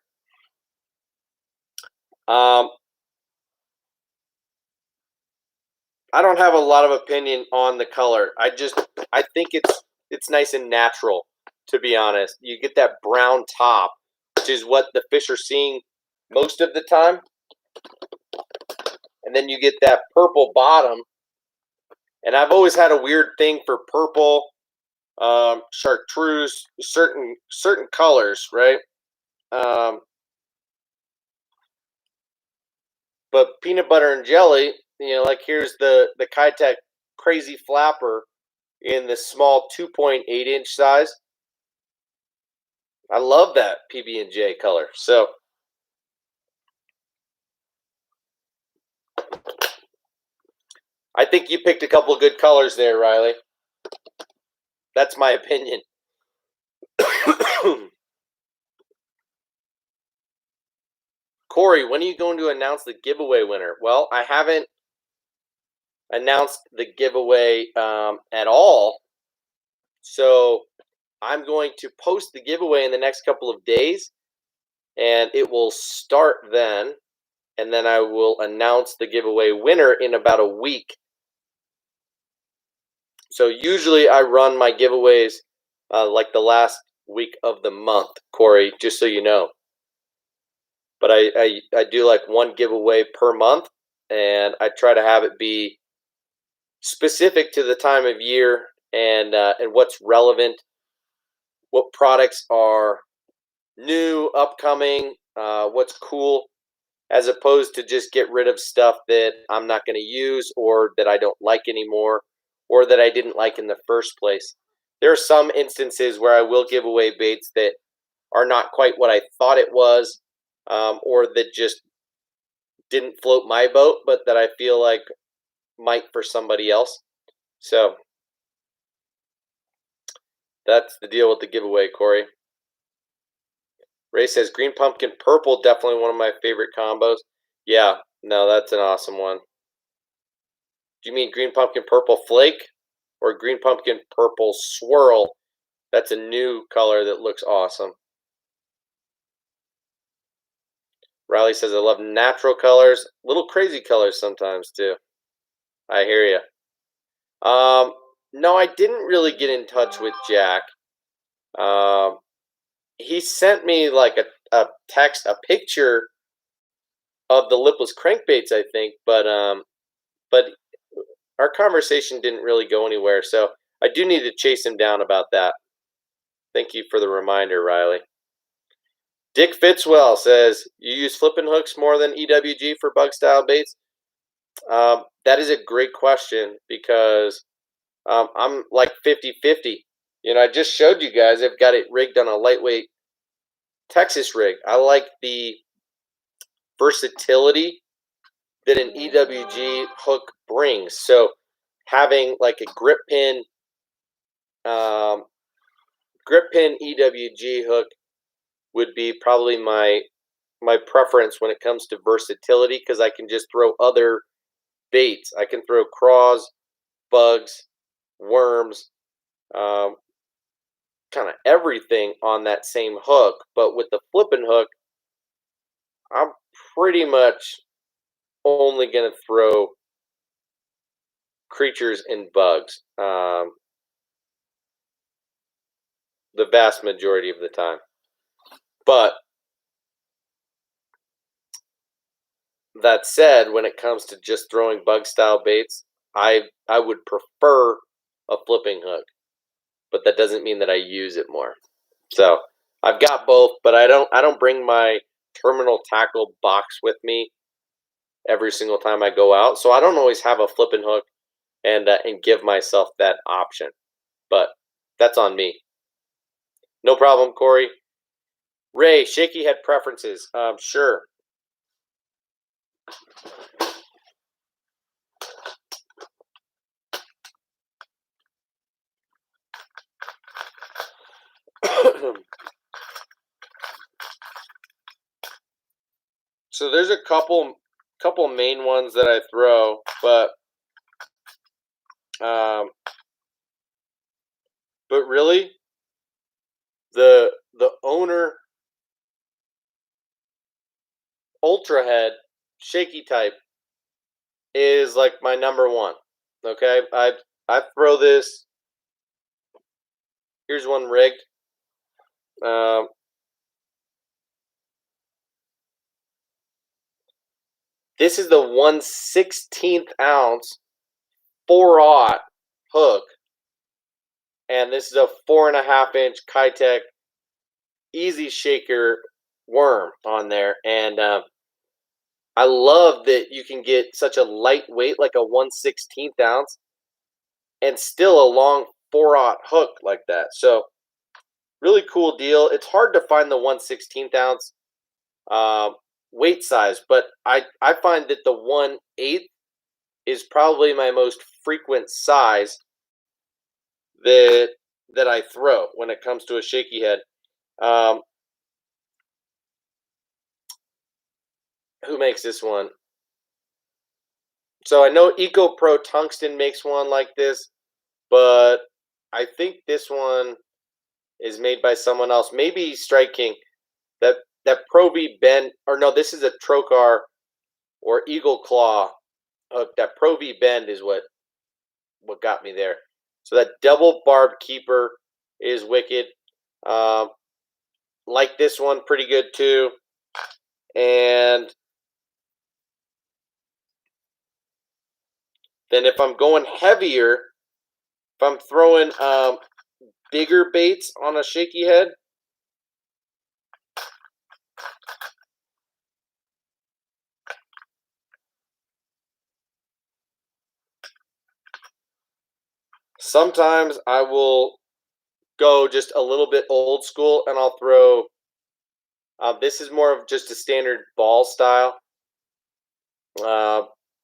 I don't have a lot of opinion on the color. I think it's nice and natural, to be honest. You get that brown top, which is what the fish are seeing most of the time. And then you get that purple bottom. And I've always had a weird thing for purple, chartreuse, certain colors, right? But peanut butter and jelly, you know, like here's the Kitech Crazy Flapper in the small 2.8-inch size. I love that PB&J color. So I think you picked a couple of good colors there, Riley. That's my opinion. Corey, when are you going to announce the giveaway winner? Well, I haven't announced the giveaway at all. So I'm going to post the giveaway in the next couple of days, and it will start then. And then I will announce the giveaway winner in about a week. So usually I run my giveaways like the last week of the month, Corey, just so you know. But I do like one giveaway per month, and I try to have it be specific to the time of year and what's relevant, what products are new, upcoming, what's cool, as opposed to just get rid of stuff that I'm not going to use or that I don't like anymore or that I didn't like in the first place. There are some instances where I will give away baits that are not quite what I thought it was, or that just didn't float my boat, but that I feel like might for somebody else. So that's the deal with the giveaway, Corey. Ray says green pumpkin purple, definitely one of my favorite combos. Yeah, No, that's an awesome one. Do you mean green pumpkin purple flake or green pumpkin purple swirl? That's a new color that looks awesome. Riley says, I love natural colors. Little crazy colors sometimes, too. I hear you. No, I didn't really get in touch with Jack. He sent me like a text, a picture of the lipless crankbaits, I think, but our conversation didn't really go anywhere, so I do need to chase him down about that. Thank you for the reminder, Riley. Dick Fitzwell says, you use flipping hooks more than EWG for bug style baits? That is a great question because I'm like 50-50. You know, I just showed you guys I've got it rigged on a lightweight Texas rig. I like the versatility that an EWG hook brings. So having like a grip pin EWG hook would be probably my preference when it comes to versatility, because I can just throw other baits. I can throw craws, bugs, worms, kind of everything on that same hook. But with the flipping hook, I'm pretty much only going to throw creatures and bugs the vast majority of the time. But that said, when it comes to just throwing bug style baits, I would prefer a flipping hook, but that doesn't mean that I use it more. So I've got both, but I don't bring my terminal tackle box with me every single time I go out, so I don't always have a flipping hook and give myself that option. But that's on me. No problem, Corey. Ray, Shaky had preferences. Sure. So there's a couple main ones that I throw, but really the owner Ultra Head Shaky type is like my number one. Okay, I throw this. Here's one rigged. This is the 1/16 ounce 4/0 hook, and this is a 4.5 inch Kitech Easy Shaker worm on there, and I love that you can get such a lightweight, like a 1/16 ounce, and still a long 4/0 hook like that. So really cool deal. It's hard to find the 1/16 ounce weight size, but I find that the 1/8 is probably my most frequent size that I throw when it comes to a shaky head. Who makes this one? So I know Eco Pro Tungsten makes one like this, but I think this one is made by someone else. Maybe Strike King. That Pro V Bend, or no, this is a Trocar or Eagle Claw hook. That Pro V Bend is what got me there. So that double barbed keeper is wicked. Like this one, pretty good too. And then if I'm going heavier, if I'm throwing bigger baits on a shaky head, sometimes I will go just a little bit old school, and I'll throw, this is more of just a standard ball style.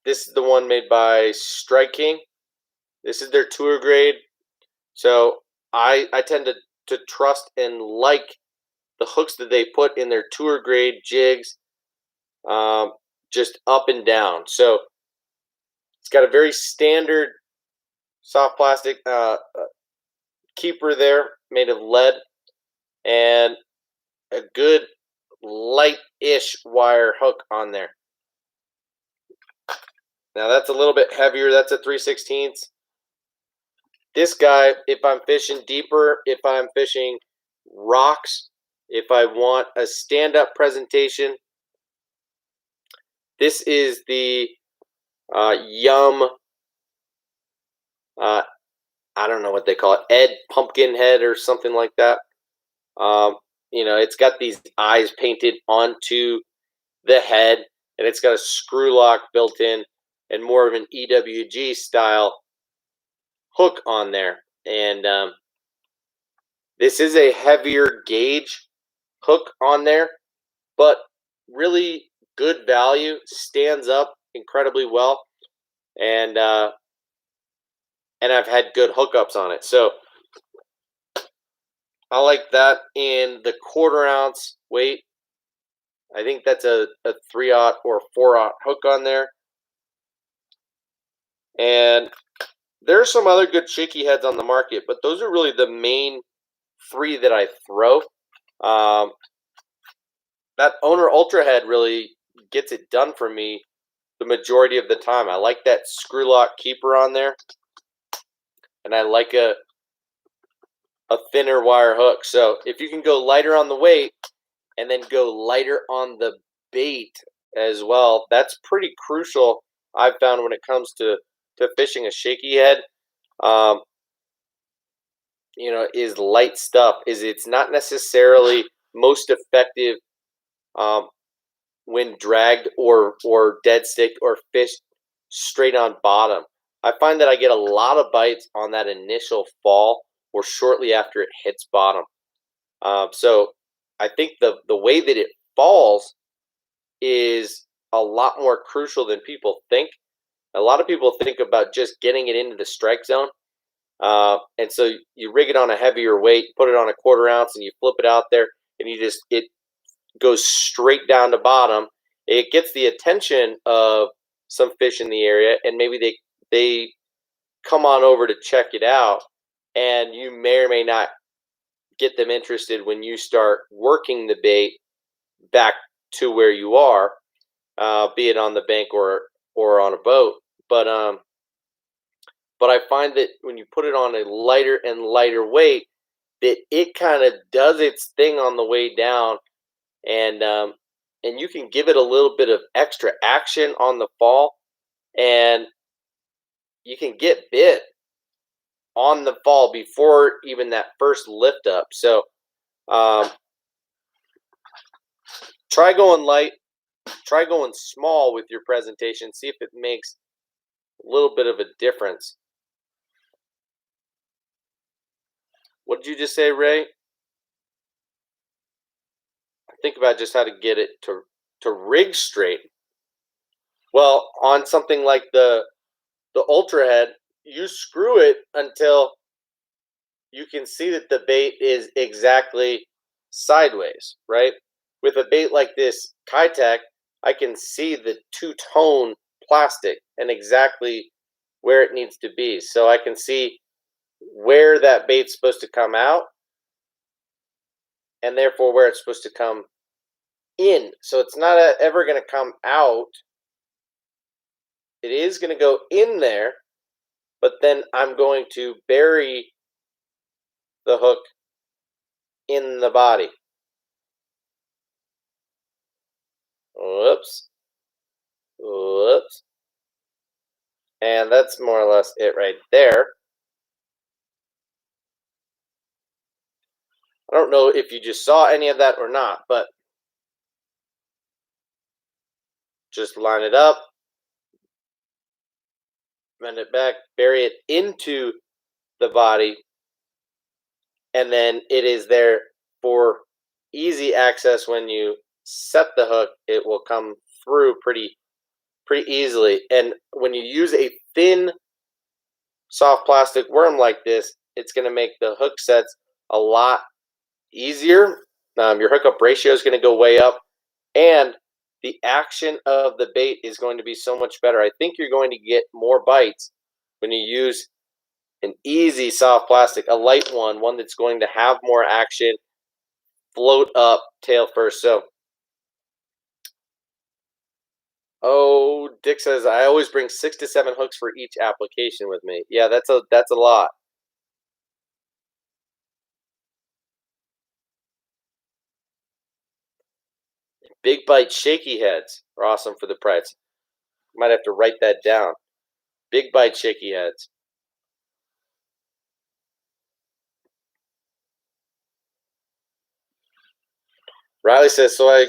This is the one made by Strike King. This is their tour grade. So I tend to trust and like the hooks that they put in their tour grade jigs, just up and down. So it's got a very standard soft plastic keeper there made of lead, and a good light-ish wire hook on there. Now that's a little bit heavier. That's a 3/16. This guy, if I'm fishing deeper, if I'm fishing rocks, if I want a stand-up presentation, this is the Yum, I don't know what they call it, Ed Pumpkin Head or something like that. You know, it's got these eyes painted onto the head, and it's got a screw lock built in and more of an EWG style hook on there. And this is a heavier gauge hook on there, but really good value, stands up incredibly well, and I've had good hookups on it. So I like that in the 1/4 ounce weight. I think that's a 3/0 or 4/0 hook on there. And there's some other good shaky heads on the market, but those are really the main 3 that I throw. That Owner Ultra head really gets it done for me the majority of the time. I like that screw lock keeper on there, and I like a thinner wire hook. So if you can go lighter on the weight and then go lighter on the bait as well, that's pretty crucial, I've found, when it comes to fishing a shaky head. You know, is light stuff. It's not necessarily most effective when dragged or dead stick or fished straight on bottom. I find that I get a lot of bites on that initial fall or shortly after it hits bottom. So I think the way that it falls is a lot more crucial than people think. A lot of people think about just getting it into the strike zone. And so you rig it on a heavier weight, put it on a 1/4 ounce, and you flip it out there, and it goes straight down to bottom. It gets the attention of some fish in the area, and maybe they come on over to check it out, and you may or may not get them interested when you start working the bait back to where you are, be it on the bank or on a boat. But I find that when you put it on a lighter and lighter weight, that it kind of does its thing on the way down, and you can give it a little bit of extra action on the fall, and you can get bit on the fall before even that first lift up. So try going light, try going small with your presentation, see if it makes a little bit of a difference. What did you just say, Ray? Think about just how to get it to rig straight. Well, on something like the Ultra head, you screw it until you can see that the bait is exactly sideways, right? With a bait like this Kitech, I can see the two-tone plastic and exactly where it needs to be. So I can see where that bait's supposed to come out, and therefore where it's supposed to come in. So it's not ever going to come out. It is going to go in there, but then I'm going to bury the hook in the body. Whoops. Whoops. And that's more or less it right there. I don't know if you just saw any of that or not, but just line it up, bend it back, bury it into the body, and then it is there for easy access. When you set the hook, it will come through pretty easily. And when you use a thin soft plastic worm like this, it's going to make the hook sets a lot easier. Your hookup ratio is going to go way up, and the action of the bait is going to be so much better. I think you're going to get more bites when you use an easy soft plastic, a light one that's going to have more action, float up tail first. So, oh, Dick says I always bring 6 to 7 hooks for each application with me. Yeah, that's a lot. Big bite shaky heads are awesome for the price. Might have to write that down. Big bite shaky heads. Riley says, so I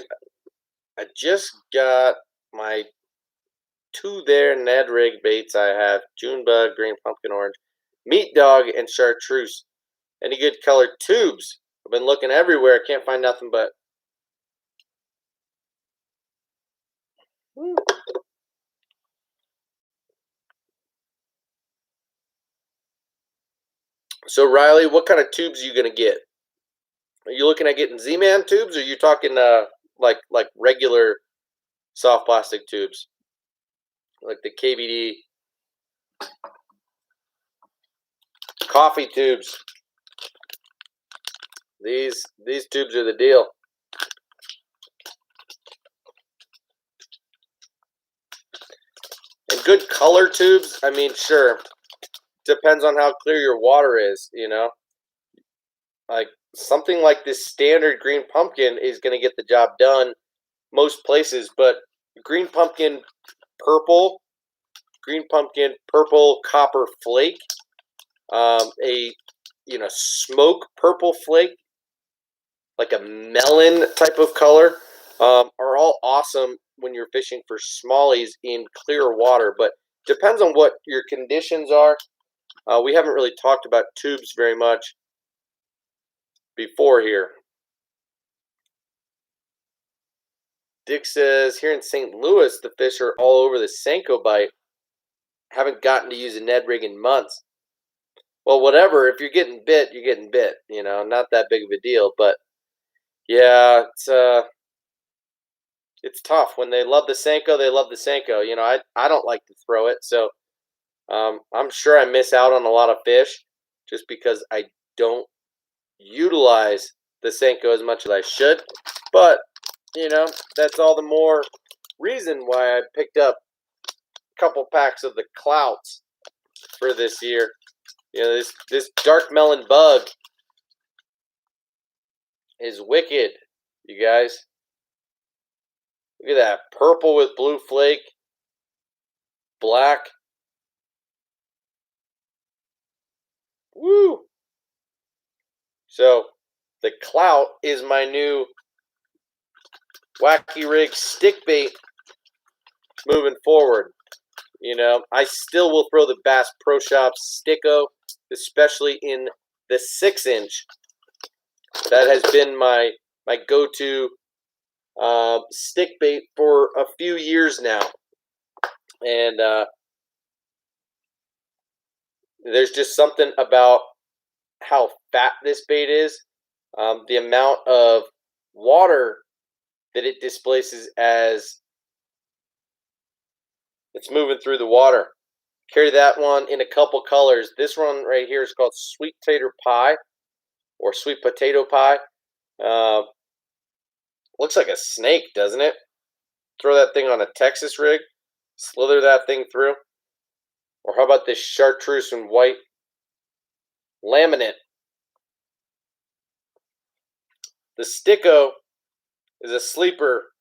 just got my 2 there Ned Rig baits. I have Junebug, green pumpkin orange, meat dog, and chartreuse. Any good colored tubes? I've been looking everywhere. Can't find nothing but. So Riley, what kind of tubes are you gonna get? Are you looking at getting Zeeman tubes, or are you talking like regular soft plastic tubes, like the KBD coffee tubes? These tubes are the deal. And good color tubes, I mean, sure. Depends on how clear your water is, you know. Like something like this standard green pumpkin is going to get the job done most places, but green pumpkin purple copper flake, a smoke purple flake, like a melon type of color, are all awesome when you're fishing for smallies in clear water. But depends on what your conditions are. We haven't really talked about tubes very much before here. Dick says, here in St. Louis, the fish are all over the Cinco bite. Haven't gotten to use a Ned rig in months. Well, whatever. If you're getting bit, you're getting bit. You know, not that big of a deal. But yeah, it's tough. When they love the Cinco, they love the Cinco. You know, I don't like to throw it, so I'm sure I miss out on a lot of fish just because I don't utilize the Cinco as much as I should. But you know, that's all the more reason why I picked up a couple packs of the Clouts for this year. You know, this dark melon bug is wicked, you guys. Look at that. Purple with blue flake. Black. Woo! So, the Clout is my new Wacky Rig stick bait moving forward. You know, I still will throw the Bass Pro Shops Sticko, especially in the 6-inch. That has been my go-to stick bait for a few years now. And there's just something about how fat this bait is, the amount of water that it displaces as it's moving through the water. Carry that one in a couple colors. This one right here is called Sweet Tater Pie or Sweet Potato Pie. Looks like a snake, doesn't it? Throw that thing on a Texas rig, slither that thing through. Or how about this chartreuse and white laminate? The Sticko is a sleeper.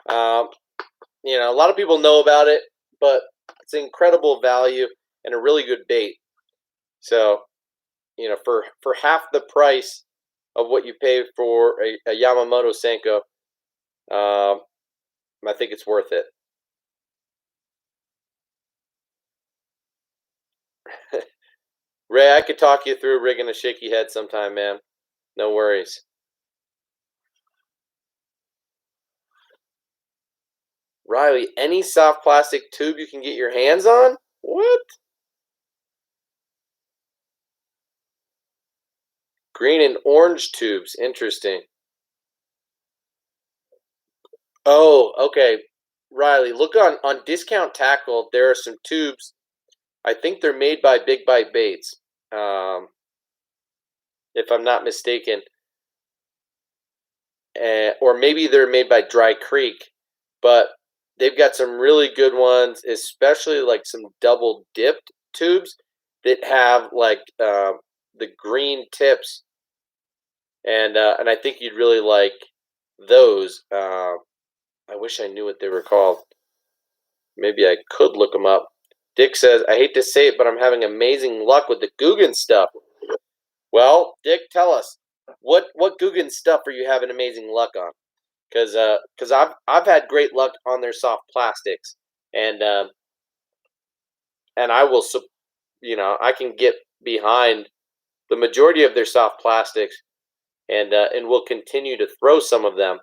You know, a lot of people know about it, but it's incredible value and a really good bait. So, you know, for half the price of what you pay for a Yamamoto Cinco, I think it's worth it. Ray, I could talk you through rigging a shaky head sometime, man. No worries. Riley, any soft plastic tube you can get your hands on? What? Green and orange tubes. Interesting. Oh, okay. Riley, look on Discount Tackle. There are some tubes. I think they're made by Big Bite Baits, if I'm not mistaken. Or maybe they're made by Dry Creek. But they've got some really good ones, especially like some double dipped tubes that have like the green tips. And I think you'd really like those. I wish I knew what they were called. Maybe I could look them up. Dick says, I hate to say it, but I'm having amazing luck with the Guggen stuff. Well, Dick, tell us, what Guggen stuff are you having amazing luck on? Because I've had great luck on their soft plastics, and I will, I can get behind the majority of their soft plastics, and we'll continue to throw some of them.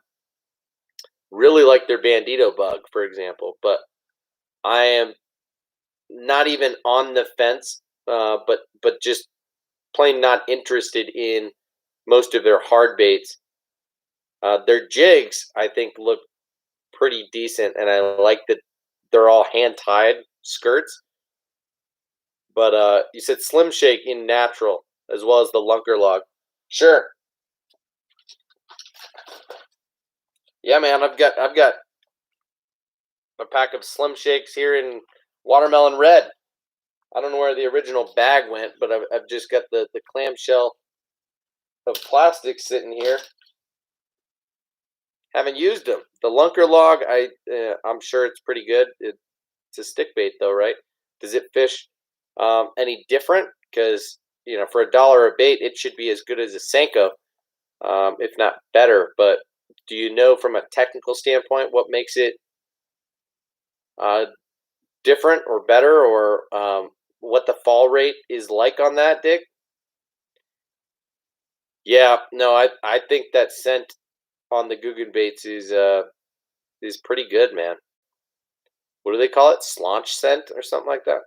Really like their Bandito bug, for example, but I am not even on the fence, but just plain not interested in most of their hard baits. Their jigs, I think, look pretty decent, and I like that they're all hand-tied skirts. But you said Slim Shake in natural, as well as the Lunker Log. Sure. Yeah, man, I've got a pack of Slim Shakes here in Watermelon Red. I don't know where the original bag went, but I've just got the clamshell of plastic sitting here. Haven't used them. The Lunker Log, I'm sure it's pretty good. It's a stick bait though, right? Does it fish any different? Because for $1 a bait, it should be as good as a Cinco, if not better. But do you know from a technical standpoint what makes it different or better, or what the fall rate is like on that, Dick? Yeah, no, I think that scent on the Guggen baits is pretty good, man. What do they call it? Slaunch scent or something like that?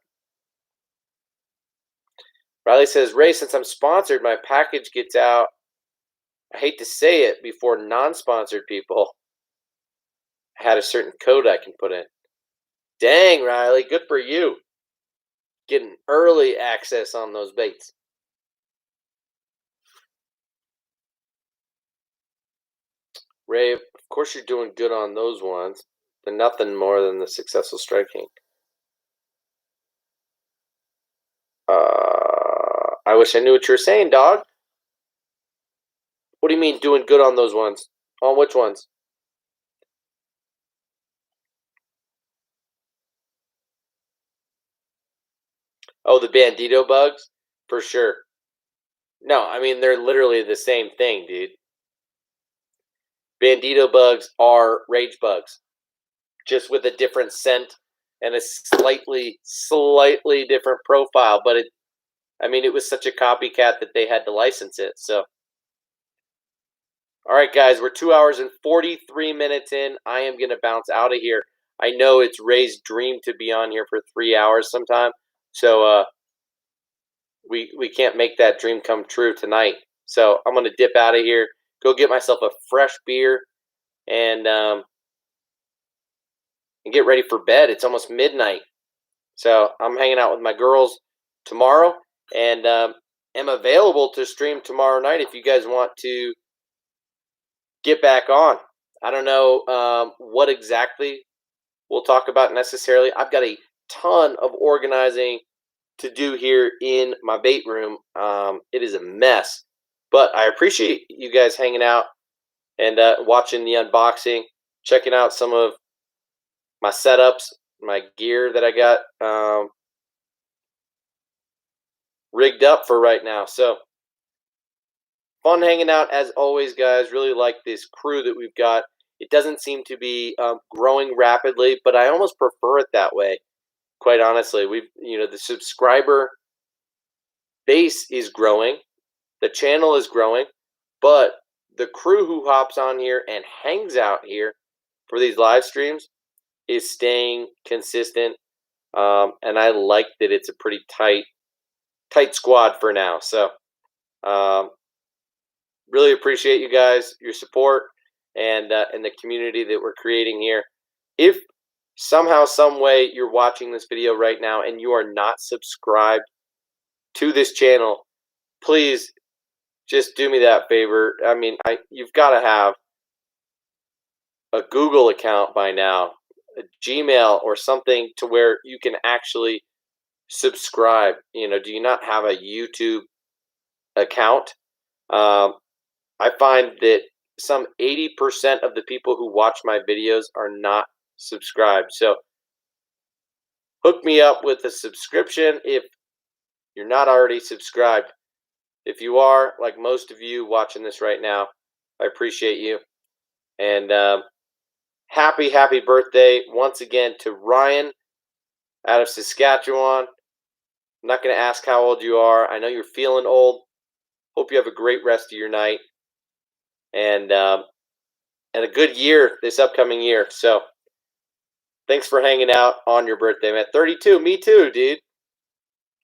Riley says, Ray, since I'm sponsored, my package gets out, I hate to say it, before non-sponsored people had a certain code I can put in. Dang, Riley, good for you. Getting early access on those baits. Ray, of course you're doing good on those ones. They're nothing more than the successful striking. I wish I knew what you were saying, dog. What do you mean doing good on those ones? On which ones? Oh, the Bandito bugs? For sure. No, I mean, they're literally the same thing, dude. Bandito bugs are rage bugs, just with a different scent and a slightly different profile. But it was such a copycat that they had to license it. So, all right, guys, we're 2 hours and 43 minutes in. I am going to bounce out of here. I know it's Ray's dream to be on here for 3 hours sometime. So, we can't make that dream come true tonight. So I'm going to dip out of here, go get myself a fresh beer, and get ready for bed. It's almost midnight. So I'm hanging out with my girls tomorrow, and am available to stream tomorrow night if you guys want to get back on. I don't know what exactly we'll talk about necessarily. I've got a ton of organizing to do here in my bait room. It is a mess, but I appreciate you guys hanging out and watching the unboxing, checking out some of my setups, my gear that I got rigged up for right now. So fun hanging out as always, guys. Really like this crew that we've got. It doesn't seem to be growing rapidly, but I almost prefer it that way. Quite honestly, the subscriber base is growing, the channel is growing, but the crew who hops on here and hangs out here for these live streams is staying consistent, and I like that it's a pretty tight squad for now. So really appreciate you guys, your support, and the community that we're creating here. If somehow, some way you're watching this video right now and you are not subscribed to this channel, please just do me that favor. I mean, you've got to have a Google account by now, a Gmail or something to where you can actually subscribe. You know, do you not have a YouTube account? I find that some 80% of the people who watch my videos are not subscribed. So hook me up with a subscription if you're not already subscribed. If you are, like most of you watching this right now, I appreciate you. And happy birthday once again to Ryan out of Saskatchewan. I'm not going to ask how old you are. I know you're feeling old. Hope you have a great rest of your night. And a good year this upcoming year. So thanks for hanging out on your birthday, man. 32, me too, dude.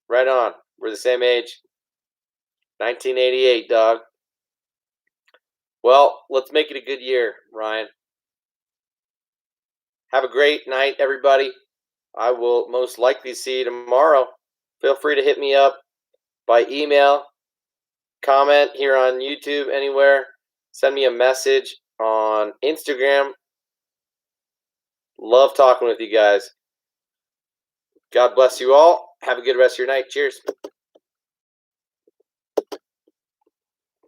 Right on. We're the same age. 1988, dog. Well, let's make it a good year, Ryan. Have a great night, everybody. I will most likely see you tomorrow. Feel free to hit me up by email, comment here on YouTube, anywhere. Send me a message on Instagram. Love talking with you guys. God bless you all. Have a good rest of your night. Cheers.